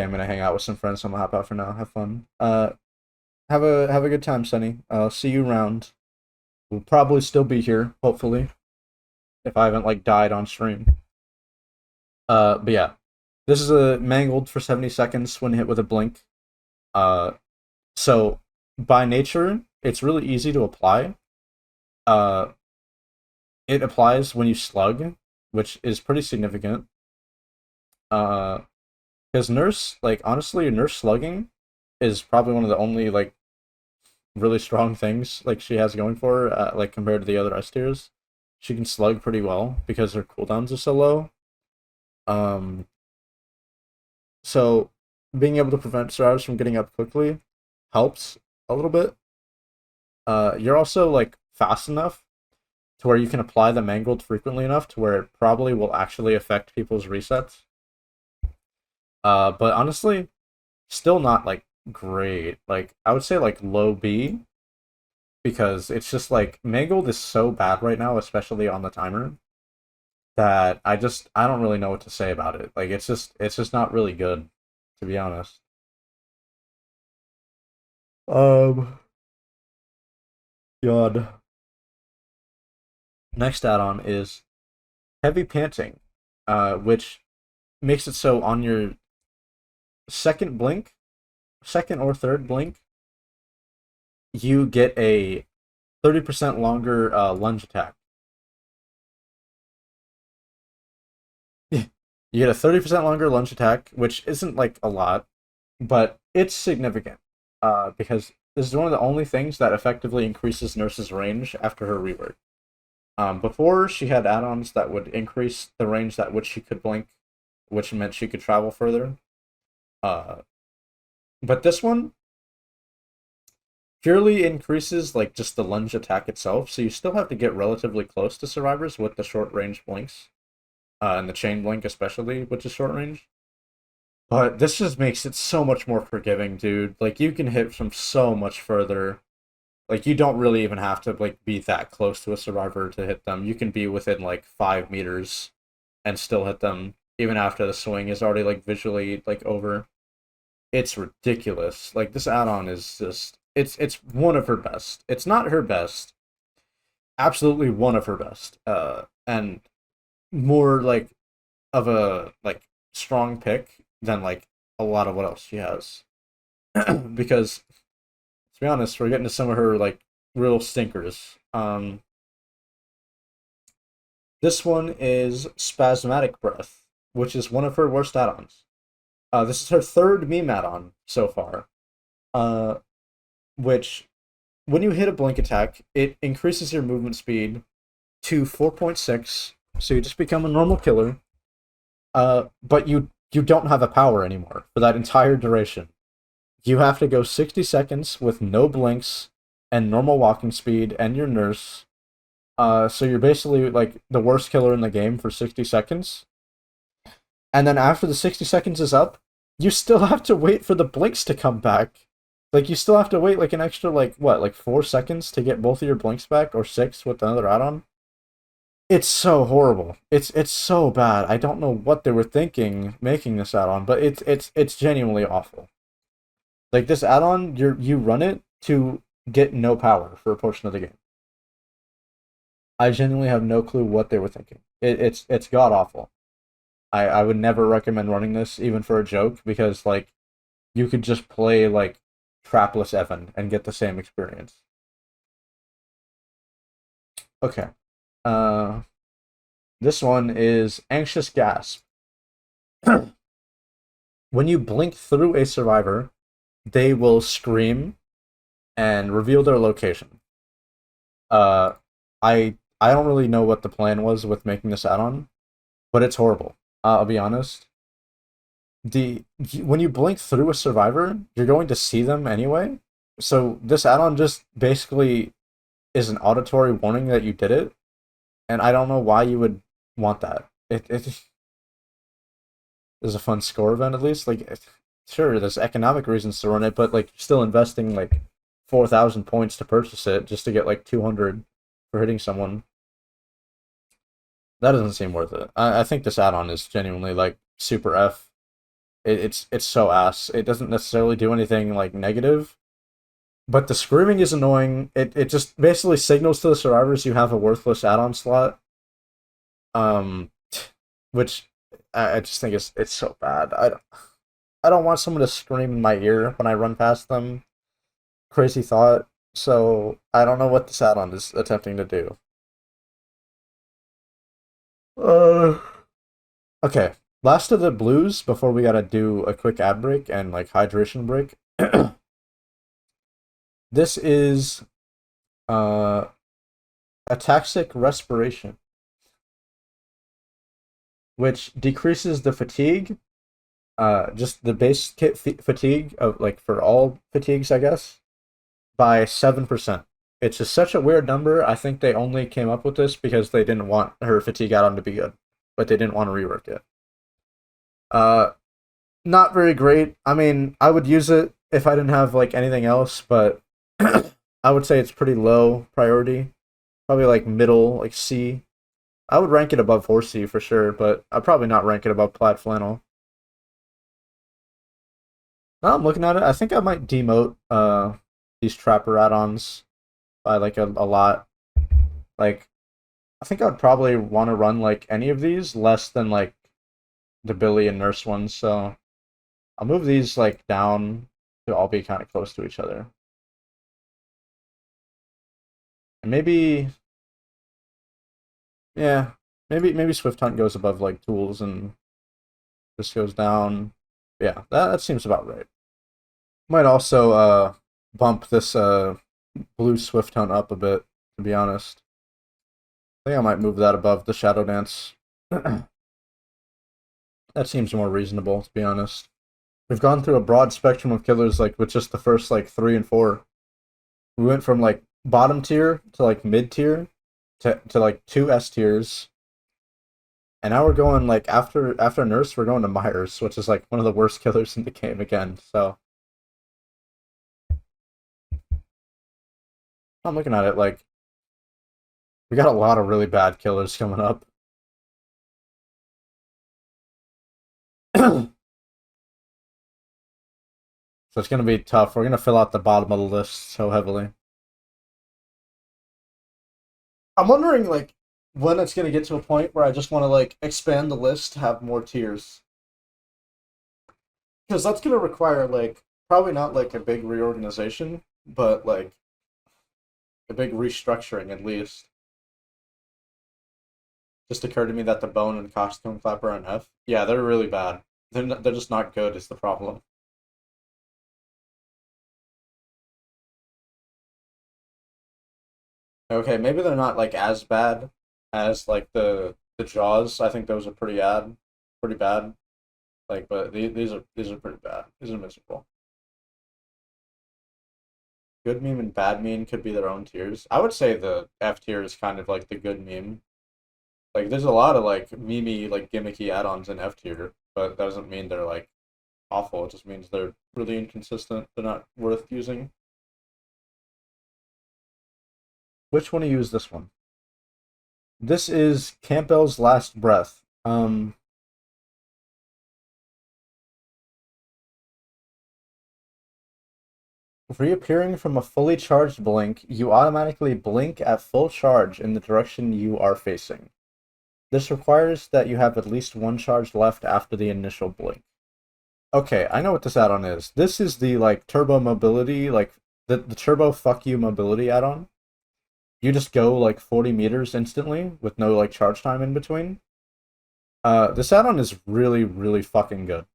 I'm gonna hang out with some friends, so I'm gonna hop out for now. Have fun. Have a good time, Sunny. I'll see you around. We'll probably still be here, hopefully, if I haven't like died on stream. But yeah, this is a mangled for 70 seconds when hit with a blink. Uh, so by nature, it's really easy to apply. Uh, it applies when you slug, which is pretty significant. Uh, because nurse, like honestly, nurse slugging is probably one of the only like really strong things like she has going for her, like compared to the other S tiers. She can slug pretty well because her cooldowns are so low. Um, so being able to prevent survivors from getting up quickly helps a little bit. You're also like fast enough to where you can apply the mangled frequently enough to where it probably will actually affect people's resets. But honestly, still not like great. Like I would say like low B because it's just like mangled is so bad right now, especially on the timer, that I don't really know what to say about it. Like it's just not really good, to be honest. Um, God. Next add-on is heavy panting, which makes it so on your second blink, second or third blink, you get a 30% longer lunge attack. You get a 30% longer lunge attack, which isn't like a lot, but it's significant. Because this is one of the only things that effectively increases Nurse's range after her rework. Before she had add-ons that would increase the range that which she could blink, which meant she could travel further. Uh, but this one purely increases like just the lunge attack itself, so you still have to get relatively close to survivors with the short range blinks, and the chain blink especially, which is short range. But this just makes it so much more forgiving, dude. Like you can hit from so much further. Like you don't really even have to like be that close to a survivor to hit them. You can be within like 5 meters and still hit them, even after the swing is already like visually like over. It's ridiculous. Like this add-on is just it's one of her best. It's not her best. Absolutely one of her best. And more like of a like strong pick than like a lot of what else she has. Because to be honest, we're getting to some of her like real stinkers. This one is Spasmodic Breath, which is one of her worst add-ons. This is her third meme add-on so far. Uh, which when you hit a blink attack, it increases your movement speed to 4.6, so you just become a normal killer. But you don't have a power anymore for that entire duration. You have to go 60 seconds with no blinks and normal walking speed and your nurse. So you're basically like the worst killer in the game for 60 seconds. And then after the 60 seconds is up, you still have to wait for the blinks to come back. Like you still have to wait like an extra like what, like 4 seconds to get both of your blinks back, or 6 with another add-on. It's so horrible. It's so bad. I don't know what they were thinking making this add-on, but it's genuinely awful. Like this add-on, you run it to get no power for a portion of the game. I genuinely have no clue what they were thinking. It's god awful. I would never recommend running this even for a joke because like you could just play like Trapless Evan and get the same experience. Okay. Uh, this one is Anxious Gasp. When you blink through a survivor, they will scream and reveal their location. Uh, I don't really know what the plan was with making this add-on, but it's horrible. I'll be honest. The when you blink through a survivor, you're going to see them anyway. So this add-on just basically is an auditory warning that you did it, and I don't know why you would want that. It is a fun score event at least. Like sure, there's economic reasons to run it, but like you're still investing like 4,000 points to purchase it just to get like 200. for hitting someone. That doesn't seem worth it. I think this add-on is genuinely like super F. It's so ass. It doesn't necessarily do anything like negative, but the screaming is annoying. It just basically signals to the survivors you have a worthless add-on slot. Um, which I just think it's so bad. I don't want someone to scream in my ear when I run past them. Crazy thought. So I don't know what this add-on is attempting to do. Uh, okay. Last of the blues before we gotta do a quick ad break and like hydration break. This is uh ataxic respiration, which decreases the fatigue, just the base kit fatigue of like for all fatigues, I guess, by 7%. It's just such a weird number. I think they only came up with this because they didn't want her fatigue add-on to be good, but they didn't want to rework it. Uh, Not very great. I mean, I would use it if I didn't have like anything else, but I would say it's pretty low priority. Probably like middle, like C. I would rank it above 4C for sure, but I'd probably not rank it above plaid flannel. Now I'm looking at it, I think I might demote these trapper add-ons by like a lot. Like I think I'd probably want to run like any of these less than like the Billy and Nurse ones, so I'll move these like down to all be kind of close to each other. And maybe yeah, maybe Swift Hunt goes above like tools and this goes down. Yeah, that seems about right. Might also bump this blue Swift Hunt up a bit, to be honest. I think I might move that above the Shadow Dance. That seems more reasonable, to be honest. We've gone through a broad spectrum of killers, like with just the first like 3 and 4. We went from like bottom tier to like mid tier to like 2 S tiers, and now we're going like after Nurse, we're going to Myers, which is like one of the worst killers in the game again. So I'm looking at it like we got a lot of really bad killers coming up. So it's gonna be tough. We're gonna fill out the bottom of the list so heavily. I'm wondering like when it's gonna get to a point where I just want to like expand the list to have more tiers, because that's gonna require like probably not like a big reorganization, but like a big restructuring at least. Just occurred to me that the Bone and Costume Clapper are an F. Yeah, they're really bad. They're just not good. Is the problem. Okay, maybe they're not like as bad as like the Jaws. I think those are pretty bad. Like, but these are pretty bad. These are miserable. Good meme and bad meme could be their own tiers. I would say the F tier is kind of like the good meme. Like, there's a lot of like memey, like gimmicky add-ons in F tier, but that doesn't mean they're like awful. It just means they're really inconsistent. They're not worth using. Which one to use this one? This is Campbell's Last Breath. Reappearing from a fully charged blink, you automatically blink at full charge in the direction you are facing. This requires that you have at least one charge left after the initial blink. Okay, I know what this add-on is. This is the like turbo mobility, like the turbo fuck you mobility add-on. You just go like 40 meters instantly with no like charge time in between. This add-on is really, really fucking good.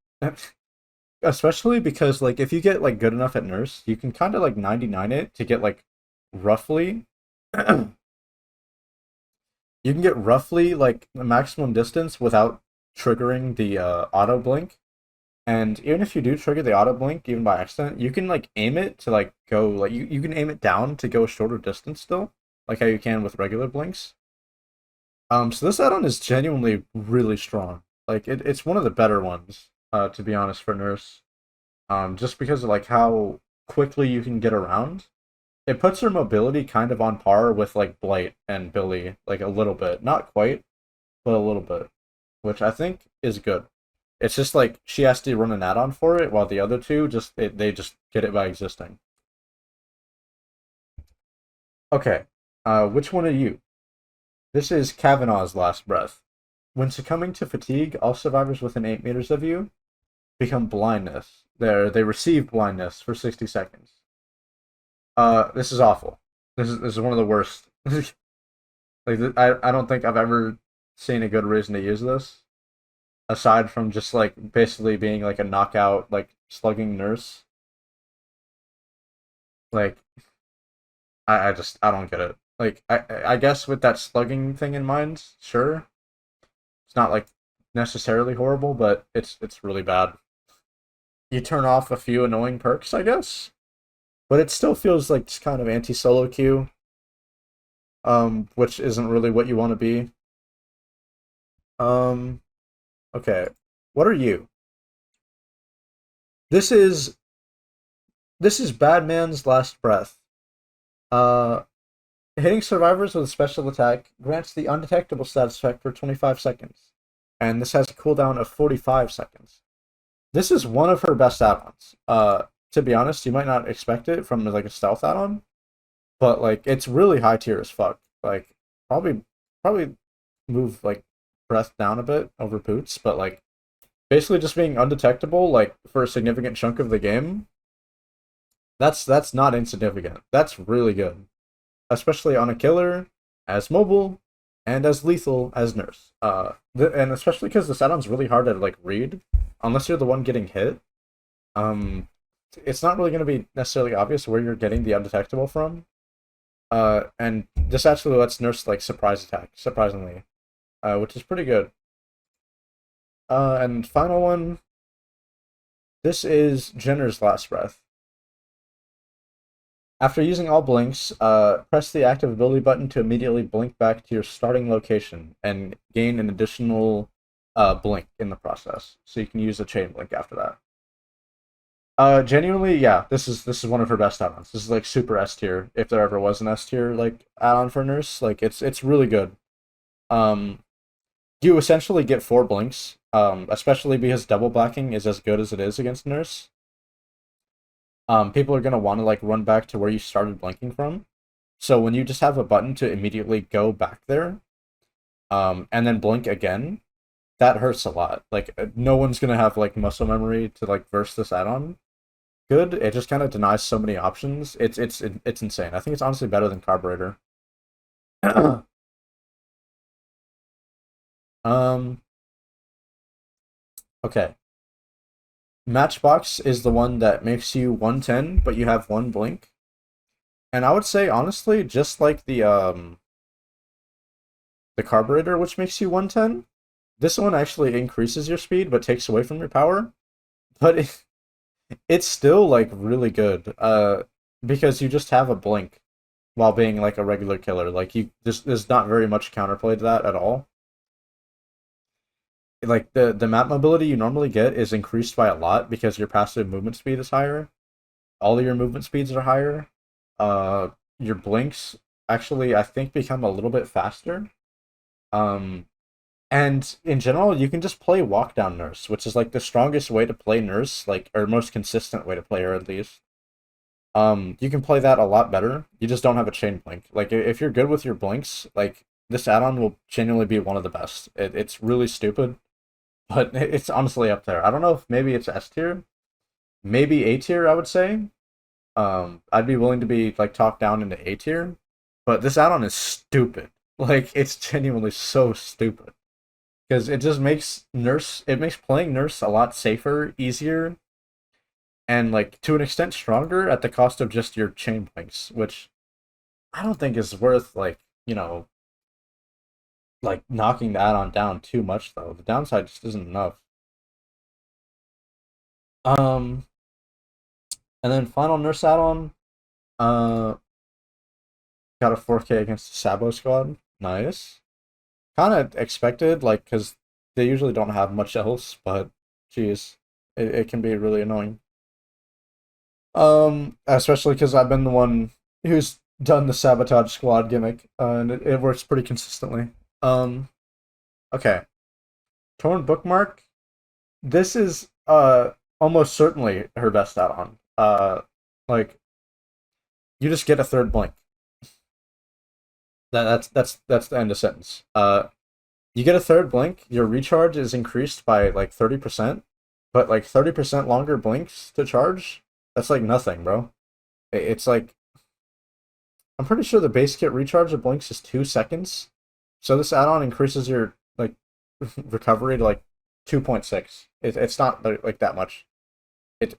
Especially because like if you get like good enough at Nurse, you can kind of like 99 it to get like roughly you can get roughly like the maximum distance without triggering the auto blink. And even if you do trigger the auto blink, even by accident, you can like aim it to like go like you can aim it down to go a shorter distance still, like how you can with regular blinks. So this add-on is genuinely really strong. Like it's one of the better ones, to be honest, for Nurse. Just because of like how quickly you can get around. it puts her mobility kind of on par with like Blight and Billy, like a little bit, not quite, but a little bit, which I think is good. It's just like she has to run an add-on for it, while the other two they just get it by existing. Okay, which one are you? This is Kavanaugh's last breath. When succumbing to fatigue, all survivors within 8 meters of you become blindness. They receive blindness for 60 seconds. This is awful. This is one of the worst. Like I don't think I've ever seen a good reason to use this aside from just like basically being like a knockout like slugging nurse. Like I don't get it. Like I guess with that slugging thing in mind, sure. It's not like necessarily horrible, but it's really bad. You turn off a few annoying perks, I guess, but it still feels like just kind of anti-solo queue, which isn't really what you want to be. Um, okay, what are you? This is this is Badman's last breath. Uh, Hitting survivors with a special attack grants the undetectable status effect for 25 seconds, and this has a cooldown of 45 seconds. This is one of her best add-ons. To be honest, you might not expect it from like a stealth add-on, but like it's really high tier as fuck. Like probably probably move like breath down a bit over Poots, but like basically just being undetectable like for a significant chunk of the game. That's not insignificant. That's really good, especially on a killer as mobile and as lethal as nurse. And especially because the add-on's really hard to like read unless you're the one getting hit. Um, it's not really going to be necessarily obvious where you're getting the undetectable from. And this actually lets nurse like surprise attack surprisingly, which is pretty good. And final one. This is Jenner's last breath. After using all blinks, press the active ability button to immediately blink back to your starting location and gain an additional blink in the process. So you can use a chain blink after that. Genuinely, yeah, this is one of her best add-ons. This is like super S tier, if there ever was an S tier like add-on for nurse. Like it's really good. Um, you essentially get 4 blinks, especially because double blacking is as good as it is against nurse. People are gonna want to like run back to where you started blinking from. So when you just have a button to immediately go back there, and then blink again, that hurts a lot. Like no one's gonna have like muscle memory to like verse this add-on. Good. It just kind of denies so many options. It's insane. I think it's honestly better than carburetor. um. Okay. Matchbox is the one that makes you 110, but you have 1 blink. And I would say honestly, just like the carburetor, which makes you 110, this one actually increases your speed but takes away from your power. But it's still like really good. Because you just have a blink while being like a regular killer. Like you there's not very much counterplay to that at all. Like the map mobility you normally get is increased by a lot because your passive movement speed is higher. All of your movement speeds are higher. Your blinks actually I think become a little bit faster. Um, and in general, you can just play walk down nurse, which is like the strongest way to play nurse, like or most consistent way to play her at least. You can play that a lot better. You just don't have a chain blink. Like if you're good with your blinks, like this add-on will genuinely be one of the best. It's really stupid, but it's honestly up there. I don't know if maybe it's S tier, maybe A tier. I would say. I'd be willing to be like talked down into A tier, but this add-on is stupid. Like it's genuinely so stupid because it makes playing nurse a lot safer, easier, and like to an extent stronger at the cost of just your chain blinks, which I don't think is worth like knocking the add-on down too much though. The downside just isn't enough. Um, and then final nurse add-on, uh, got a 4K against the Sabo squad. Nice. Kind of expected, like, because they usually don't have much else, but geez, it can be really annoying. Especially because I've been the one. who's done the Sabotage Squad gimmick, and it works pretty consistently. Okay, Torn Bookmark. This is almost certainly her best add-on. Like you just get a third blink. That's the end of sentence. You get a third blink. Your recharge is increased by like 30%, but like 30% longer blinks to charge. That's like nothing, bro. It's like I'm pretty sure the base kit recharge of blinks is 2 seconds. So this add-on increases your like recovery to like 2.6. It's not like that much. It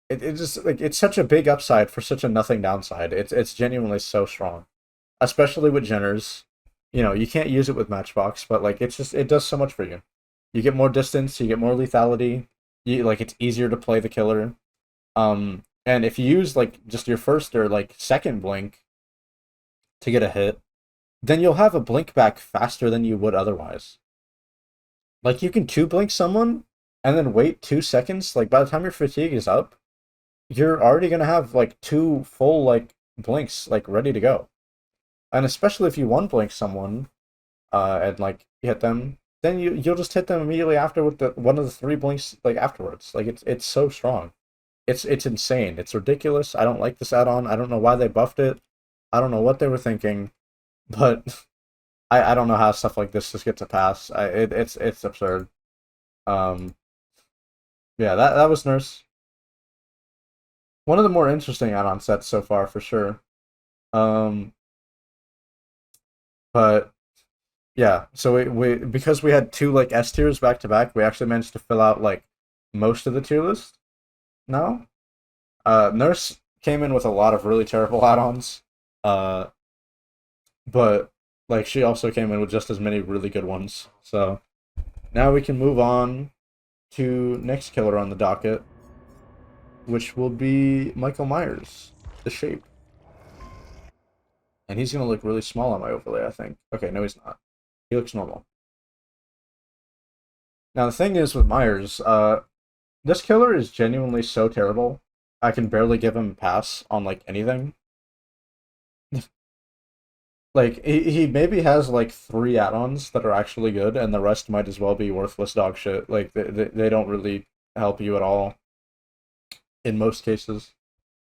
it just like it's such a big upside for such a nothing downside. It's genuinely so strong, especially with Jenners. You know, you can't use it with Matchbox, but like it's just it does so much for you. You get more distance, you get more lethality. You like it's easier to play the killer. And if you use like just your first or like second blink to get a hit, then you'll have a blink back faster than you would otherwise. Like you can two blink someone and then wait 2 seconds. Like by the time your fatigue is up, you're already gonna have like two full like blinks like ready to go. And especially if you one blink someone, and like hit them, then you'll just hit them immediately after with the one of the three blinks like afterwards. Like it's so strong. It's insane. It's ridiculous. I don't like this add-on. I don't know why they buffed it. I don't know what they were thinking, but I don't know how stuff like this just gets a pass. It's absurd. Um, yeah, that was Nurse. One of the more interesting add-on sets so far for sure. Um, but yeah, so we because we had two like S tiers back to back, we actually managed to fill out like most of the tier list now. Nurse came in with a lot of really terrible add-ons. Uh, but like she also came in with just as many really good ones. So now we can move on to next killer on the docket, which will be Michael Myers, the Shape. And he's gonna look really small on my overlay, I think. Okay, no, he's not. He looks normal. Now the thing is with Myers, this killer is genuinely so terrible. I can barely give him a pass on like anything. Like he maybe has like three add-ons that are actually good, and the rest might as well be worthless dog shit. Like they don't really help you at all in most cases.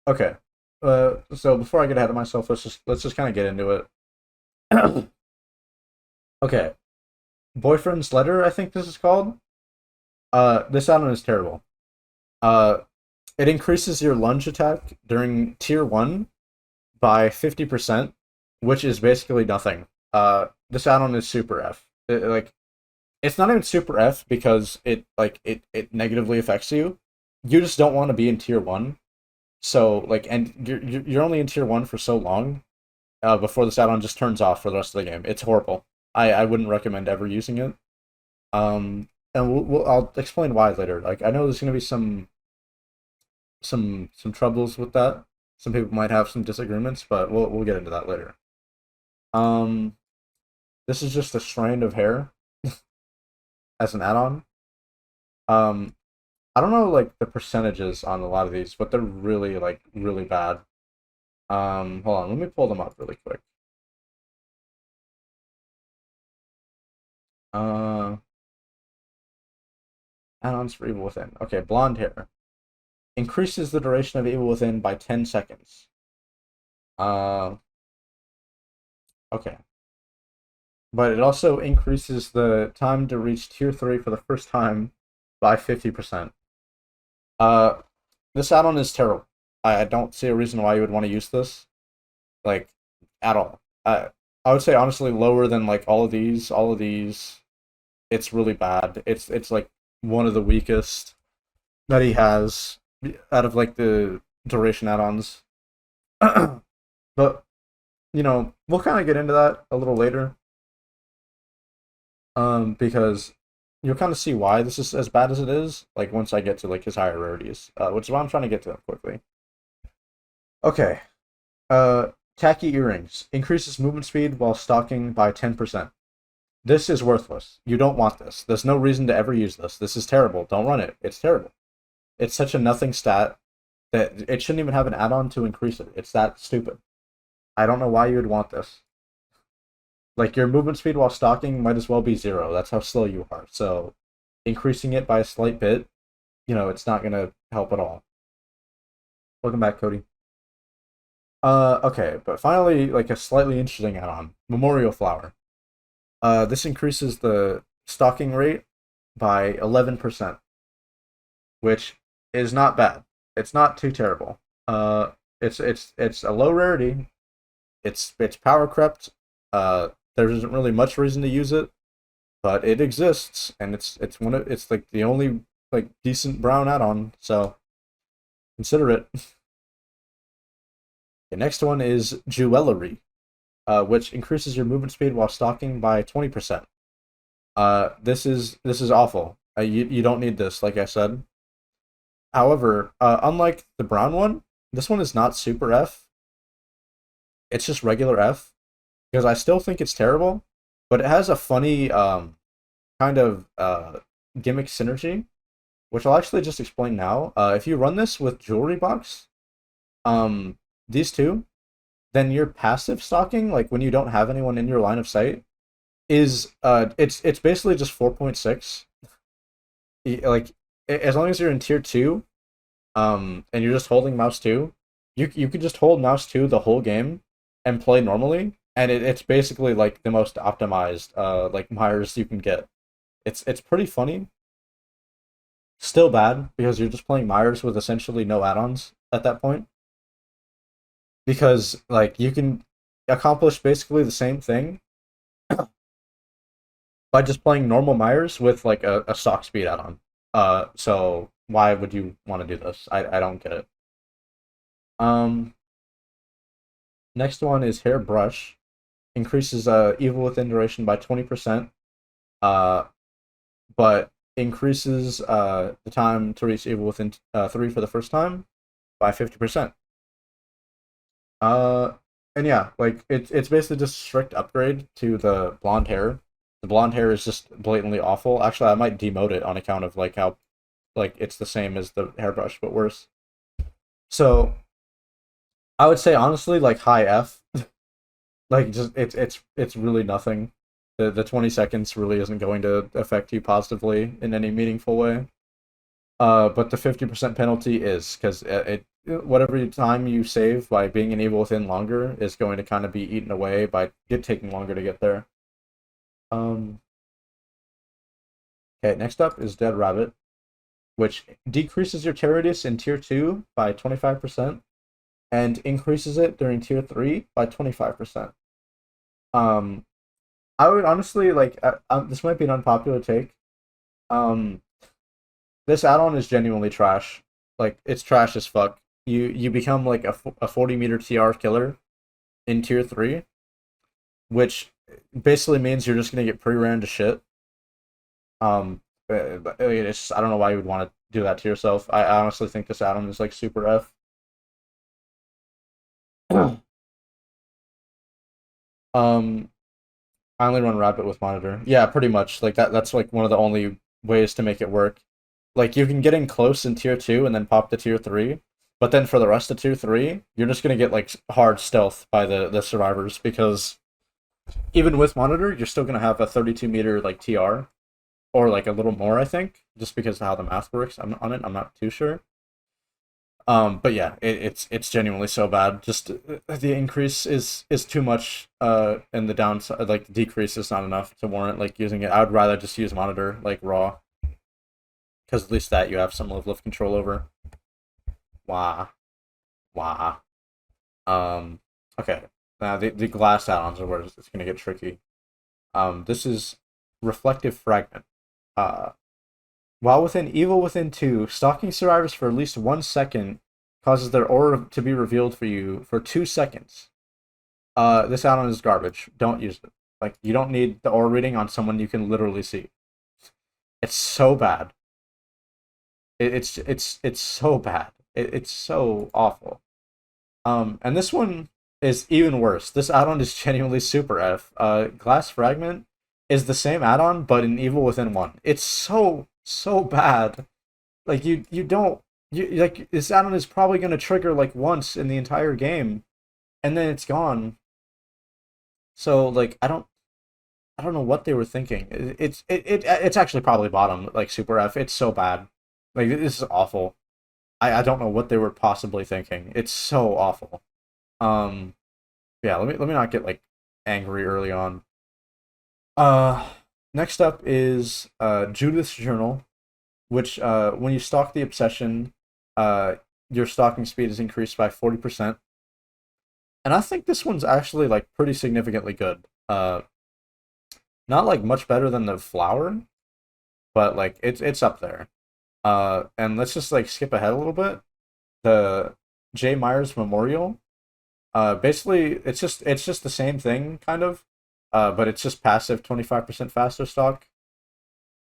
Okay, so before I get ahead of myself, let's just kind of get into it. Okay, boyfriend's letter, I think this is called. This add-on is terrible. Uh, it increases your lunge attack during tier one by 50%, which is basically nothing. This add-on is super F. Like, it's not even super F because it negatively affects you. You just don't want to be in tier one. So like, and you're only in tier one for so long, before this add-on just turns off for the rest of the game. It's horrible. I wouldn't recommend ever using it. And I'll explain why later. Like I know there's gonna be some troubles with that. Some people might have some disagreements, but we'll get into that later. Um, this is just a strand of hair as an add-on. Um, I don't know like the percentages on a lot of these, but they're really like really bad. Hold on, let me pull them up really quick. Uh, add-ons for Evil Within. Okay, blonde hair increases the duration of Evil Within by 10 seconds. Uh, okay. But it also increases the time to reach tier 3 for the first time by 50%. Uh, this add-on is terrible. I don't see a reason why you would want to use this, like, at all. I would say honestly lower than like all of these. All of these, it's really bad. It's like one of the weakest that he has out of like the duration add-ons. But you know, we'll kind of get into that a little later. Because you'll kind of see why this is as bad as it is. Like once I get to like his higher rarities, which is why I'm trying to get to them quickly. Okay. Tacky earrings increases movement speed while stalking by 10%. This is worthless. You don't want this. There's no reason to ever use this. This is terrible. Don't run it. It's terrible. It's such a nothing stat. That it shouldn't even have an add-on to increase it. It's that stupid. I don't know why you would want this. Like your movement speed while stalking might as well be 0. That's how slow you are. So increasing it by a slight bit, it's not gonna help at all. Welcome back, Cody. Okay, but finally, like a slightly interesting add-on, Memorial Flower. This increases the stalking rate by 11%, which is not bad. It's not too terrible. It's a low rarity. It's power crept. There isn't really much reason to use it, but it exists, and it's like the only like decent brown add-on. So consider it. The next one is Jewelry, which increases your movement speed while stalking by 20%. This is awful. You don't need this, like I said. However, unlike the brown one, this one is not super F. It's just regular F, because I still think it's terrible, but it has a funny kind of gimmick synergy, which I'll actually just explain now. If you run this with Jewelry Box, these two, then your passive stalking, like when you don't have anyone in your line of sight, is it's basically just 4.6. Like as long as you're in tier 2, and you're just holding mouse 2, you could just hold mouse 2 the whole game and play normally, and it's basically like the most optimized like Myers you can get. It's pretty funny. Still bad because you're just playing Myers with essentially no add-ons at that point. Because like you can accomplish basically the same thing by just playing normal Myers with like a stock speed add-on. So why would you want to do this? I don't get it. Next one is Hairbrush. Increases evil within duration by 20%. But increases the time to reach evil within 3 for the first time by 50%. And yeah, like it's basically just a strict upgrade to the blonde hair. The blonde hair is just blatantly awful. Actually, I might demote it on account of like how like it's the same as the hairbrush but worse. So I would say honestly like high F. Like just it's really nothing. The 20 seconds really isn't going to affect you positively in any meaningful way. But the 50% penalty is because it whatever time you save by being an evil within longer is going to kind of be eaten away by it taking longer to get there. Okay, next up is Dead Rabbit, which decreases your tear radius in tier 2 by 25% and increases it during tier 3 by 25%. I would honestly like this might be an unpopular take. Um, this add-on is genuinely trash. Like it's trash as fuck. You become like a 40-meter TR killer in tier 3, which basically means you're just gonna get pre-ran to shit. I don't know why you would want to do that to yourself. I honestly think this add-on is like super F. um, I only run Rabbit with monitor. Yeah, pretty much. Like that's like one of the only ways to make it work. Like you can get in close in tier 2 and then pop to tier 3, but then for the rest of tier 3, you're just gonna get like hard stealth by the survivors because even with monitor, you're still gonna have a 32-meter like TR or like a little more, I think, just because of how the math works. On it. I'm not too sure. But yeah, it's genuinely so bad. Just the increase is too much. And the downside, like the decrease, is not enough to warrant like using it. I would rather just use monitor like raw, because at least that you have some level of control over. Wah, wah. Okay. Now the glass add-ons are where it's gonna get tricky. This is reflective fragment. Uh, While within Evil Within 2, stalking survivors for at least 1 second causes their aura to be revealed for you for 2 seconds. This add-on is garbage. Don't use it. Like, you don't need the aura reading on someone you can literally see. It's so bad. It's so bad. It's so awful. And this one is even worse. This add-on is genuinely super F. Glass Fragment is the same add-on, but in Evil Within 1. It's so bad. Like you don't like this addon is probably going to trigger like once in the entire game, and then it's gone. So like I don't know what they were thinking. It's actually probably bottom like super F. It's so bad. Like this is awful. I don't know what they were possibly thinking. It's so awful. Um yeah, let me not get like angry early on. Uh Next up is Judith's Journal, which when you stalk the obsession, uh your stalking speed is increased by 40%. And I think this one's actually like pretty significantly good. Not like much better than the flower, but like it's up there. And let's just like skip ahead a little bit. The J. Myers Memorial. Basically, it's just the same thing, kind of. But it's just passive 25% faster stock.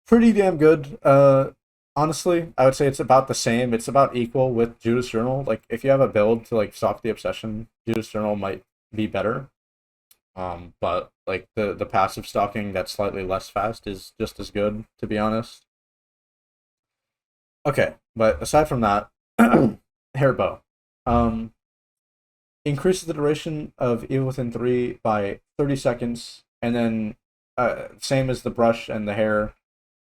Pretty damn good. Honestly, I would say it's about the same. It's about equal with Judas Journal. Like, if you have a build to like stalk the obsession, Judas Journal might be better. But like the passive stalking that's slightly less fast is just as good, to be honest. Okay, but aside from that, Hairbow. Um, increases the duration of Evil Within 3 by 30 seconds, and then same as the brush and the hair,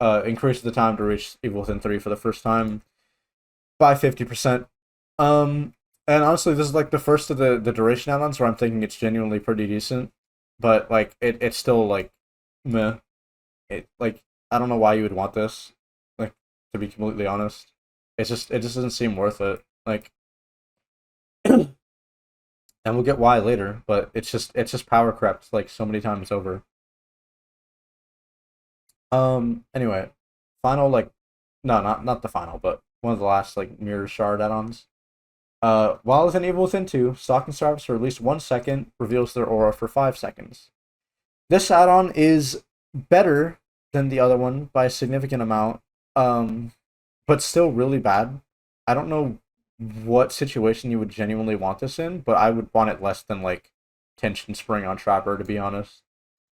increases the time to reach Evil Within 3 for the first time by 50%. Um, and honestly, this is like the first of the duration add-ons where I'm thinking it's genuinely pretty decent, but like it's still like meh. It like I don't know why you would want this. Like to be completely honest, it just doesn't seem worth it. Like, and we'll get why later, but it's just power crept like so many times over. Anyway, final like no, not the final, but one of the last like mirror shard add-ons. While within Evil Within 2, stalking survivors for at least 1 second reveals their aura for 5 seconds. This add-on is better than the other one by a significant amount, um, but still really bad. I don't know what situation you would genuinely want this in, but I would want it less than like Tension Spring on Trapper, to be honest.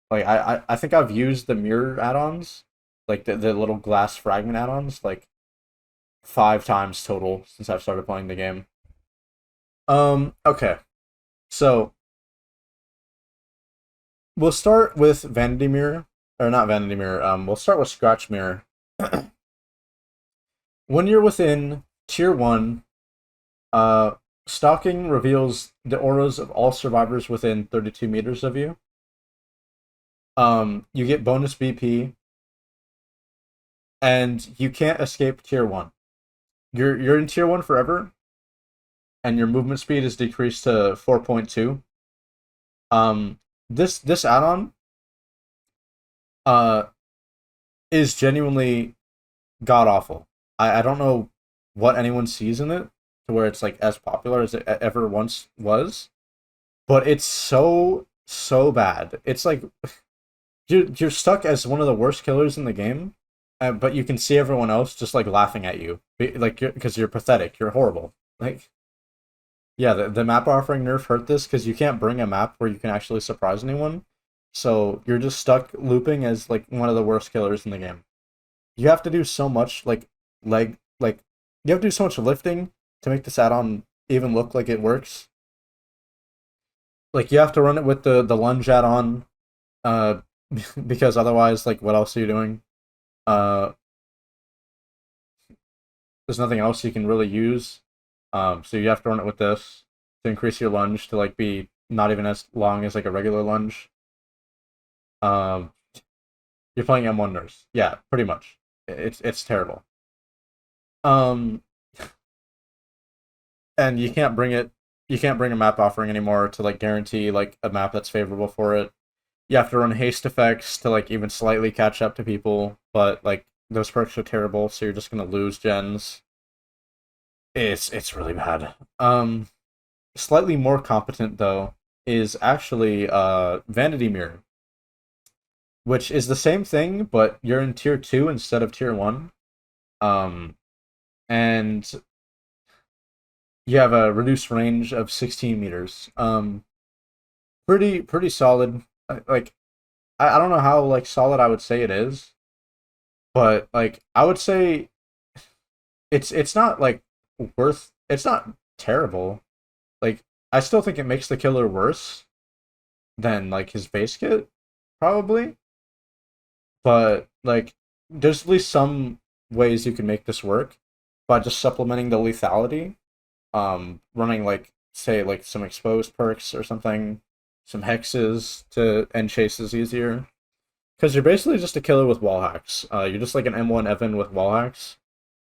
Like I think I've used the mirror add-ons, like the little glass fragment add-ons, like 5 times total since I've started playing the game. Okay. So we'll start with Vanity Mirror. Or not Vanity Mirror, we'll start with Scratch Mirror. When you're within tier one, uh stalking reveals the auras of all survivors within 32 meters of you. You get bonus BP, and you can't escape tier one. You're in tier one forever, and your movement speed is decreased to 4.2. This add-on uh is genuinely god awful. I don't know what anyone sees in it to where it's like as popular as it ever once was, but it's so bad. It's like you're stuck as one of the worst killers in the game, but you can see everyone else just like laughing at you, like because you're pathetic, you're horrible. Like yeah, the map offering nerf hurt this because you can't bring a map where you can actually surprise anyone, so you're just stuck looping as like one of the worst killers in the game. You have to do so much like you have to do so much lifting to make this add-on even look like it works. Like you have to run it with the lunge add-on, uh, because otherwise, like, what else are you doing? Uh, there's nothing else you can really use. So you have to run it with this to increase your lunge to like be not even as long as like a regular lunge. Um, you're playing M1 nurse, yeah, pretty much. It's terrible. Um, and you can't bring it. You can't bring a map offering anymore to like guarantee like a map that's favorable for it. You have to run haste effects to like even slightly catch up to people, but like those perks are terrible, so you're just gonna lose gens. It's really bad. Slightly more competent though is actually Vanity Mirror, which is the same thing, but you're in tier two instead of tier one. Um, and you have a reduced range of 16 meters. Pretty solid. Like I don't know how like solid I would say it is, but like I would say it's not like worth. It's not terrible. Like I still think it makes the killer worse than like his base kit, probably. But like, there's at least some ways you can make this work by just supplementing the lethality. Running like say like some exposed perks or something, some hexes to end chases easier. Because you're basically just a killer with wall hacks. You're just like an M1 Evan with wall hacks,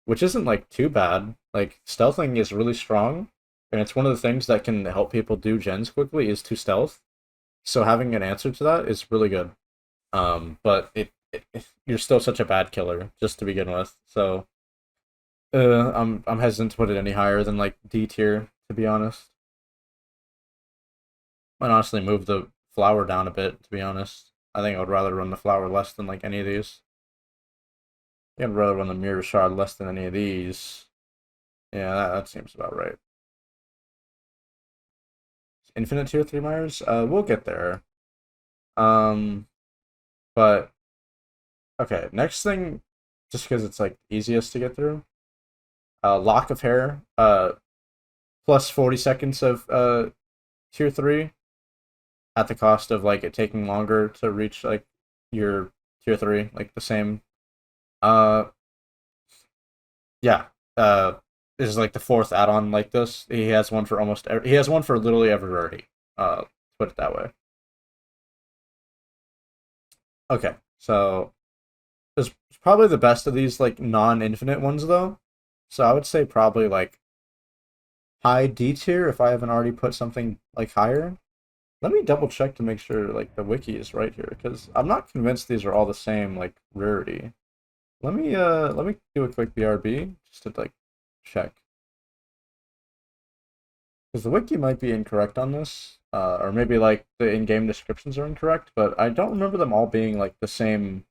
which isn't like too bad. Like stealthing is really strong, and it's one of the things that can help people do gens quickly is to stealth. So having an answer to that is really good. But you're still such a bad killer just to begin with. So I'm hesitant to put it any higher than like D tier, to be honest. Might honestly move the flower down a bit, to be honest. I think I would rather run the flower less than like any of these. I'd rather run the mirror shard less than any of these. Yeah, that seems about right. Infinite tier 3 Myers? We'll get there. But okay, next thing, just because it's like easiest to get through. Lock of hair. Plus 40 seconds of tier 3 at the cost of like it taking longer to reach like your tier 3, like the same. Uh yeah. This is like the fourth add-on like this. He has one for he has one for literally every rarity. Put it that way. Okay, so it's probably the best of these like non-infinite ones though. So I would say probably like high D tier if I haven't already put something like higher. Let me double check to make sure like the wiki is right here because I'm not convinced these are all the same like rarity. Let me do a quick BRB just to like check. Because the wiki might be incorrect on this, or maybe like the in-game descriptions are incorrect, but I don't remember them all being like the same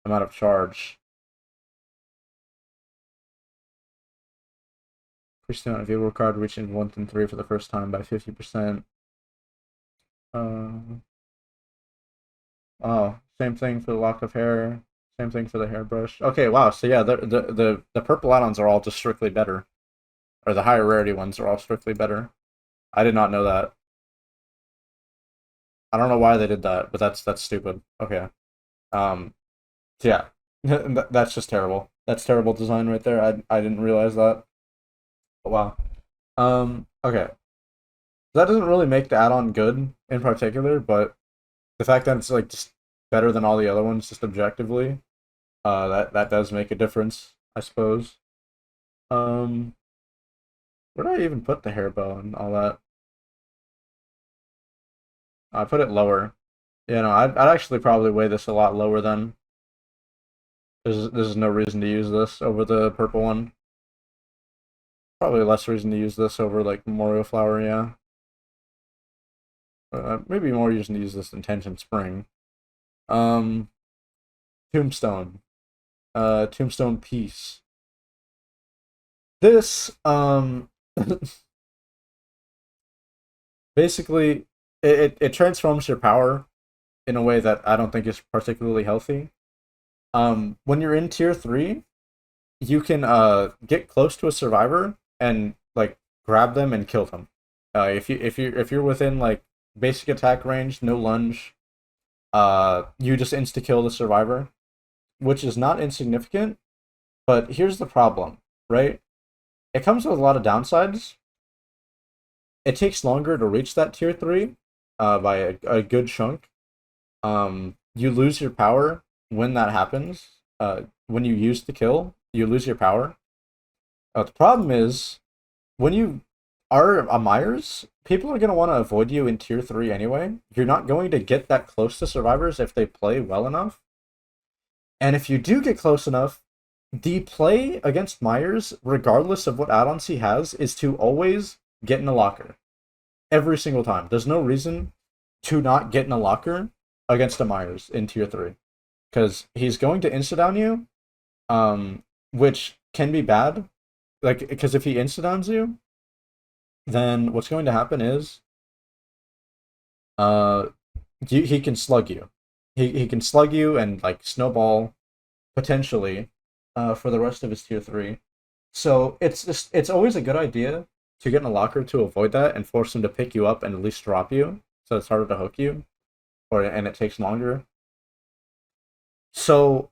amount of charge. Increase the amount of vehicle card reaching 1 and 3 for the first time by 50%. Oh, same thing for the lock of hair. Same thing for the hairbrush. Okay, wow. So yeah, the purple add-ons are all just strictly better, or the higher rarity ones are all strictly better. I did not know that. I don't know why they did that, but that's stupid. Okay. Um. So yeah, that's just terrible. That's terrible design right there. I didn't realize that. But wow. Okay. That doesn't really make the add-on good in particular, but the fact that it's like just better than all the other ones, just objectively, that does make a difference, I suppose. Um, where did I even put the hair bow and all that? I put it lower. You know, I'd actually probably weigh this a lot lower than. There's no reason to use this over the purple one. Probably less reason to use this over like Memorial Flower, yeah. Maybe more reason to use this than Tension Spring. Um, Tombstone. Tombstone Piece. This, basically, it transforms your power in a way that I don't think is particularly healthy. When you're in tier 3, you can get close to a survivor and like grab them and kill them. If you're within like basic attack range, no lunge, you just insta kill the survivor, which is not insignificant. But here's the problem, right? It comes with a lot of downsides. It takes longer to reach that tier 3, by a good chunk. You lose your power when that happens. When you use the kill, you lose your power. The problem is when you are a Myers, people are going to want to avoid you in tier 3 anyway. You're not going to get that close to survivors if they play well enough. And if you do get close enough, the play against Myers, regardless of what add-ons he has, is to always get in a locker. Every single time. There's no reason to not get in a locker against a Myers in tier 3. Because he's going to insta-down you, which can be bad. Like, because if he insta-downs you, then what's going to happen is uh, he can slug you. He can slug you and, like, snowball, potentially, for the rest of his tier 3. So it's always a good idea to get in a locker to avoid that and force them to pick you up and at least drop you, so it's harder to hook you, or and it takes longer. So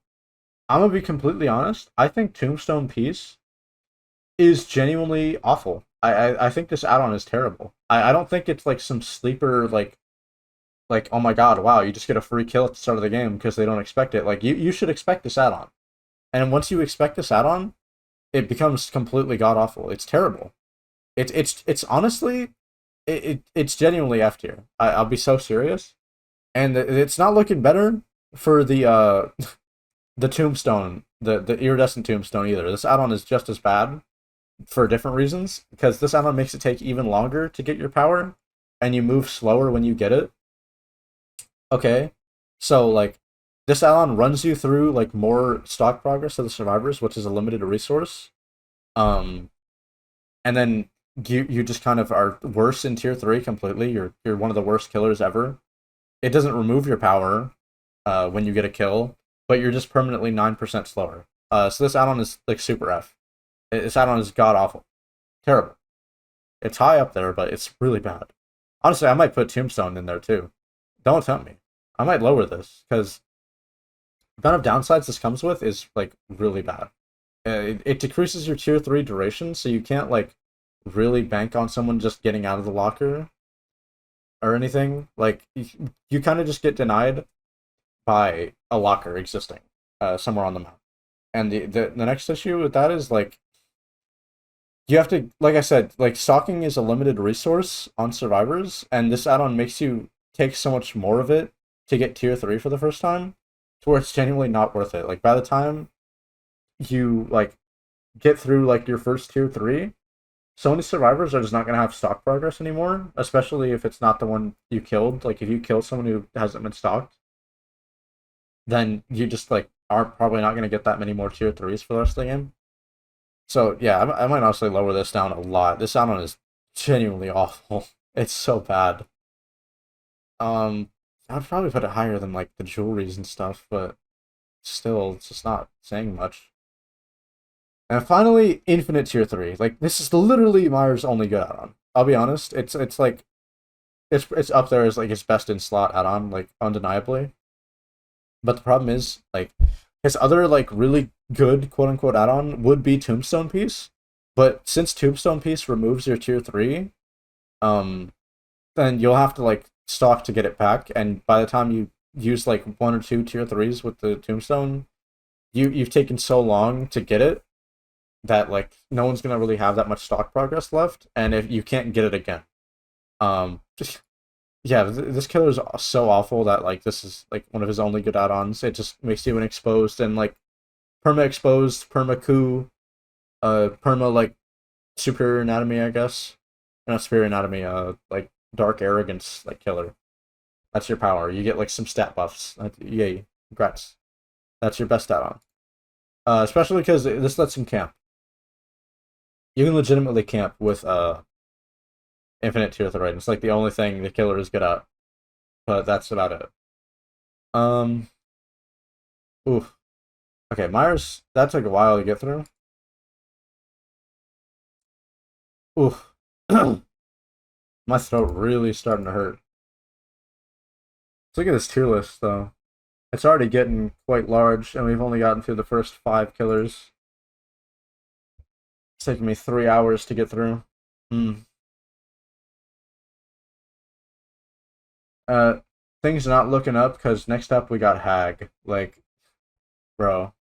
I'm gonna be completely honest. I think Tombstone Peace is genuinely awful. I think this add-on is terrible. I don't think it's like some sleeper like oh my god, wow, you just get a free kill at the start of the game because they don't expect it. Like you should expect this add-on. And once you expect this add-on, it becomes completely god awful. It's terrible. It's honestly it's genuinely F tier. I'll be so serious. And it's not looking better for the tombstone, the iridescent tombstone either. This add-on is just as bad for different reasons because this add-on makes it take even longer to get your power, and you move slower when you get it. Okay, so like this add-on runs you through like more stock progress of the survivors, which is a limited resource. Um, and then you just kind of are worse in tier three completely. You're one of the worst killers ever. It doesn't remove your power when you get a kill, but you're just permanently 9% slower. So this add-on is like super F. This add-on is god awful, terrible. It's high up there, but it's really bad. Honestly, I might put Tombstone in there too. Don't tempt me. I might lower this because the amount of downsides this comes with is like really bad. It decreases your tier three duration, so you can't like really bank on someone just getting out of the locker or anything. Like you kind of just get denied by a locker existing somewhere on the map. And the next issue with that is like you have to, like I said, like stalking is a limited resource on survivors, and this add-on makes you take so much more of it to get tier three for the first time, to where it's genuinely not worth it. Like by the time you like get through like your first tier three, so many survivors are just not gonna have stock progress anymore, especially if it's not the one you killed. Like if you kill someone who hasn't been stalked, then you just like are probably not gonna get that many more tier threes for the rest of the game. So yeah, I might honestly lower this down a lot. This add-on is genuinely awful. It's so bad. I'd probably put it higher than like the jewelries and stuff, but still, it's just not saying much. And finally, Infinite Tier 3. Like this is literally Myers' only good add-on. I'll be honest, it's like it's up there as like his best in slot add-on, like undeniably. But the problem is, like, his other like really good quote unquote add-on would be Tombstone Piece. But since Tombstone Piece removes your tier three, um, then you'll have to like stock to get it back, and by the time you use like one or two tier threes with the Tombstone, you've taken so long to get it that like no one's gonna really have that much stock progress left, and if you can't get it again. Just yeah, this killer is so awful that like this is like one of his only good add-ons. It just makes you an exposed and like perma exposed, perma coup, perma like superior anatomy, I guess. Not superior anatomy, like dark arrogance like killer. That's your power. You get like some stat buffs. Yay, congrats. That's your best add-on. Especially because this lets him camp. You can legitimately camp with infinite tier threat. It's like the only thing the killer is good at. But that's about it. Um, oof. Okay, Myers. That took a while to get through. Oof. My throat really starting to hurt. Let's look at this tier list though. It's already getting quite large, and we've only gotten through the first 5 killers. It's taking me 3 hours to get through. Hmm. Uh, things not looking up because next up we got Hag. Like, bro,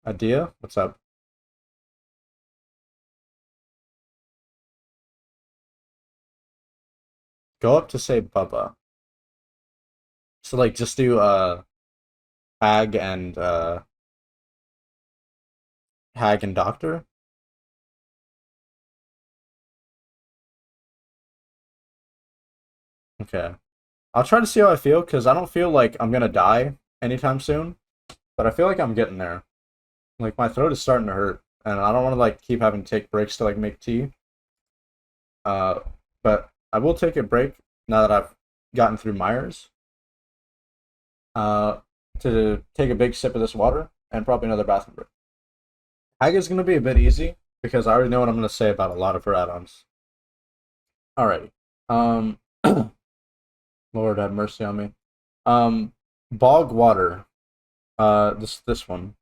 idea? What's up? Go up to say Bubba. So like, just do Hag and Hag and Doctor. Okay, I'll try to see how I feel because I don't feel like I'm gonna die anytime soon, but I feel like I'm getting there. Like my throat is starting to hurt, and I don't want to like keep having to take breaks to like make tea. Uh, but I will take a break now that I've gotten through Myers. Uh, to take a big sip of this water and probably another bathroom break. Haga is gonna be a bit easy because I already know what I'm gonna say about a lot of her add-ons. Alrighty. Um, Lord have mercy on me. Um, Bog Water. This one.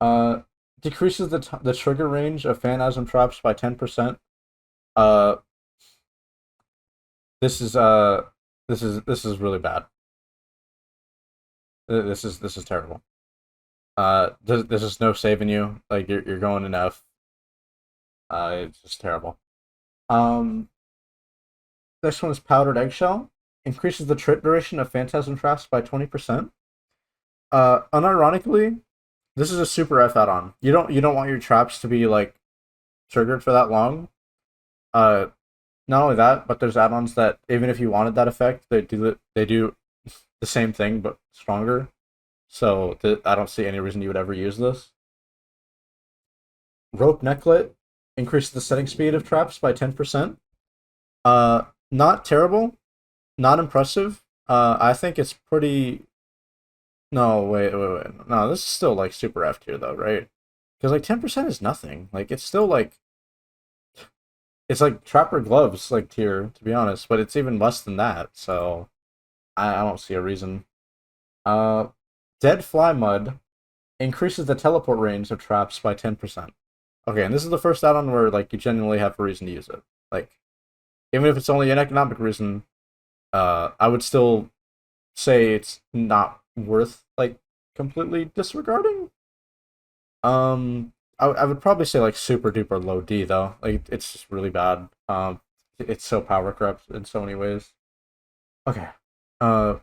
Uh, decreases the trigger range of Phantasm traps by 10%. Uh, this is this is really bad. This is terrible. This is no saving you. Like you're going in F. It's just terrible. Um, this one is Powdered Eggshell. Increases the trip duration of Phantasm traps by 20%. Unironically, this is a super F add-on. You don't want your traps to be like triggered for that long. Uh, Not only that, but there's add-ons that even if you wanted that effect, they do the same thing but stronger. So I don't see any reason you would ever use this. Rope Necklet increases the setting speed of traps by 10%. Not terrible, not impressive. I think it's pretty. No, wait. No, this is still like super F tier though, right? Because like 10% is nothing. Like it's still like it's like Trapper Gloves like tier to be honest, but it's even less than that. So I don't see a reason. Uh, Dead Fly Mud increases the teleport range of traps by 10%. Okay, and this is the first add-on where like you genuinely have a reason to use it. Like even if it's only an economic reason, I would still say it's not worth like completely disregarding. I would probably say like super duper low D though. Like it's just really bad. It's so power corrupt in so many ways. Okay. Uh,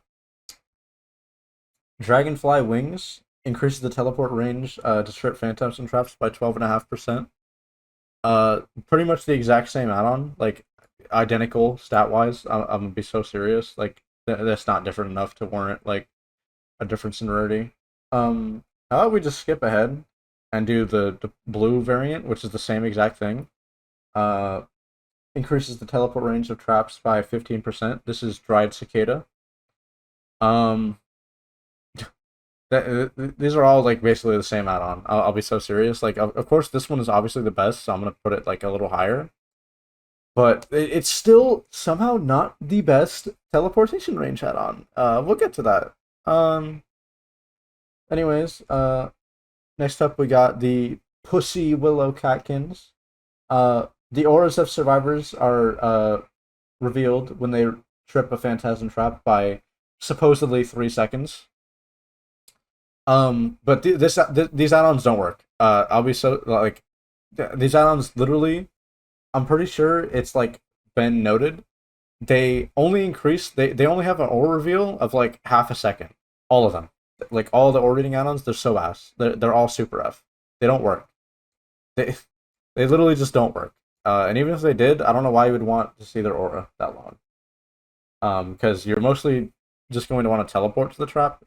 Dragonfly Wings increases the teleport range to strip phantoms and traps by 12.5%. Pretty much the exact same add-on, like identical stat wise. I'm gonna be so serious. Like that's not different enough to warrant like a difference in rarity. How about we just skip ahead and do the blue variant, which is the same exact thing. Uh, Increases the teleport range of traps by 15%. This is Dried Cicada. Um, these are all like basically the same add-on. I'll be so serious. Like, of course, this one is obviously the best, so I'm gonna put it like a little higher. But it's still somehow not the best teleportation range add-on. We'll get to that. Um, Anyways, next up we got the Pussy Willow Catkins. The auras of survivors are revealed when they trip a phantasm trap by supposedly 3 seconds. But these add-ons don't work. I'll be so like these add-ons literally. I'm pretty sure it's like been noted. They only increase. They only have an aura reveal of like half a second. All of them, like all the aura reading add-ons, they're so ass. They're all super F. They don't work. They they literally just don't work. And even if they did, I don't know why you would want to see their aura that long. Because you're mostly just going to want to teleport to the trap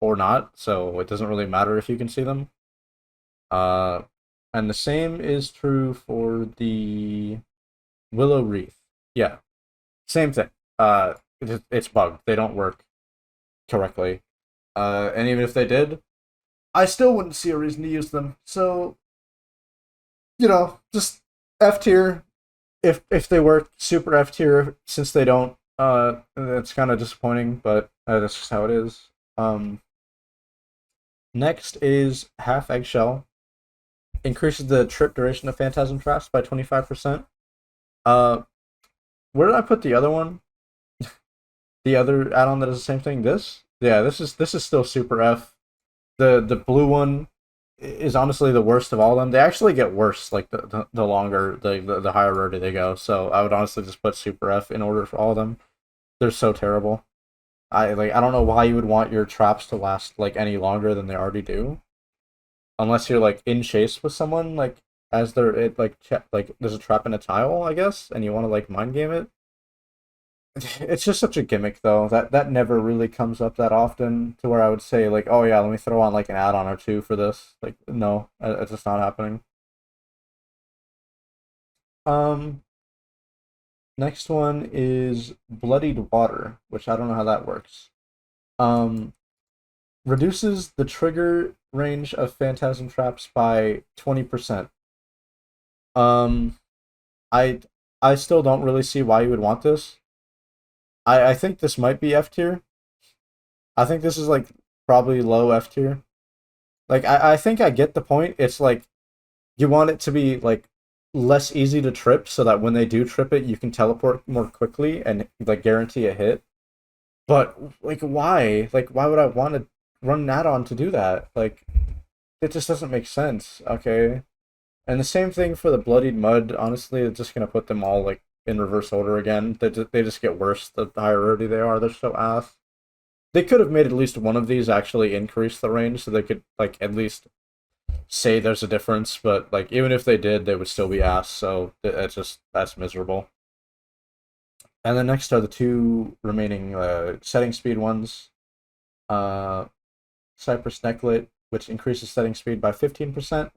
or not, so it doesn't really matter if you can see them. Uh, and the same is true for the Willow Wreath. Yeah, same thing. It's bugged. They don't work correctly. And even if they did, I still wouldn't see a reason to use them. So, just F tier. If they work, super F tier. Since they don't, it's kind of disappointing, but that's just how it is. Next is Half Eggshell. Increases the trip duration of Phantasm traps by 25%. Uh, where did I put the other one? The other add-on that is the same thing. This, yeah, this is still super F. The blue one is honestly the worst of all of them. They actually get worse like the longer the higher rarity they go. So I would honestly just put super F in order for all of them. They're so terrible. I don't know why you would want your traps to last like any longer than they already do, unless you're like in chase with someone like as they're like there's a trap in a tile, I guess, and you want to like mind game it. It's just such a gimmick though that never really comes up that often to where I would say like, oh yeah, let me throw on like an add-on or two for this. Like no, it's just not happening. Um, Next one is Bloodied Water, which I don't know how that works. Um, Reduces the trigger range of phantasm traps by 20%. Um, I I still don't really see why you would want this. I think this might be F tier. I think this is like probably low F tier. Like I think I get the point. It's like you want it to be like less easy to trip so that when they do trip it, you can teleport more quickly and like guarantee a hit. But like why? Like why would I want to run an add-on to do that? Like it just doesn't make sense. Okay. And the same thing for the bloodied mud. Honestly, it's just gonna put them all like in reverse order again. They just get worse the higher rarity they are. They're so ass. They could have made at least one of these actually increase the range, so they could like at least say there's a difference. But like even if they did, they would still be ass. So it's just that's miserable. And then next are the two remaining setting speed ones. Uh, Cypress Necklet, which increases setting speed by 15%,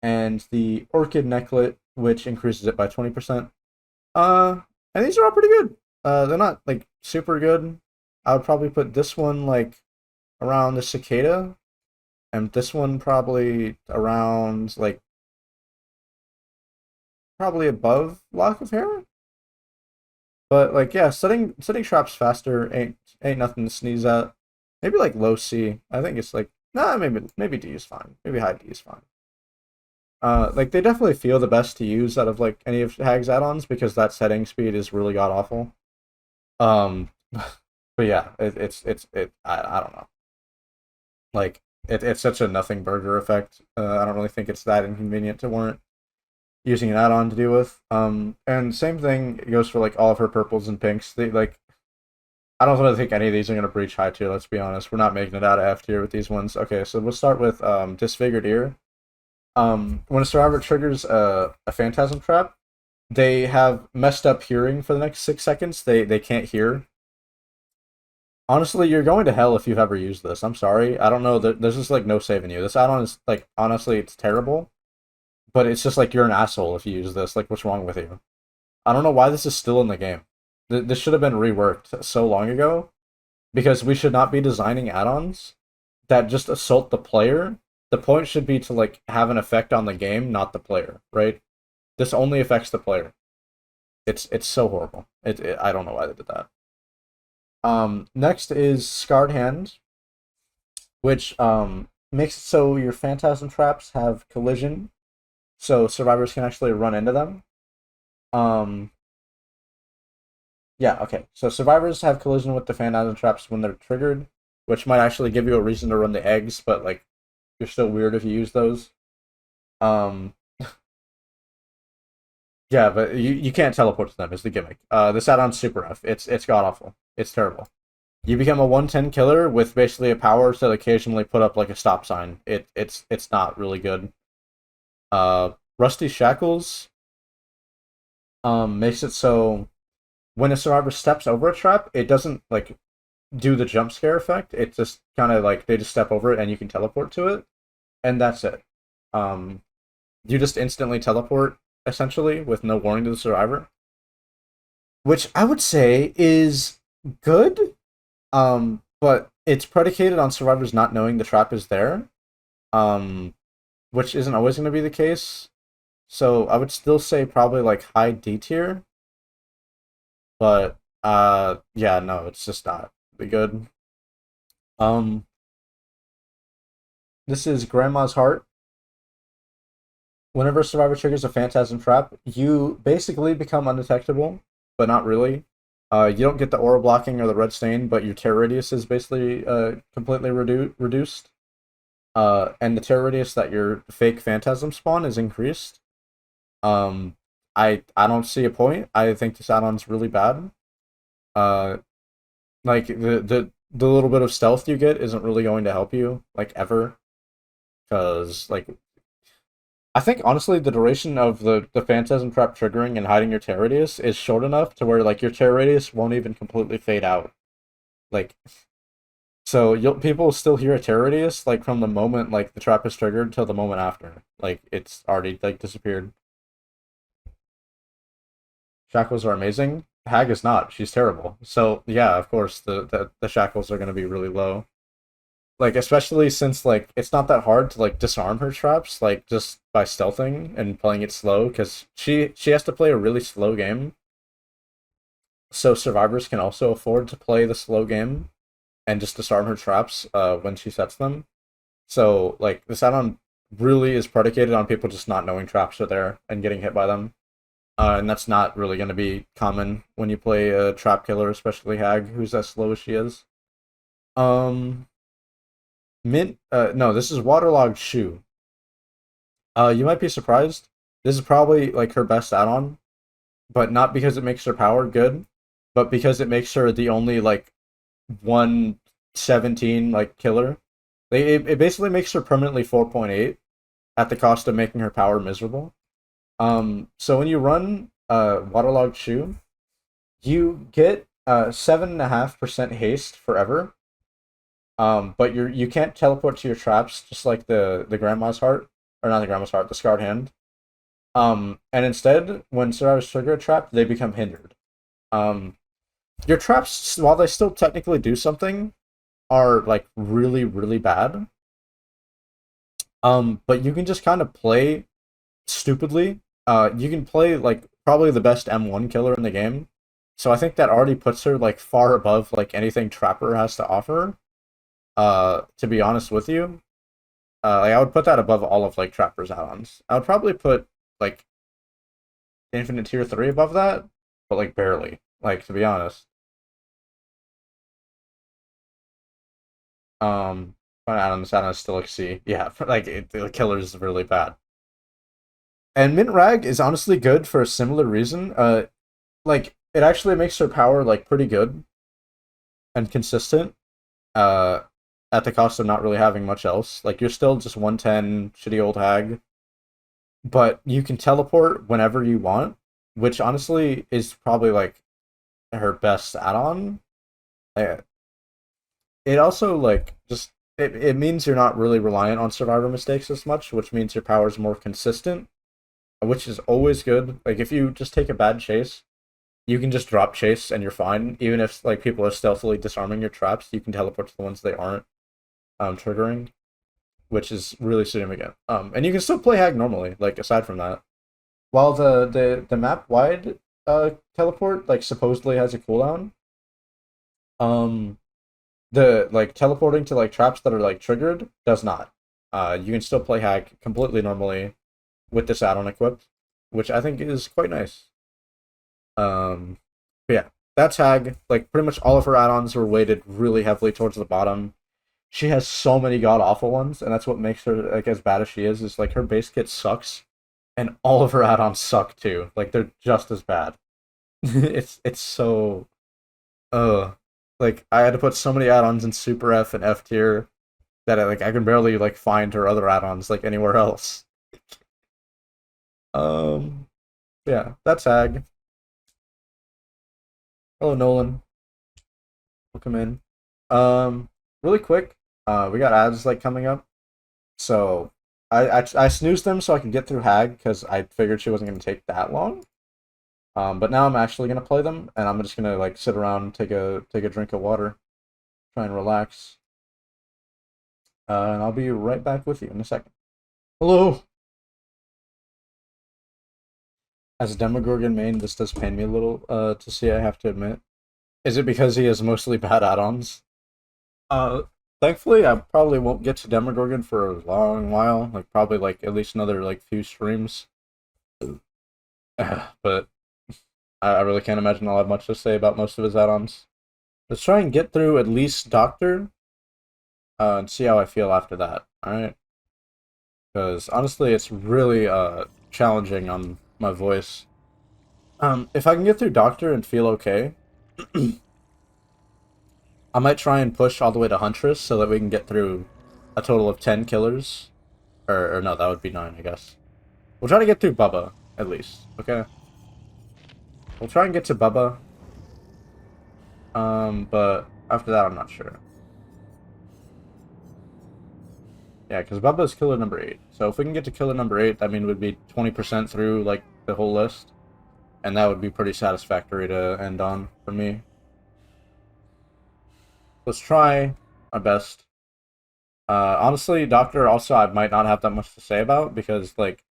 and the Orchid Necklet, which increases it by 20%. And these are all pretty good. They're not like super good. I would probably put this one like around the Cicada, and this one probably around like probably above Lock of Hair. But like yeah, setting traps faster ain't nothing to sneeze at. Maybe like low C. I think it's like nah, maybe D is fine. Maybe high D is fine. Like they definitely feel the best to use out of like any of Hag's add-ons because that setting speed is really god awful. Um, but yeah, I don't know. Like it's such a nothing burger effect. I don't really think it's that inconvenient to warrant using an add-on to deal with. And same thing goes for like all of her purples and pinks. They like I don't really think any of these are gonna breach high tier. Let's be honest. We're not making it out of F tier with these ones. Okay, so we'll start with disfigured ear. When a survivor triggers a phantasm trap, they have messed up hearing for the next 6 seconds. They can't hear. Honestly, you're going to hell if you've ever used this. I'm sorry. I don't know. There's just like no saving you. This add-on is like honestly, it's terrible. But it's just like you're an asshole if you use this. Like, what's wrong with you? I don't know why this is still in the game. This should have been reworked so long ago because we should not be designing add-ons that just assault the player. The point should be to like have an effect on the game, not the player, right? This only affects the player. It's so horrible. I don't know why they did that. Next is Scarred Hand, which makes it so your phantasm traps have collision, so survivors can actually run into them. Um, yeah, okay. So survivors have collision with the phantasm traps when they're triggered, which might actually give you a reason to run the eggs, but like you're still weird if you use those. Um, yeah, but you can't teleport to them is the gimmick. This add-on's super rough. It's god awful. It's terrible. You become a 110 killer with basically a power to occasionally put up like a stop sign. It's not really good. Rusty Shackles makes it so when a survivor steps over a trap, it doesn't like do the jump scare effect. It just kind of like they just step over it and you can teleport to it, and that's it. Um, you just instantly teleport essentially with no warning to the survivor, which I would say is good. But it's predicated on survivors not knowing the trap is there. Um, which isn't always going to be the case. So I would still say probably like high D tier, but yeah, no, it's just not really good. Um, this is Grandma's Heart. Whenever a survivor triggers a phantasm trap, you basically become undetectable, but not really. You don't get the aura blocking or the red stain, but your terror radius is basically completely reduced. And the terror radius that your fake phantasm spawn is increased. Um, I don't see a point. I think this add-on's really bad. Uh, like the little bit of stealth you get isn't really going to help you like ever, because like I think honestly the duration of the phantasm trap triggering and hiding your terror radius is short enough to where like your terror radius won't even completely fade out. Like so people will still hear a terror radius like from the moment like the trap is triggered till the moment after. Like it's already like disappeared. Shackles are amazing. Hag is not. She's terrible. So yeah, of course the shackles are gonna be really low. Like, especially since, like, it's not that hard to, like, disarm her traps, like, just by stealthing and playing it slow, because she has to play a really slow game, so survivors can also afford to play the slow game and just disarm her traps when she sets them. So, like, this add-on really is predicated on people just not knowing traps are there and getting hit by them. And that's not really going to be common when you play a trap killer, especially Hag, who's as slow as she is. Um, no, this is Waterlogged Shoe. You might be surprised. This is probably like her best add-on, but not because it makes her power good, but because it makes her the only like 117 like killer. It basically makes her permanently 4.8 at the cost of making her power miserable. So when you run Waterlogged Shoe, you get 7.5% haste forever. But you can't teleport to your traps just like the Grandma's Heart, or not the Grandma's Heart, the Scarred Hand. And instead, when survivors trigger a trap, they become hindered. Um, your traps, while they still technically do something, are like really really bad. But you can just kind of play stupidly. You can play like probably the best M1 killer in the game. So I think that already puts her like far above like anything Trapper has to offer. To be honest with you, like I would put that above all of like Trapper's add-ons. I would probably put like Infinite Tier 3 above that, but like barely. Like to be honest. Addons, Addons still like C. Yeah, like the killer is really bad. And Mint Rag is honestly good for a similar reason. Like it actually makes her power like pretty good and consistent. Uh, at the cost of not really having much else. Like you're still just 110 shitty old hag, but you can teleport whenever you want, which honestly is probably like her best add-on. Uh, It also like just it means you're not really reliant on survivor mistakes as much, which means your power is more consistent, which is always good. Like if you just take a bad chase, you can just drop chase and you're fine. Even if like people are stealthily disarming your traps, you can teleport to the ones they aren't triggering, which is really significant. And you can still play Hag normally, like aside from that. While the map wide teleport like supposedly has a cooldown, um the like teleporting to like traps that are like triggered does not. You can still play Hag completely normally with this add-on equipped, which I think is quite nice. But yeah, that's Hag. Like pretty much all of her add-ons were weighted really heavily towards the bottom. She has so many god awful ones, and that's what makes her like as bad as she is. Is like her base kit sucks, and all of her add-ons suck too. Like they're just as bad. It's so like I had to put so many add-ons in Super F and F tier that I can barely like find her other add-ons like anywhere else. Um, yeah, that's Hag. Hello, Nolan. Welcome in. Really quick, we got ads like coming up, so I snoozed them so I can get through Hag because I figured she wasn't gonna take that long. But now I'm actually gonna play them, and I'm just gonna like sit around, take a drink of water, try and relax. And I'll be right back with you in a second. Hello. As a Demogorgon main, this does pain me a little to see, I have to admit. Is it because he has mostly bad add-ons? Uh, Thankfully, I probably won't get to Demogorgon for a long while. Like, probably, like, at least another, like, few streams. But I really can't imagine I'll have much to say about most of his add-ons. Let's try and get through at least Doctor, and see how I feel after that, alright? Because, honestly, it's really, challenging on my voice. If I can get through Doctor and feel okay, I might try and push all the way to Huntress so that we can get through a total of 10 killers. Or no, that would be 9, I guess. We'll try to get through Bubba, at least, okay? We'll try and get to Bubba. But after that, I'm not sure. Yeah, because Bubba is killer number 8. So if we can get to killer number 8, that means we'd be 20% through, like, the whole list. And that would be pretty satisfactory to end on for me. Let's try our best. Honestly, Doctor also I might not have that much to say about because like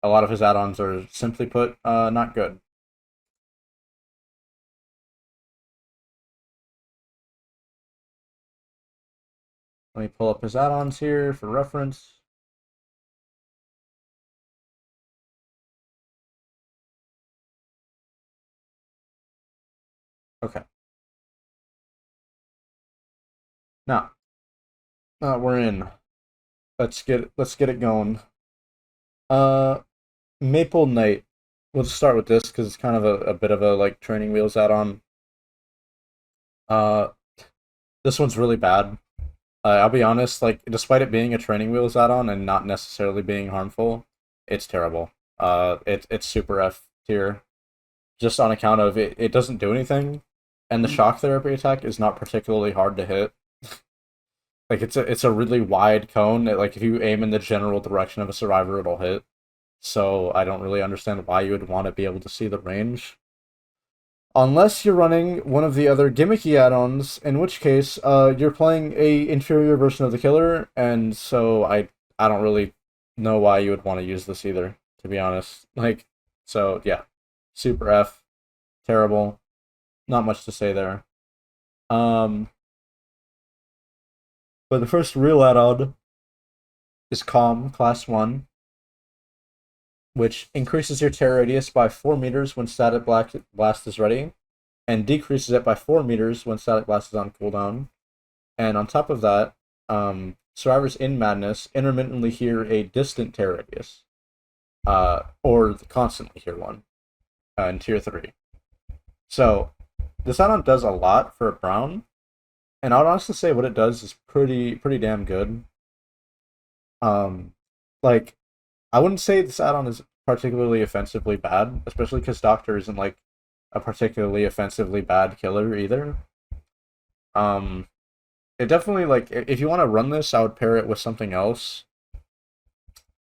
a lot of his add-ons are simply put not good. Let me pull up his add-ons here for reference. Okay. Now, we're in. Let's get it going. Uh, Maple Knight. We'll just start with this because it's kind of a bit of a like training wheels add-on. Uh, this one's really bad. I'll be honest, like despite it being a training wheels add-on and not necessarily being harmful, it's terrible. It's super F tier, just on account of it doesn't do anything, and the shock therapy attack is not particularly hard to hit. Like it's a really wide cone that like if you aim in the general direction of a survivor, it'll hit. So I don't really understand why you would want to be able to see the range. Unless you're running one of the other gimmicky add-ons, in which case, you're playing a inferior version of the killer, and so I don't really know why you would want to use this either, to be honest. Like, so yeah, super F, terrible, not much to say there. Um, but the first real add-on is Calm Class 1, which increases your tear radius by 4 meters when Static Blast is ready, and decreases it by 4 meters when Static Blast is on cooldown. And on top of that, survivors in Madness intermittently hear a distant tear radius, or constantly hear one in Tier 3. So, this add-on does a lot for a Brown, and I would honestly say what it does is pretty damn good. Um, like, I wouldn't say this add-on is particularly offensively bad, especially because Doctor isn't like a particularly offensively bad killer either. Um, it definitely like if you want to run this, I would pair it with something else.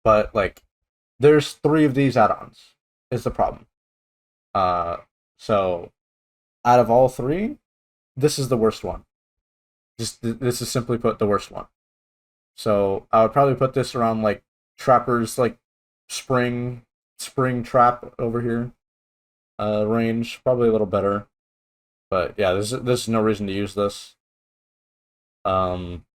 But like, there's three of these add-ons is the problem. Uh, so out of all three, this is the worst one. This is simply put the worst one. So I would probably put this around like Trapper's like spring spring trap over here. Range probably a little better, but yeah, there's no reason to use this. Um,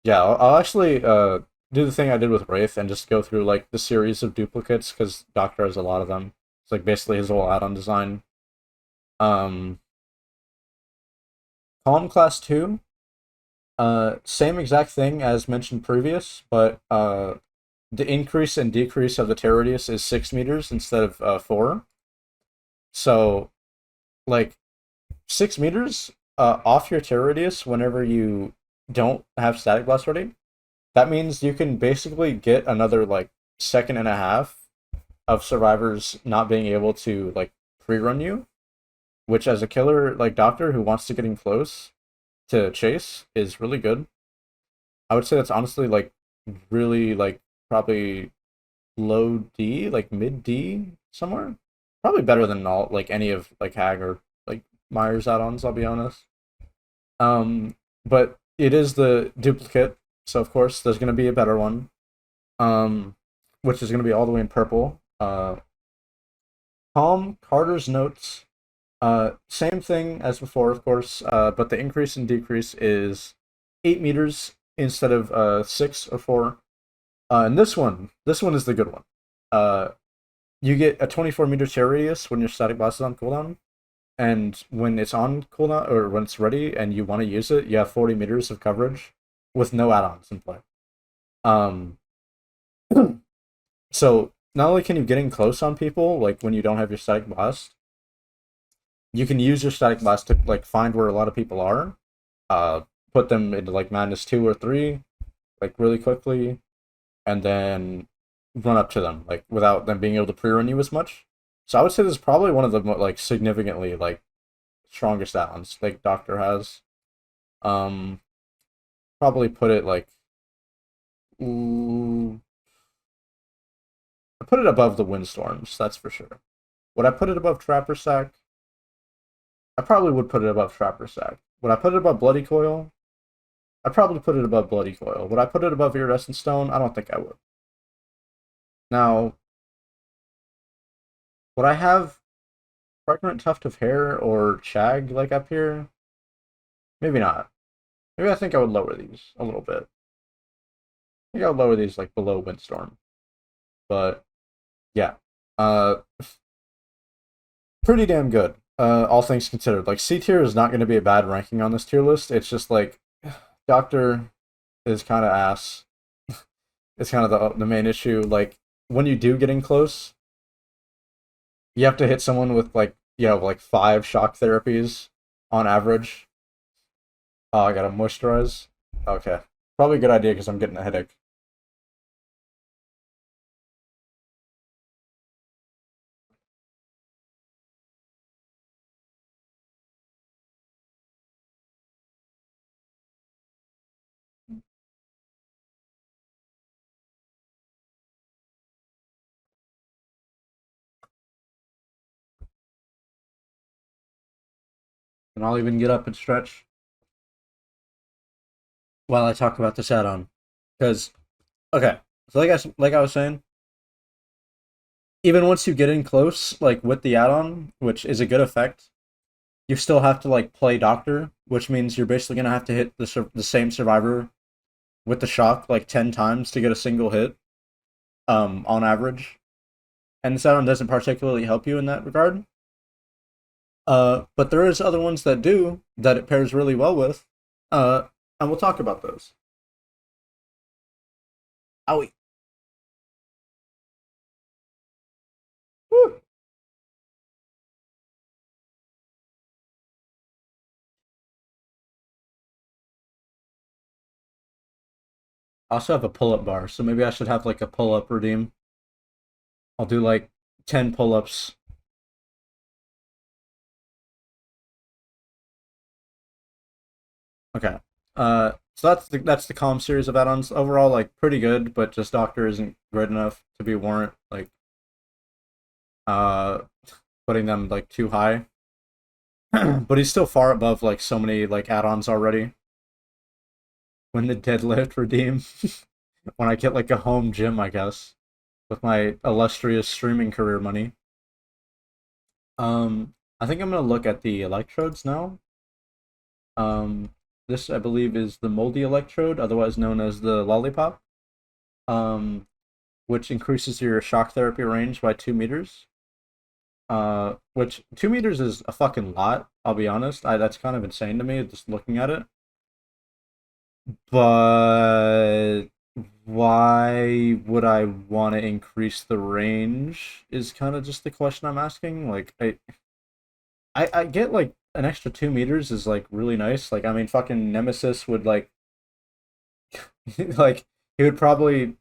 yeah, I'll actually do the thing I did with Wraith and just go through like the series of duplicates because Doctor has a lot of them. It's like basically his whole add-on design. Um, Calm Class 2, same exact thing as mentioned previous, but the increase and decrease of the tear radius is 6 meters instead of 4. So, like, 6 meters off your tear radius whenever you don't have Static Blast ready. That means you can basically get another, like, second and a half of survivors not being able to, like, pre-run you, which as a killer, like, Doctor who wants to get in close to chase is really good. I would say that's honestly, like, really, like, probably low D, like mid D somewhere. Probably better than all like any of like Hag or like Myers add-ons, I'll be honest. But it is the duplicate, so of course there's gonna be a better one. Which is gonna be all the way in purple. Calm Carter's notes. Same thing as before, of course, but the increase and decrease is 8 meters instead of 6 or 4. And this one is the good one. You get a 24-meter tear radius when your Static Blast is on cooldown, and when it's on cooldown or when it's ready and you want to use it, you have 40 meters of coverage with no add-ons in play. Um, so not only can you get in close on people, like when you don't have your Static Blast, you can use your Static Blast to like find where a lot of people are, put them into like Madness 2 or 3, like really quickly, and then run up to them like without them being able to pre-run you as much. So I would say this is probably one of the like significantly like strongest add-ons like Doctor has. Um, Probably put it like I put it above the Windstorms, that's for sure. Would I put it above Trapper Sack? I probably would put it above Trapper Sack. Would I put it above Bloody Coil? I'd probably put it above Bloody Coil. Would I put it above Iridescent Stone? I don't think I would. Now, would I have Fragrant Tuft of Hair or Shag like up here? Maybe not. Maybe I think I would lower these a little bit. I think I would lower these like below Windstorm. But yeah. Pretty damn good. All things considered. Like C tier is not gonna be a bad ranking on this tier list. It's just like Doctor is kinda ass. It's kind of the main issue. Like when you do get in close, you have to hit someone with like like 5 shock therapies on average. Oh, I gotta moisturize. Okay, probably a good idea because I'm getting a headache. And I'll even get up and stretch while I talk about this add-on. Because okay, so like I was saying, even once you get in close, like with the add-on, which is a good effect, you still have to like play Doctor, which means you're basically gonna have to hit the same survivor with the shock like 10 times to get a single hit, on average. And this add-on doesn't particularly help you in that regard. But there is other ones that do that it pairs really well with, and we'll talk about those. Owie. Woo. I also have a pull-up bar, so maybe I should have like a pull-up redeem. I'll do like 10 pull-ups. Okay. So that's the calm series of add-ons. Overall, like pretty good, but just Doctor isn't great enough to be warrant like uh putting them like too high. But he's still far above like so many like add-ons already. When the deadlift redeem, when I get like a home gym, I guess, with my illustrious streaming career money. I think I'm gonna look at the electrodes now. This I believe is the moldy electrode, otherwise known as the lollipop, um, which increases your shock therapy range by 2 meters. Which 2 meters is a fucking lot. I'll be honest. That's kind of insane to me just looking at it. But why would I want to increase the range? Is kind of just the question I'm asking. Like I get like an extra 2 meters is like really nice. Like I mean, fucking Nemesis would like like he would probably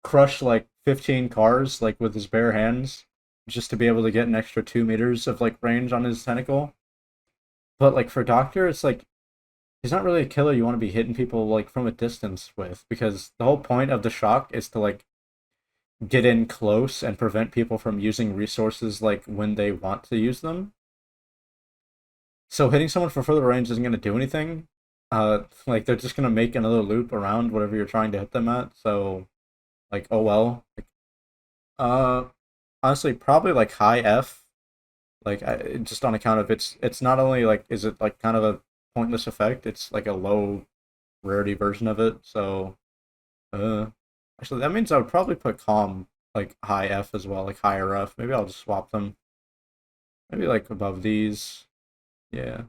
crush like 15 cars like with his bare hands just to be able to get an extra 2 meters of like range on his tentacle. But like for Doctor, it's like he's not really a killer you want to be hitting people like from a distance with because the whole point of the shock is to like get in close and prevent people from using resources like when they want to use them. So hitting someone from further range isn't going to do anything. Like they're just going to make another loop around whatever you're trying to hit them at. So, like, oh well. Like, uh, honestly, probably like high F. Like, just on account of it's not only like is it like kind of a pointless effect. It's like a low rarity version of it. So, uh, actually, that means I would probably put calm like high F as well, like higher F. Maybe I'll just swap them. Maybe like above these. Yeah.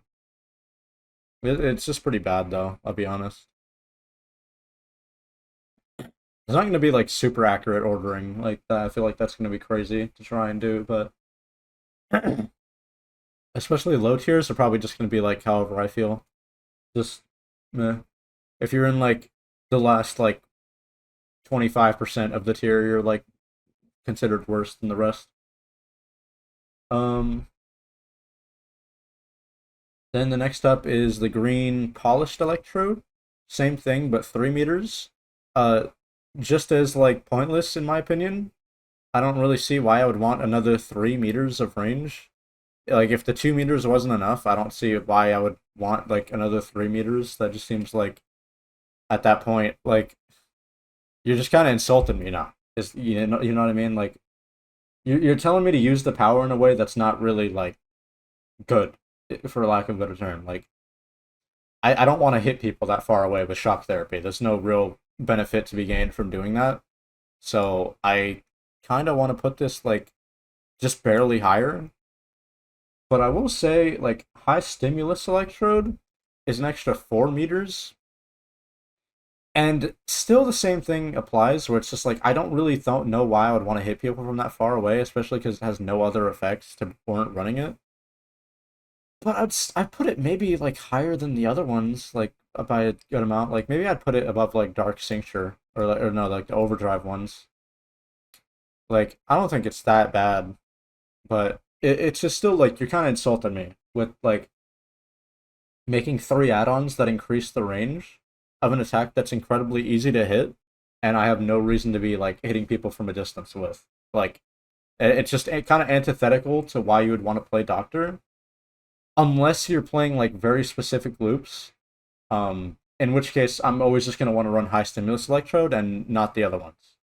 It's just pretty bad though, I'll be honest. It's not going to be like super accurate ordering like that. I feel like that's going to be crazy to try and do, but especially low tiers are probably just going to be like however I feel. Just meh. If you're in like the last like 25% of the tier, you're like considered worse than the rest. Um then the next up is the green polished electrode. Same thing, but 3 meters. Uh, just as like pointless in my opinion. I don't really see why I would want another 3 meters of range like if the 2 meters wasn't enough, I don't see why I would want like another 3 meters. That just seems like at that point, like you're just kind of insulting me now. Is you know what I mean? Like you're telling me to use the power in a way that's not really like good, for lack of a better term. Like I don't want to hit people that far away with shock therapy. There's no real benefit to be gained from doing that. So I kind of want to put this like just barely higher. But I will say like high stimulus electrode is an extra 4 meters. And still the same thing applies where it's just like I don't really know why I would want to hit people from that far away, especially because it has no other effects to warrant running it. But I put it maybe like higher than the other ones, like by a good amount. Like maybe I'd put it above like Dark Cincture or no, like the Overdrive ones. Like I don't think it's that bad, but it's just still like you're kind of insulting me with like making 3 add-ons that increase the range of an attack that's incredibly easy to hit, and I have no reason to be like hitting people from a distance with. Like it's just kind of antithetical to why you would want to play Doctor, unless you're playing like very specific loops. In which case I'm always just gonna want to run high stimulus electrode and not the other ones.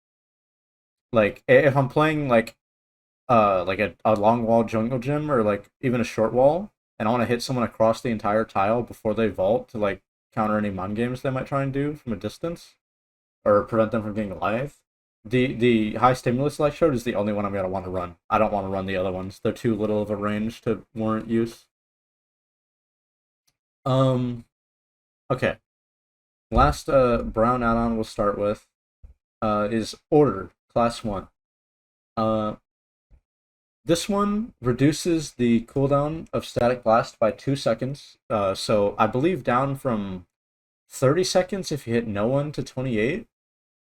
Like if I'm playing like a long wall jungle gym or like even a short wall, and I want to hit someone across the entire tile before they vault to like counter any mind games they might try and do from a distance or prevent them from getting alive. The high stimulus electrode is the only one I'm gonna want to run. I don't want to run the other ones. They're too little of a range to warrant use. Um. Okay. Last brown add-on we'll start with is Order Class 1. Uh, this one reduces the cooldown of Static Blast by 2 seconds. So I believe down from 30 seconds if you hit no one to 28.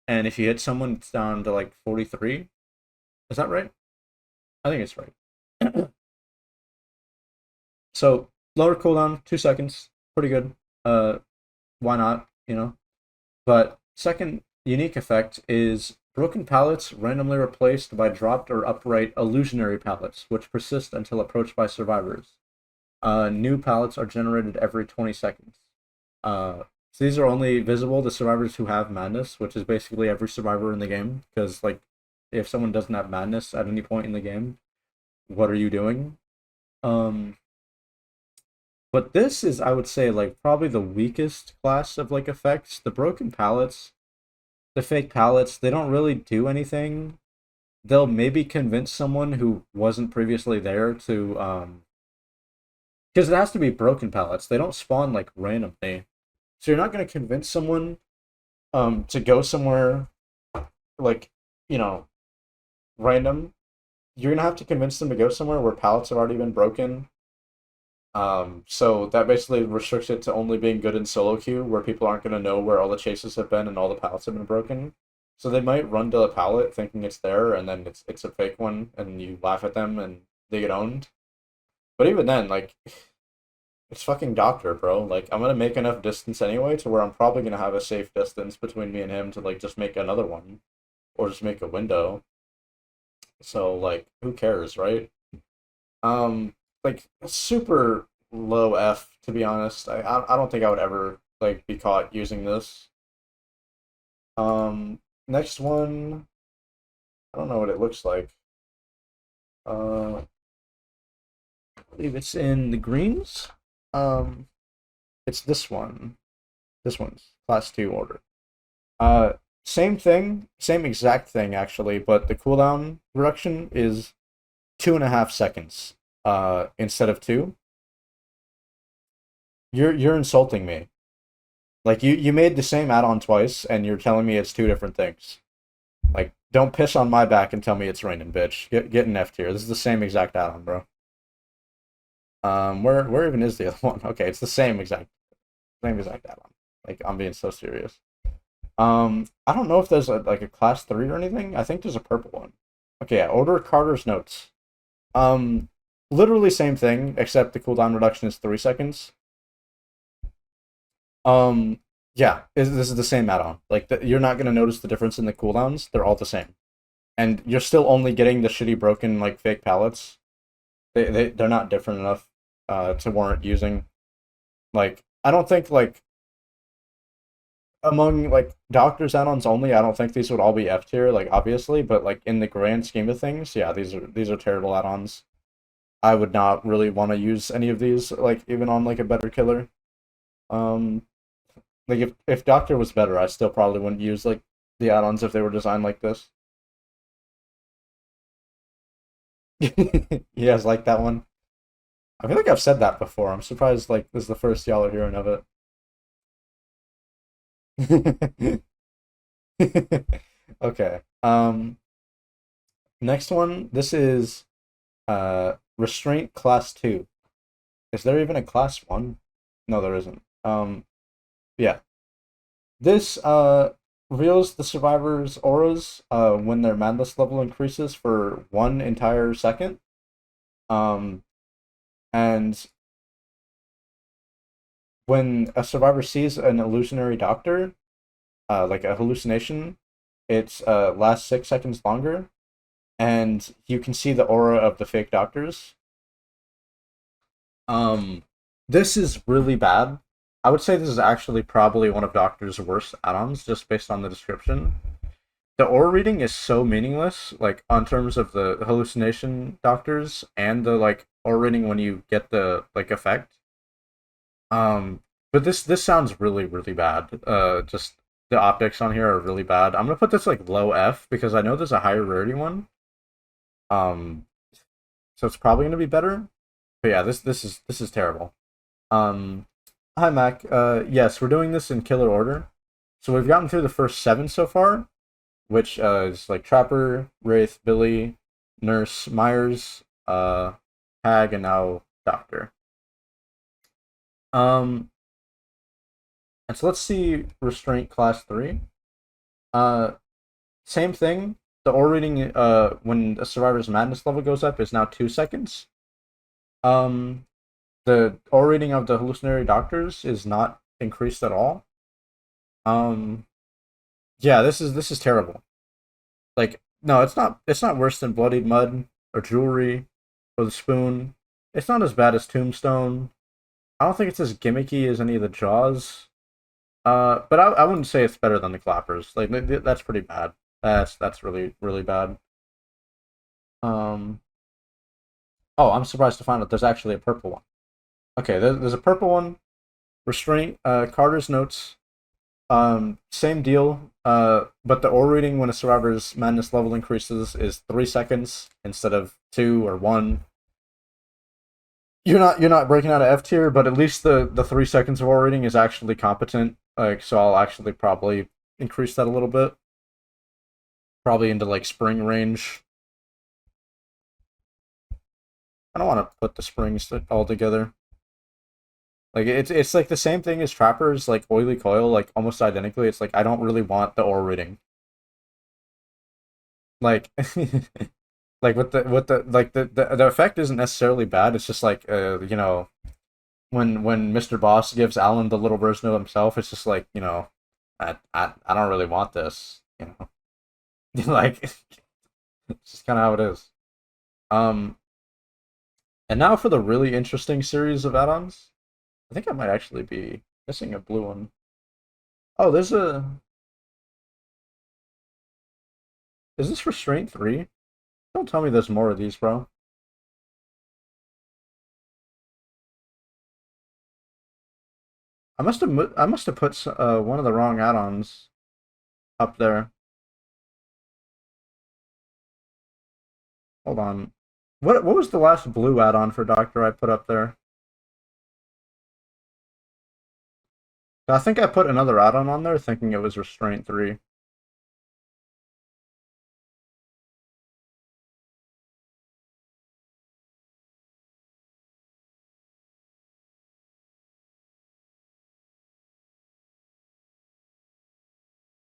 And if you hit someone, it's down to like 43. Is that right? I think it's right. So lower cooldown, 2 seconds. Pretty good. Why not? You know? But second unique effect is broken pallets randomly replaced by dropped or upright illusionary pallets, which persist until approached by survivors. New pallets are generated every 20 seconds. So these are only visible to survivors who have madness, which is basically every survivor in the game. Because like, if someone doesn't have madness at any point in the game, what are you doing? Um, but this is, I would say, like probably the weakest class of like effects. The broken pallets, the fake pallets, they don't really do anything. They'll maybe convince someone who wasn't previously there to because it has to be broken pallets. They don't spawn like randomly. So you're not going to convince someone to go somewhere like, you know, random. You're going to have to convince them to go somewhere where pallets have already been broken. So that basically restricts it to only being good in solo queue, where people aren't going to know where all the chases have been and all the pallets have been broken. So they might run to the pallet thinking it's there, and then it's a fake one, and you laugh at them and they get owned. But even then, like, it's fucking Doctor, bro. Like, I'm gonna make enough distance anyway to where I'm probably gonna have a safe distance between me and him to like just make another one, or just make a window. So like, who cares, right? Like super low F to be honest. I don't think I would ever like be caught using this. Next one, I don't know what it looks like. I believe it's in the greens. Um, it's this one. This one's class 2 order. Uh, Same thing, same exact thing actually, but the cooldown reduction is 2.5 seconds. Instead of 2. You're insulting me. Like you made the same add-on twice, and you're telling me it's two different things. Like, don't piss on my back and tell me it's raining, bitch. Get an F tier. This is the same exact add-on, bro. Where even is the other one? Okay, it's the same exact add-on. Like, I'm being so serious. I don't know if there's like a class 3 or anything. I think there's a purple one. Okay, yeah, Order Carter's Notes. Um, Literally same thing, except the cooldown reduction is 3 seconds. Um, yeah, this is the same add-on. Like, you're not gonna notice the difference in the cooldowns. They're all the same, and you're still only getting the shitty broken like fake pallets. they're not different enough to warrant using. Like, I don't think like among like doctors add-ons only, I don't think these would all be F tier, like obviously, but like in the grand scheme of things, yeah, these are terrible add-ons. I would not really want to use any of these, like even on like a better killer. Um, like if Doctor was better, I still probably wouldn't use like the add-ons if they were designed like this. You guys like that one? I feel like I've said that before. I'm surprised like this is the first y'all are hearing of it. Okay. Next one. This is restraint class 2. Is there even a class 1? No, there isn't. Yeah. This reveals the survivor's auras when their madness level increases for 1 entire second. Um, and when a survivor sees an illusionary doctor, like a hallucination, it lasts 6 seconds longer, and you can see the aura of the fake doctors. Um, this is really bad. I would say this is actually probably one of Doctor's worst add-ons, just based on the description. The aura reading is so meaningless, like on terms of the hallucination doctors and the like aura reading when you get the like effect. But this sounds really bad. Just the optics on here are really bad. I'm gonna put this like low F because I know there's a higher rarity one. Um, so it's probably gonna be better. But yeah, this is terrible. Um, Hi Mac. Yes, we're doing this in killer order. So we've gotten through the first 7 so far, which is like Trapper, Wraith, Billy, Nurse, Myers, Hag, and now Doctor. Um, and so let's see Restraint Class 3. Uh, Same thing. The aura reading when a survivor's madness level goes up is now 2 seconds. Um, the aura reading of the hallucinatory doctors is not increased at all. Um, yeah, this is terrible. Like, no, it's not worse than bloodied mud or jewelry or the spoon. It's not as bad as Tombstone. I don't think it's as gimmicky as any of the Jaws. But I wouldn't say it's better than the Clappers. Like that's pretty bad. That's really bad. Um. Oh, I'm surprised to find out there's actually a purple one. Okay, there's a purple one. Restraint. Carter's notes. Same deal. But the aura reading when a survivor's madness level increases is 3 seconds instead of 2 or 1. You're not breaking out of F tier, but at least the 3 seconds of aura reading is actually competent. Like, so I'll actually probably increase that a little bit, probably into like spring range. I don't want to put the springs all together. Like it's like the same thing as Trapper's like oily coil, like almost identically. It's like I don't really want the aura reading. Like like with the like the effect isn't necessarily bad. It's just like when Mr. Boss gives Alan the little version of himself, it's just like, I don't really want this, like it's just kind of how it is. Um, and now for the really interesting series of add-ons. I think I might actually be missing a blue one. Oh, there's a. Is this Restraint 3? Don't tell me there's more of these, bro. I must have put one of the wrong add-ons up there. Hold on. What was the last blue add-on for Doctor I put up there? I think I put another add-on on there thinking it was Restraint 3.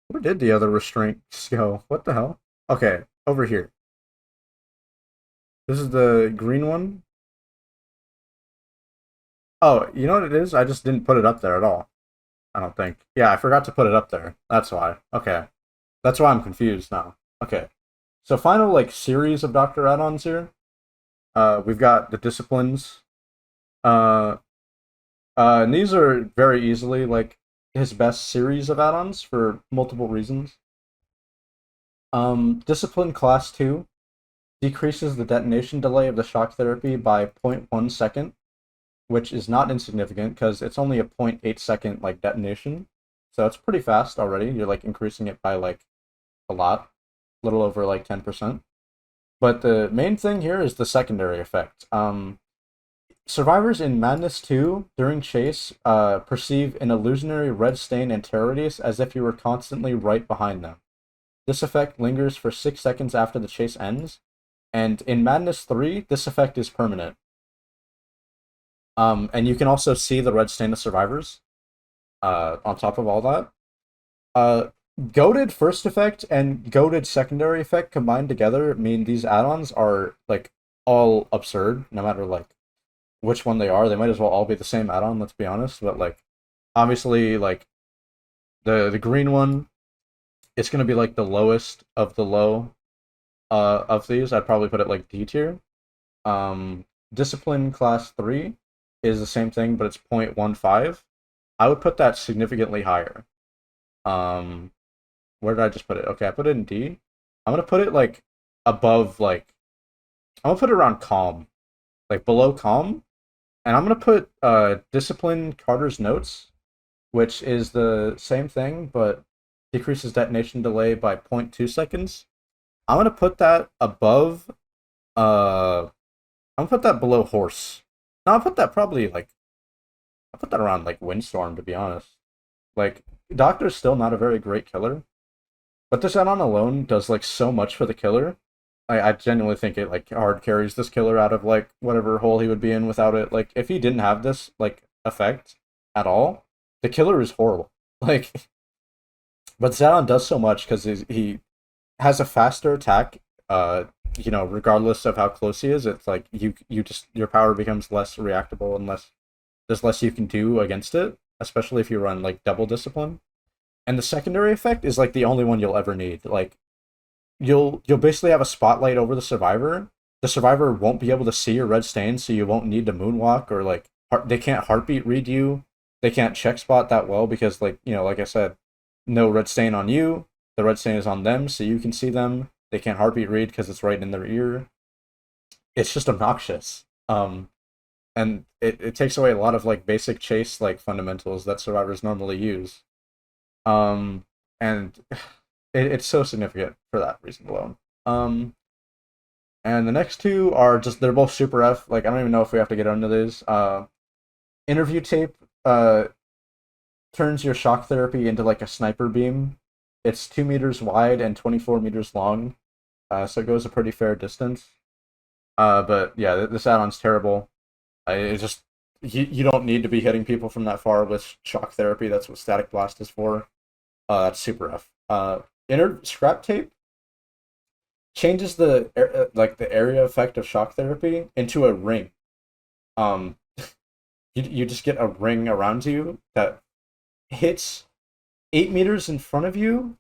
Where did the other restraints go? What the hell? Okay, over here. This is the green one. Oh, you know what it is? I just didn't put it up there at all. I don't think. Yeah, I forgot to put it up there. That's why. Okay. That's why I'm confused now. Okay. So final like series of Doctor add-ons here. We've got the disciplines. Uh, and these are very easily like his best series of add-ons for multiple reasons. Discipline Class 2 decreases the detonation delay of the shock therapy by zero point 0.1 second, which is not insignificant because it's only a 0.8 second like detonation. So it's pretty fast already. You're like increasing it by like a lot, a little over like 10%. But the main thing here is the secondary effect. Survivors in Madness 2 during chase perceive an illusionary red stain and terror radius as if you were constantly right behind them. This effect lingers for 6 seconds after the chase ends, and in Madness 3, this effect is permanent. And you can also see the red stain of survivors on top of all that. Goated first effect and goated secondary effect combined together mean these add-ons are like all absurd, no matter like which one they are. They might as well all be the same add-on, let's be honest. But like obviously like the green one, it's gonna be like the lowest of the low of these. I'd probably put it like D tier. Discipline Class 3 is the same thing, but it's 0.15. I would put that significantly higher. Where did I just put it? Okay, I put it in D. I'm gonna put it like above like I'm gonna put it around calm. Like below calm. And I'm gonna put Discipline Carter's Notes, which is the same thing, but decreases detonation delay by 0.2 seconds. I'm gonna put that above I'm gonna put that below Horse. No, I'll put that probably like I'll put that around like Windstorm, to be honest. Like Doctor's still not a very great killer, but this add-on alone does like so much for the killer. I genuinely think it like hard carries this killer out of like whatever hole he would be in without it. Like if he didn't have this like effect at all, the killer is horrible. Like, but Zadon does so much because he has a faster attack. Regardless of how close he is, it's like you just your power becomes less reactable and there's less you can do against it, especially if you run like double discipline. And the secondary effect is like the only one you'll ever need. Like you'll basically have a spotlight over the survivor. The survivor won't be able to see your red stain, so you won't need to moonwalk or like they can't heartbeat read you. They can't check spot that well because like like I said, no red stain on you. The red stain is on them, so you can see them. They can't heartbeat read because it's right in their ear. It's just obnoxious. And it takes away a lot of like basic chase like fundamentals that survivors normally use. And it's so significant for that reason alone. And the next two are just they're both super F. Like I don't even know if we have to get into these. Interview tape turns your shock therapy into like a sniper beam. It's 2 meters wide and 24 meters long, so it goes a pretty fair distance. But yeah, this add-on's terrible. It just you don't need to be hitting people from that far with shock therapy. That's what Static Blast is for. That's super F. Inner scrap tape changes the the area effect of shock therapy into a ring. Um, you just get a ring around you that hits 8 meters in front of you,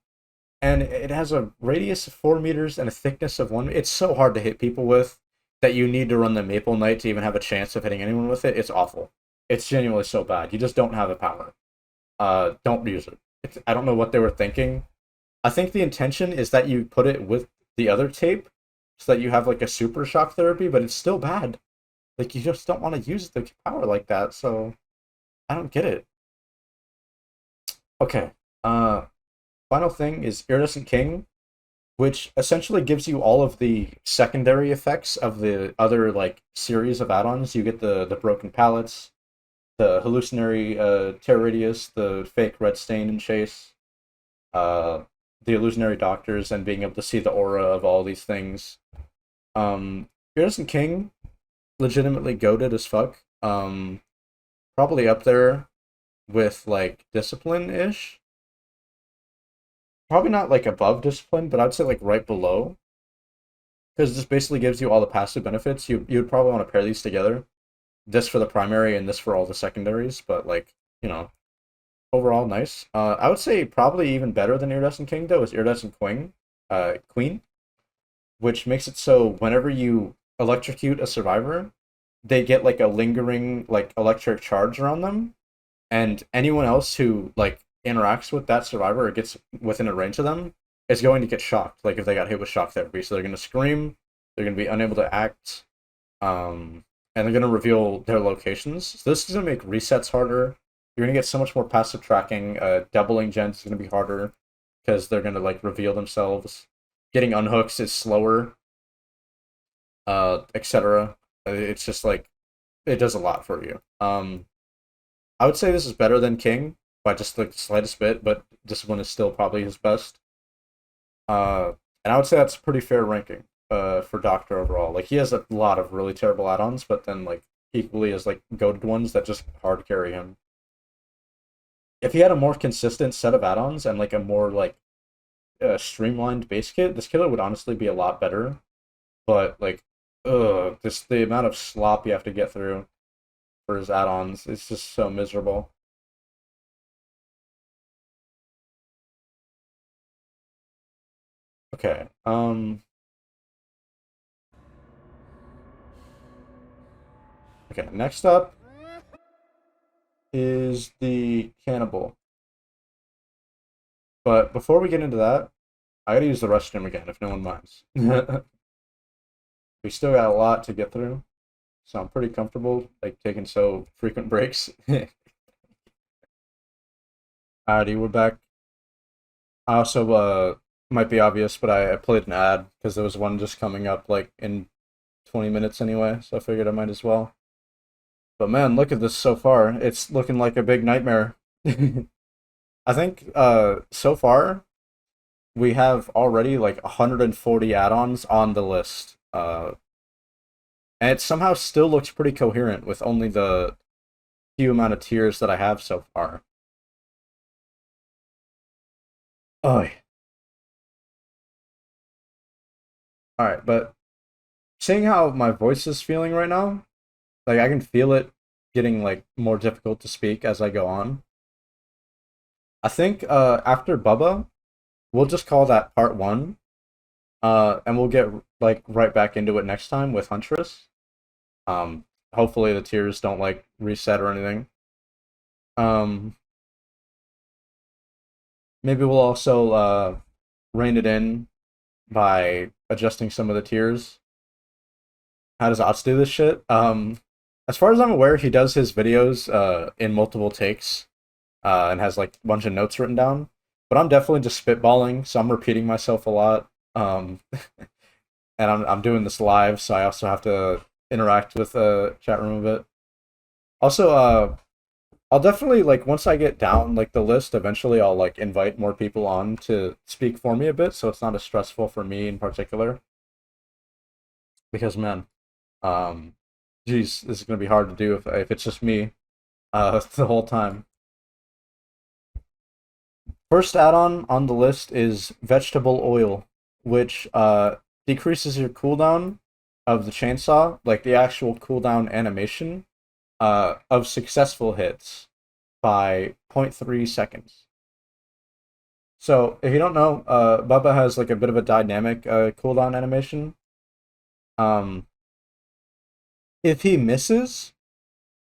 and it has a radius of 4 meters and a thickness of 1. It's so hard to hit people with that you need to run the Maple Knight to even have a chance of hitting anyone with it. It's awful. It's genuinely so bad. You just don't have the power. Don't use it. I don't know what they were thinking. I think the intention is that you put it with the other tape so that you have like a super shock therapy, but it's still bad. Like you just don't want to use the power like that, so I don't get it. Okay. Final thing is Iridescent King, which essentially gives you all of the secondary effects of the other like series of add-ons. You get the broken pallets, the hallucinatory terror radius, the fake red stain and chase, the illusionary doctors, and being able to see the aura of all these things. Iridescent King, legitimately goated as fuck. Probably up there with like discipline-ish. Probably not like above discipline, but I'd say like right below. Because this basically gives you all the passive benefits. You'd probably want to pair these together. This for the primary and this for all the secondaries, but like, overall nice. I would say probably even better than Iridescent King though is Iridescent Queen, which makes it so whenever you electrocute a survivor, they get like a lingering like electric charge around them, and anyone else who like interacts with that survivor or gets within a range of them is going to get shocked. Like if they got hit with shock therapy, so they're going to scream, they're going to be unable to act, and they're going to reveal their locations. So this is going to make resets harder. You're going to get so much more passive tracking. Doubling gens is going to be harder because they're going to like reveal themselves. Getting unhooks is slower, etc. It's just like it does a lot for you. I would say this is better than King by just like the slightest bit, but this one is still probably his best. And I would say that's a pretty fair ranking for Doctor overall. Like he has a lot of really terrible add-ons, but then like equally as like goated ones that just hard carry him. If he had a more consistent set of add-ons and like a more like streamlined base kit, this killer would honestly be a lot better. But like, this the amount of slop you have to get through for his add-ons. It's just so miserable. Okay. Okay. Next up is the Cannibal. But before we get into that, I gotta use the restroom again, if no one minds. We still got a lot to get through, so I'm pretty comfortable like taking so frequent breaks. Alrighty, we're back. I also might be obvious, but I played an ad because there was one just coming up like in 20 minutes anyway, so I figured I might as well. But man, look at this so far. It's looking like a big nightmare. I think so far we have already like 140 add-ons on the list. And it somehow still looks pretty coherent with only the few amount of tiers that I have so far. Oh, all right, but seeing how my voice is feeling right now, like I can feel it getting like more difficult to speak as I go on. I think after Bubba, we'll just call that part one, and we'll get like right back into it next time with Huntress. Hopefully the tiers don't like reset or anything. Um, Maybe we'll also rein it in by adjusting some of the tiers. How does Ots do this shit? As far as I'm aware, he does his videos in multiple takes and has like a bunch of notes written down. But I'm definitely just spitballing, so I'm repeating myself a lot. And I'm doing this live, so I also have to interact with the chat room a bit. Also, I'll definitely like once I get down like the list, eventually I'll like invite more people on to speak for me a bit, so it's not as stressful for me in particular. Because man, um, geez, this is gonna be hard to do if it's just me the whole time. First add-on on the list is vegetable oil, which decreases your cooldown of the chainsaw, like the actual cooldown animation, of successful hits by zero point 0.3 seconds. So if you don't know, Bubba has like a bit of a dynamic cooldown animation. Um, if he misses,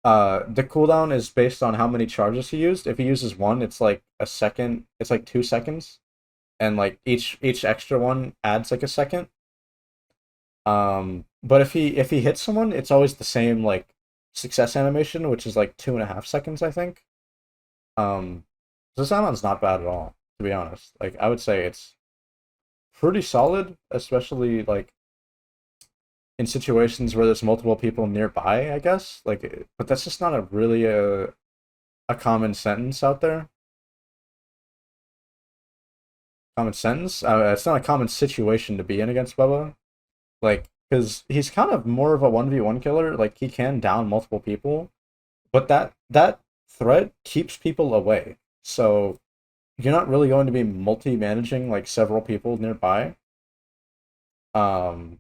the cooldown is based on how many charges he used. If he uses one, it's like a second. It's like 2 seconds, and like each extra one adds like a second. But if he hits someone, it's always the same like success animation, which is like 2.5 seconds, I think. This add-on's not bad at all, to be honest. Like I would say it's pretty solid, especially like in situations where there's multiple people nearby, I guess. Like, but that's just not a really a common sentence out there. Common sentence. It's not a common situation to be in against Bubba. Like, because he's kind of more of a 1v1 killer. Like, he can down multiple people, but that threat keeps people away. So you're not really going to be multi-managing like several people nearby. Um,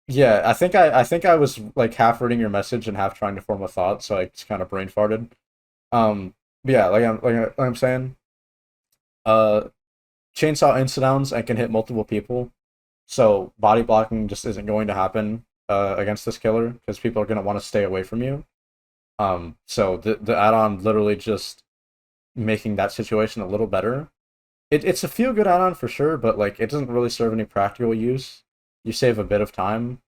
yeah, I think I was like half reading your message and half trying to form a thought, so I just kind of brain farted. But yeah, like I'm saying, uh, chainsaw incidents and can hit multiple people. So body blocking just isn't going to happen against this killer because people are going to want to stay away from you. So the add-on literally just making that situation a little better. It's a feel good add-on for sure, but like it doesn't really serve any practical use. You save a bit of time,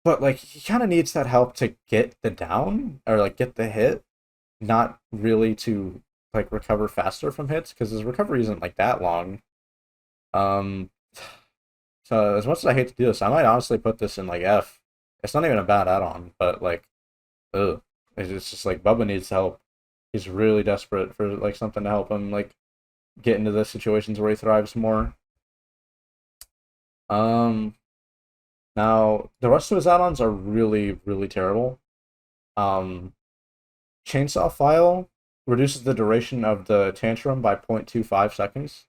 but like he kind of needs that help to get the down or like get the hit, not really to like recover faster from hits because his recovery isn't like that long. Um, so as much as I hate to do this, I might honestly put this in like F. It's not even a bad add-on, but like, ugh, it's just like Bubba needs help. He's really desperate for like something to help him like get into the situations where he thrives more. Um, Now the rest of his add-ons are really, really terrible. Um, Chainsaw File reduces the duration of the tantrum by 0.25 seconds.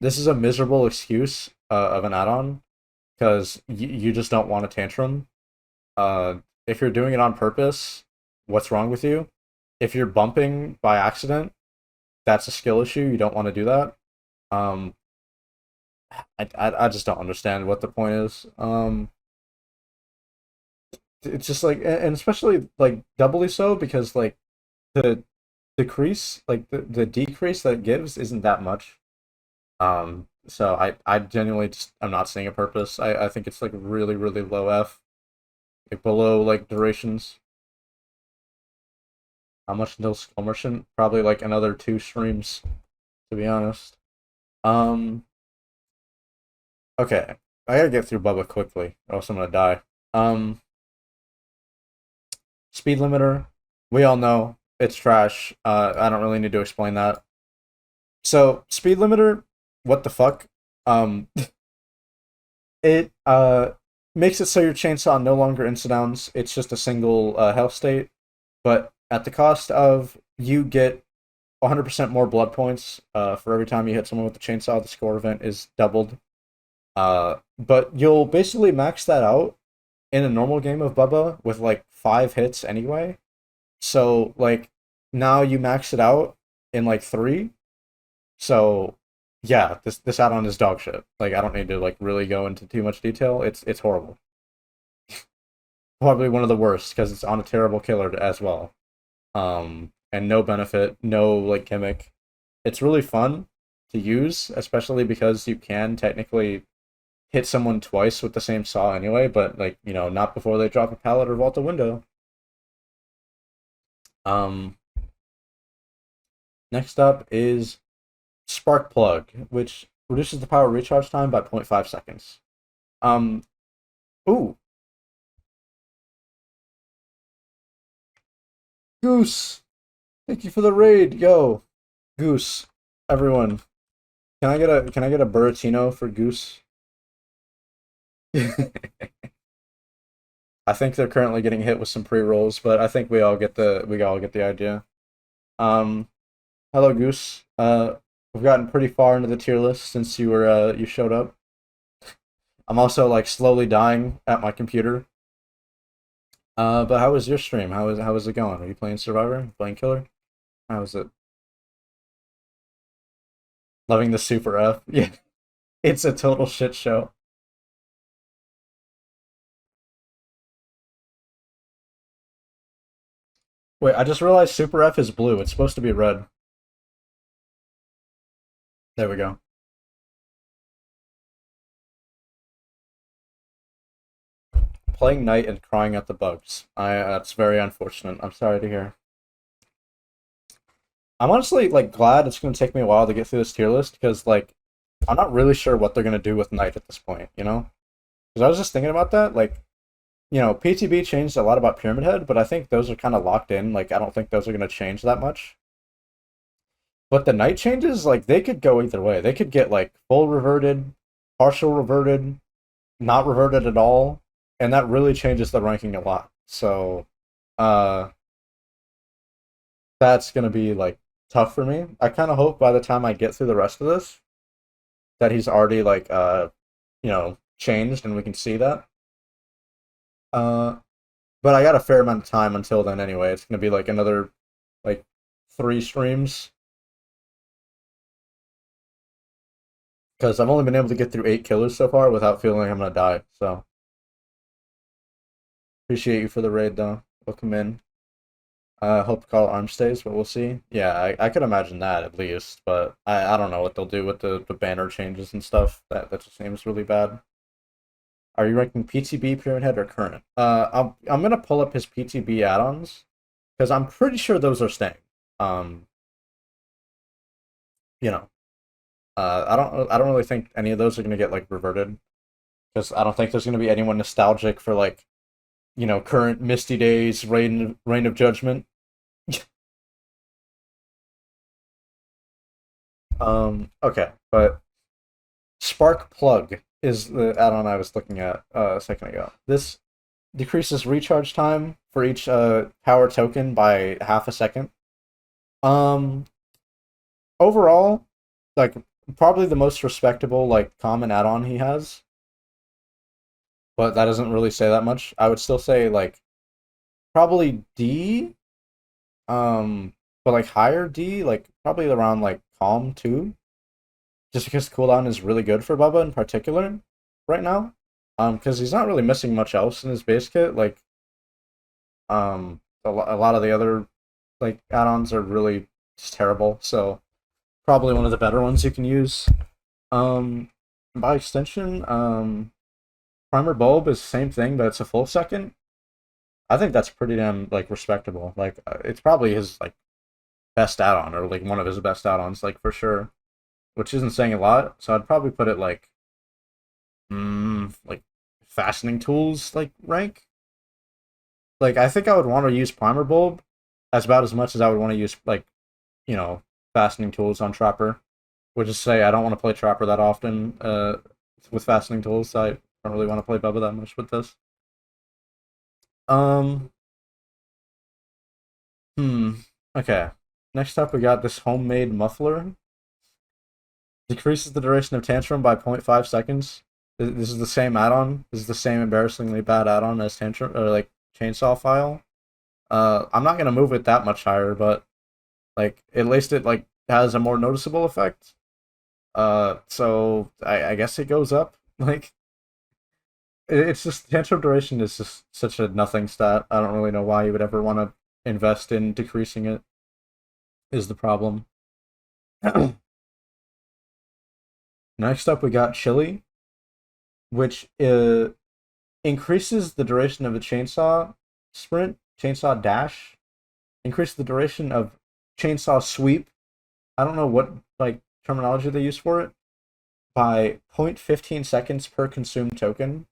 This is a miserable excuse of an add-on because you just don't want a tantrum. If you're doing it on purpose, what's wrong with you? If you're bumping by accident, that's a skill issue. You don't want to do that. Um, I just don't understand what the point is. It's just like, and especially like doubly so because like the decrease, like the decrease that it gives isn't that much. So I genuinely just I'm not seeing a purpose. I think it's like really really low F, like below like durations. How much until skill merchant? Probably like another 2 streams, to be honest. Um, okay, I gotta get through Bubba quickly, or else I'm gonna die. Um, Speed limiter, we all know it's trash. I don't really need to explain that. So speed limiter, what the fuck? Um, it makes it so your chainsaw no longer incidowns. It's just a single health state, but at the cost of you get 100% more blood points for every time you hit someone with the chainsaw. The score event is doubled. But you'll basically max that out in a normal game of Bubba with like 5 hits anyway. So like now you max it out in like 3. So yeah, this add-on is dog shit. Like I don't need to like really go into too much detail. It's horrible. Probably one of the worst because it's on a terrible killer as well. And no benefit, no like gimmick. It's really fun to use, especially because you can technically hit someone twice with the same saw anyway, but like, not before they drop a pallet or vault a window. Um, Next up is Spark Plug, which reduces the power recharge time by 0.5 seconds. Um, ooh, Goose! Thank you for the raid, yo, Goose. Everyone, can I get a Buratino for Goose? I think they're currently getting hit with some pre-rolls, but I think we all get the idea. Um, Hello Goose. We've gotten pretty far into the tier list since you showed up. I'm also like slowly dying at my computer. But how was your stream? How was it going? Are you playing Survivor? Playing Killer? How was it? Loving the Super F? Yeah, it's a total shit show. Wait, I just realized Super F is blue. It's supposed to be red. There we go. Playing Knight and crying at the bugs. That's very unfortunate. I'm sorry to hear. I'm honestly like glad it's gonna take me a while to get through this tier list because like I'm not really sure what they're gonna do with Knight at this point. Because I was just thinking about that. Like, PTB changed a lot about Pyramid Head, but I think those are kind of locked in. Like, I don't think those are gonna change that much. But the Knight changes, like, they could go either way. They could get like full reverted, partial reverted, not reverted at all, and that really changes the ranking a lot. So, uh, that's gonna be like tough for me. I kind of hope by the time I get through the rest of this that he's already like changed and we can see that. Uh, but I got a fair amount of time until then anyway. It's gonna be like another like 3 streams. because I've only been able to get through 8 killers so far without feeling like I'm gonna die. So appreciate you for the raid though. Welcome in. Hope Carl Arm stays, but we'll see. Yeah, I could imagine that at least, but I don't know what they'll do with the banner changes and stuff. That just seems really bad. Are you ranking PTB, Pyramid Head, or current? I'm gonna pull up his PTB add-ons because I'm pretty sure those are staying. Um, you know, I don't really think any of those are gonna get like reverted because I don't think there's gonna be anyone nostalgic for like current Misty Days, Reign of Judgment. Okay, but Spark Plug is the add-on I was looking at a second ago. This decreases recharge time for each power token by half a second. Um, Overall, like probably the most respectable like common add-on he has, but that doesn't really say that much. I would still say like probably D, but like higher D, like probably around like Calm 2, just because cooldown is really good for Bubba in particular right now. Because he's not really missing much else in his base kit. Like, a lot of the other like add-ons are really just terrible. So probably one of the better ones you can use. Um, by extension, Primer Bulb is the same thing, but it's a full second. I think that's pretty damn like respectable. Like, it's probably his like best add-on or like one of his best add-ons, like for sure. Which isn't saying a lot, so I'd probably put it like fastening tools like rank. Like I think I would want to use Primer Bulb as about as much as I would want to use like you know fastening tools on Trapper. Would just say I don't want to play Trapper that often with fastening tools. So I don't really want to play Bubba that much with this. Um, hmm. Okay. Next up, we got this homemade muffler. Decreases the duration of Tantrum by 0.5 seconds. This is the same add-on. This is the same embarrassingly bad add-on as Tantrum or like Chainsaw File. I'm not gonna move it that much higher, but like at least it like has a more noticeable effect. So I guess it goes up. Like it's just Tantrum duration is just such a nothing stat. I don't really know why you would ever want to invest in decreasing it. Is the problem. Next up, we got Chili, which increases the duration of a chainsaw sprint, chainsaw dash, increase the duration of chainsaw sweep. I don't know what like terminology they use for it by 0.15 seconds per consumed token.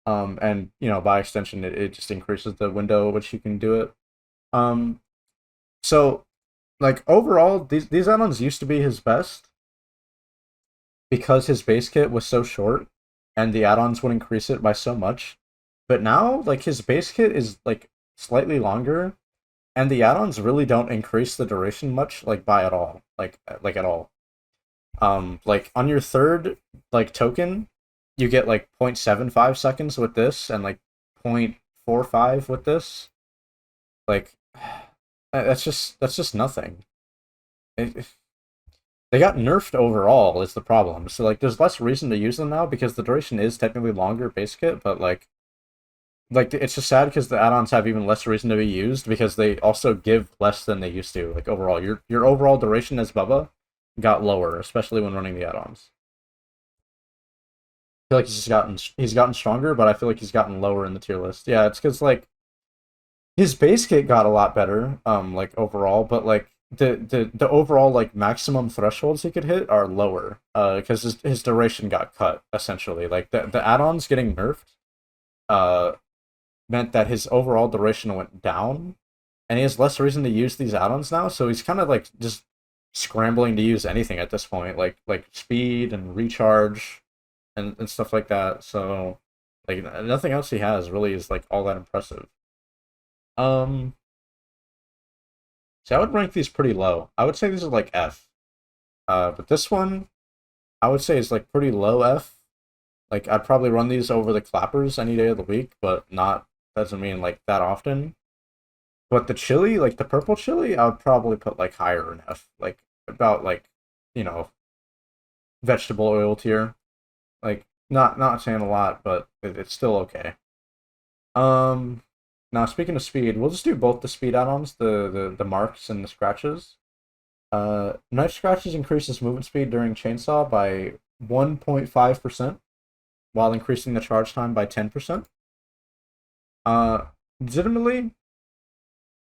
And by extension, it just increases the window which you can do it. Um, so like overall, these add-ons used to be his best because his base kit was so short and the add-ons would increase it by so much. But now, like his base kit is like slightly longer, and the add-ons really don't increase the duration much, like by at all, like at all. Like on your third like token, you get like 0.75 seconds with this, and like 0.45 with this. Like that's just nothing. It, they got nerfed overall is the problem. So like there's less reason to use them now because the duration is technically longer base kit, but like it's just sad because the add-ons have even less reason to be used because they also give less than they used to. Like overall, your overall duration as Bubba got lower, especially when running the add-ons. I feel like he's gotten stronger, but I feel like he's gotten lower in the tier list. Yeah, it's because like his base kit got a lot better, like overall, but like the overall like maximum thresholds he could hit are lower, because his duration got cut essentially. Like the add-ons getting nerfed, uh, meant that his overall duration went down, and he has less reason to use these add-ons now. So he's kind of like just scrambling to use anything at this point, like speed and recharge, and stuff like that. So like nothing else he has really is like all that impressive. Um, so I would rank these pretty low. I would say these are like F. But this one I would say is like pretty low F. Like I'd probably run these over the clappers any day of the week, but not doesn't mean like that often. But the chili, like the purple chili, I would probably put like higher in F, like about like you know vegetable oil tier. Like not saying a lot, but it's still okay. Um, Now speaking of speed, we'll just do both the speed add-ons, the marks and the scratches. Knife scratches increases movement speed during chainsaw by 1.5%, while increasing the charge time by 10%. Uh, Legitimately,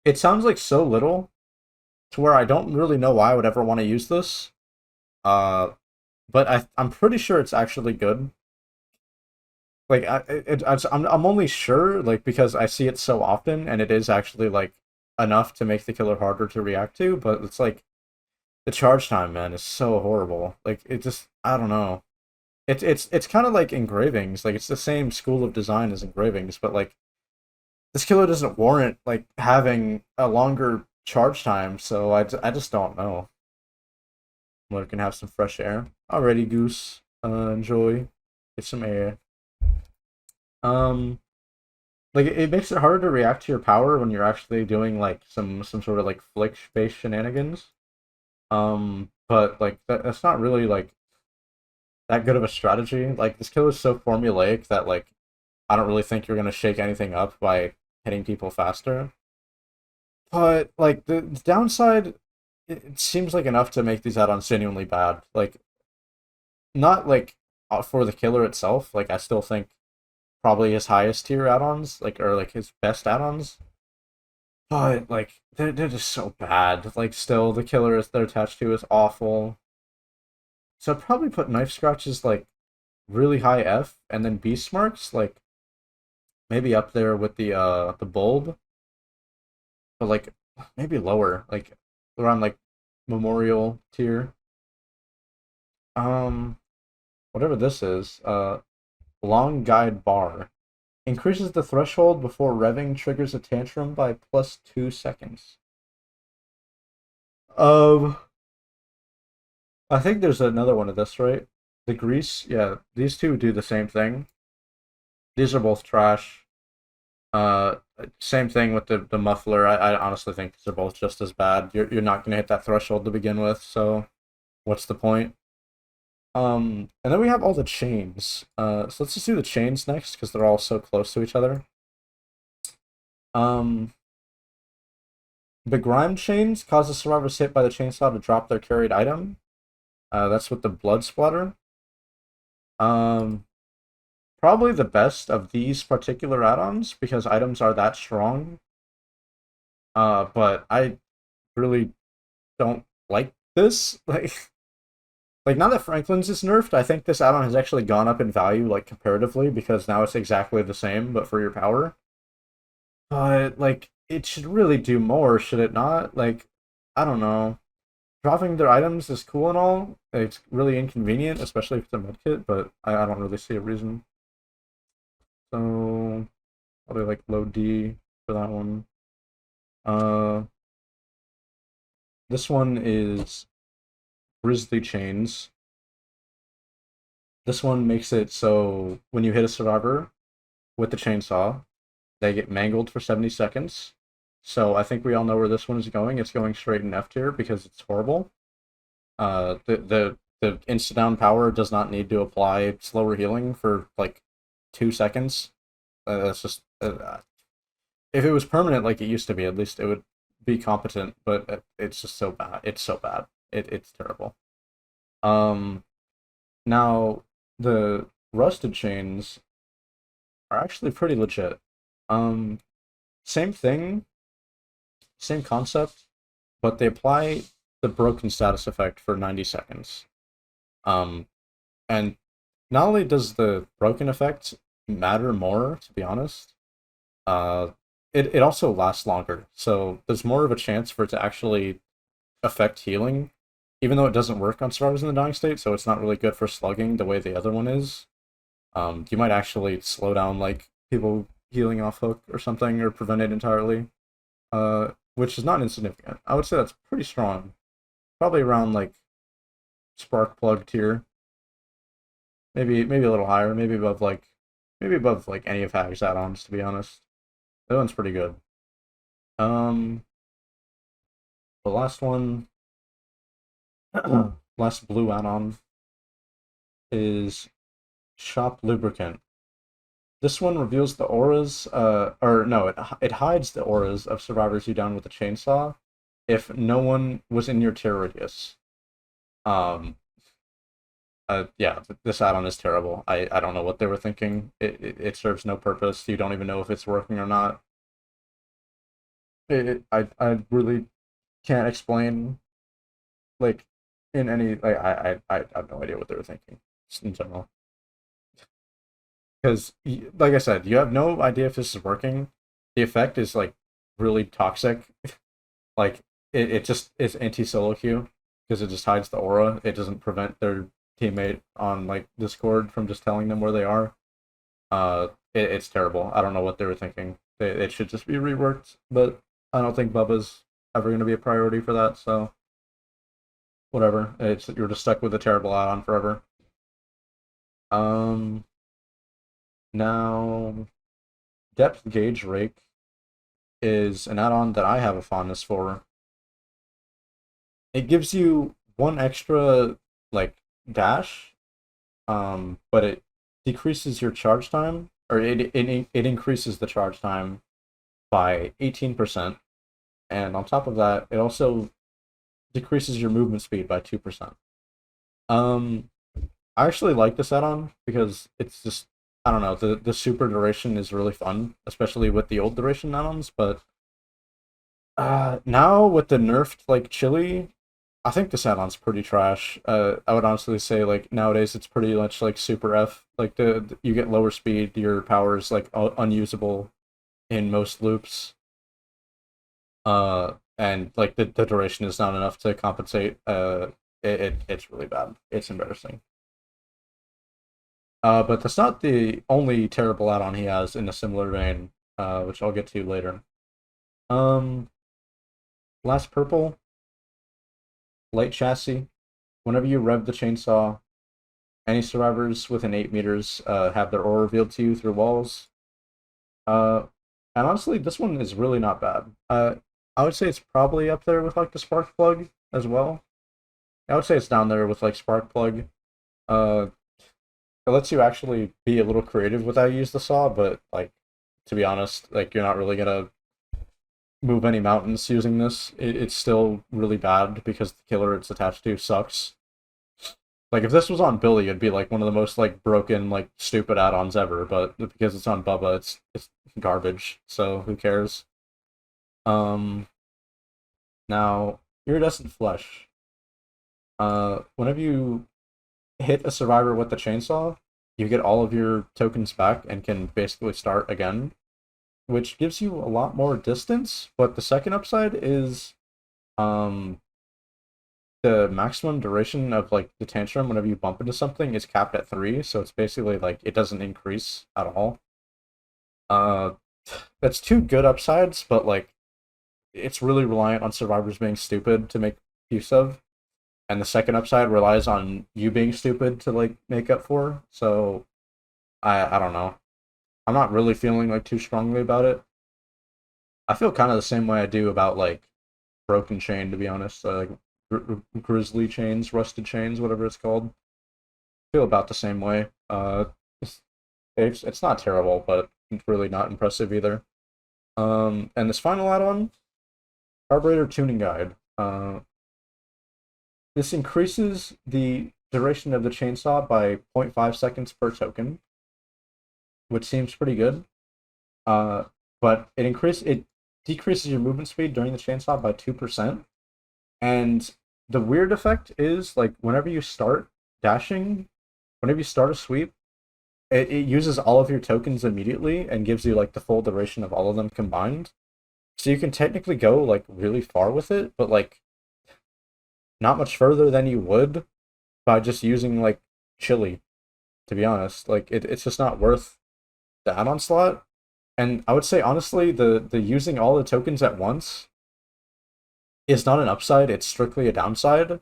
it sounds like so little to where I don't really know why I would ever want to use this. Uh, but I'm pretty sure it's actually good. Like I'm only sure like because I see it so often, and it is actually like enough to make the killer harder to react to. But it's like the charge time, man, is so horrible. Like it just I don't know. It's kind of like engravings. Like it's the same school of design as engravings, but like this killer doesn't warrant like having a longer charge time. So I just don't know. We can have some fresh air. Alrighty, Goose. Enjoy. Get some air. Um, like it makes it harder to react to your power when you're actually doing like some sort of like flick based shenanigans. But like that's not really like that good of a strategy. Like this kill is so formulaic that like I don't really think you're gonna shake anything up by hitting people faster. But like the downside, it seems like enough to make these add-ons genuinely bad. Like not like for the killer itself. Like I still think probably his highest tier add-ons, like or like his best add-ons. But like they're just so bad. Like still the killer is they're attached to is awful. So I'd probably put knife scratches like really high F and then beast marks like maybe up there with the bulb, but like maybe lower, like around like memorial tier. Um Whatever this is, long guide bar. Increases the threshold before revving triggers a tantrum by plus 2 seconds. Um I think there's another one of this, right? The grease, yeah, these two do the same thing. These are both trash. Uh, Same thing with the muffler. I honestly think these are both just as bad. You're not gonna hit that threshold to begin with, so what's the point? And then we have all the chains. So let's just do the chains next because they're all so close to each other. Um, Begrimed chains cause the survivors hit by the chainsaw to drop their carried item. That's with the blood splatter. Um, Probably the best of these particular add-ons because items are that strong. But I really don't like this. Like now that Franklin's is nerfed, I think this add-on has actually gone up in value, like comparatively, because now it's exactly the same, but for your power. But like, it should really do more, should it not? Like, I don't know. Dropping their items is cool and all. It's really inconvenient, especially if it's a medkit, but I don't really see a reason. So probably like low D for that one. Uh, this one is Grizzly Chains. This one makes it so when you hit a survivor with the chainsaw, they get mangled for 70 seconds. So I think we all know where this one is going. It's going straight in F tier because it's horrible. The insta down power does not need to apply slower healing for like 2 seconds. That's just if it was permanent like it used to be, at least it would be competent. But it's just so bad. It's so bad. It's terrible. Um, Now the rusted chains are actually pretty legit. Um, Same thing, same concept, but they apply the broken status effect for 90 seconds. Um, and not only does the broken effect matter more, to be honest, uh, it also lasts longer. So there's more of a chance for it to actually affect healing, even though it doesn't work on survivors in the dying state, so it's not really good for slugging the way the other one is. You might actually slow down like people healing off hook or something, or prevent it entirely. Which is not insignificant. I would say that's pretty strong. Probably around like spark plug tier. Maybe a little higher. Maybe above like any of Hag's add-ons. To be honest, that one's pretty good. Um, the last one, last blue add-on. is Shop Lubricant. This one reveals the auras, or no, it hides the auras of survivors you down with a chainsaw if no one was in your tier radius. Um, yeah, this add-on is terrible. I don't know what they were thinking. It serves no purpose. You don't even know if it's working or not. I really can't explain, like, in any, like, I have no idea what they were thinking, just in general. Because, like I said, you have no idea if this is working. The effect is, like, really toxic. Like, it just is anti-solo queue, because it just hides the aura. It doesn't prevent their teammate on, like, Discord from just telling them where they are. It's terrible. I don't know what they were thinking. It should just be reworked, but I don't think Bubba's ever going to be a priority for that, so whatever. You're just stuck with a terrible add-on forever. Um, Now, Depth Gauge Rake is an add-on that I have a fondness for. It gives you one extra, like, dash, but it decreases your charge time, or it increases the charge time by 18%, and on top of that, it also decreases your movement speed by 2%. Um, I actually like this add-on because it's just, I don't know, the super duration is really fun, especially with the old duration add-ons, but now with the nerfed, like, chili, I think this add-on's pretty trash. I would honestly say, like, nowadays it's pretty much like super F. Like, you get lower speed, your power is, like, unusable in most loops. And, like, the duration is not enough to compensate. It's really bad. It's embarrassing. But that's not the only terrible add-on he has in a similar vein, which I'll get to later. Um, Last purple, light chassis. Whenever you rev the chainsaw, any survivors within 8 meters have their aura revealed to you through walls. Uh, and honestly, this one is really not bad. I would say it's probably up there with, like, the spark plug as well. I would say it's down there with, like, spark plug. Uh, it lets you actually be a little creative with how you use the saw, but, like, to be honest, like, you're not really gonna move any mountains using this. It's still really bad because the killer it's attached to sucks. Like, if this was on Billy, it'd be, like, one of the most, like, broken, like, stupid add-ons ever, but because it's on Bubba, it's garbage, so who cares? Um, Now, Iridescent Flesh. Whenever you hit a survivor with the chainsaw, you get all of your tokens back and can basically start again, which gives you a lot more distance, but the second upside is um the maximum duration of, like, the tantrum whenever you bump into something is capped at 3, so it's basically like it doesn't increase at all. Uh that's two good upsides, but, like, it's really reliant on survivors being stupid to make use of. And the second upside relies on you being stupid to, like, make up for. So I don't know. I'm not really feeling, like, too strongly about it. I feel kind of the same way I do about, like, Broken Chain, to be honest. Like, Grizzly Chains, Rusted Chains, whatever it's called. I feel about the same way. It's, it's not terrible, but it's really not impressive either. And this final add-on, Carburetor Tuning Guide. This increases the duration of the chainsaw by 0.5 seconds per token, which seems pretty good. But it decreases your movement speed during the chainsaw by 2%. And the weird effect is, like, whenever you start dashing, whenever you start a sweep, it uses all of your tokens immediately and gives you, like, the full duration of all of them combined. So you can technically go, like, really far with it, but, like, not much further than you would by just using, like, chili, to be honest. Like, it's just not worth the add-on slot. And I would say, honestly, the using all the tokens at once is not an upside, it's strictly a downside.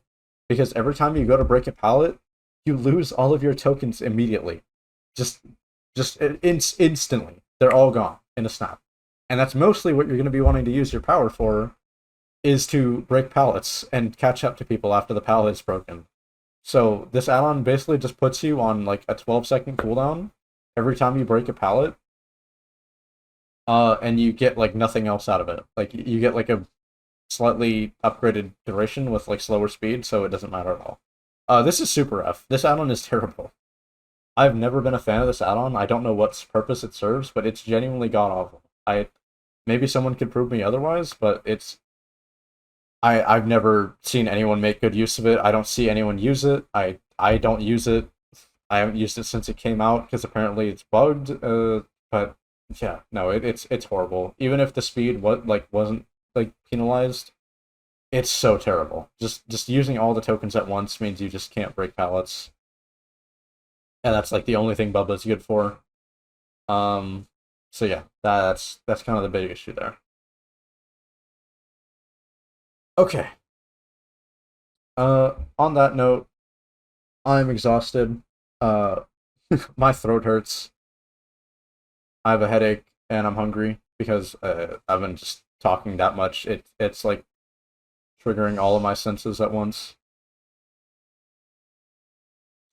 Because every time you go to break a pallet, you lose all of your tokens immediately. Instantly. They're all gone in a snap. And that's mostly what you're going to be wanting to use your power for, is to break pallets and catch up to people after the pallet is broken. So this add-on basically just puts you on like a 12-second cooldown every time you break a pallet, and you get like nothing else out of it. Like you get like a slightly upgraded duration with like slower speed, so it doesn't matter at all. This is super F. This add-on is terrible. I've never been a fan of this add-on. I don't know what purpose it serves, but it's genuinely god awful. I maybe someone could prove me otherwise, but I've never seen anyone make good use of it. I don't see anyone use it. I don't use it. I haven't used it since it came out because apparently it's bugged. But yeah, no, it's horrible. Even if the speed wasn't like penalized, it's so terrible. Just using all the tokens at once means you just can't break pallets, and that's like the only thing Bubba's good for. Um, so yeah, that's kind of the big issue there. Okay. On that note, I'm exhausted. Uh, my throat hurts. I have a headache, and I'm hungry because I've been just talking that much. It's like triggering all of my senses at once.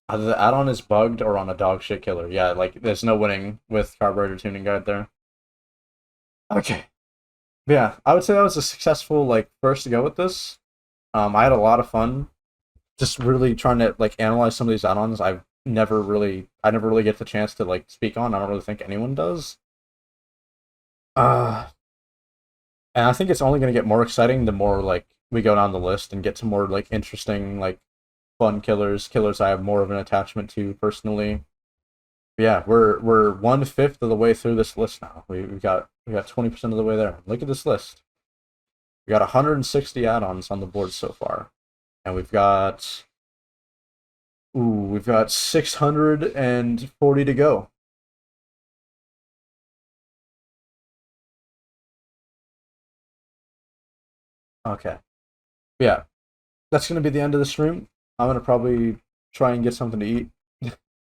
Either the add-on is bugged or on a dog shit killer. Yeah, like there's no winning with carburetor tuning guide there. Okay. Yeah, I would say that was a successful like first go with this. I had a lot of fun just really trying to like analyze some of these add-ons. I never really get the chance to like speak on. I don't really think anyone does. Uh and I think it's only gonna get more exciting the more like we go down the list and get to more like interesting, like fun killers I have more of an attachment to personally. But yeah, we're 1/5 of the way through this list now. We got 20% of the way there. Look at this list. We got 160 add-ons on the board so far. And we've got 640 to go. Okay. Yeah. That's gonna be the end of the stream. I'm gonna probably try and get something to eat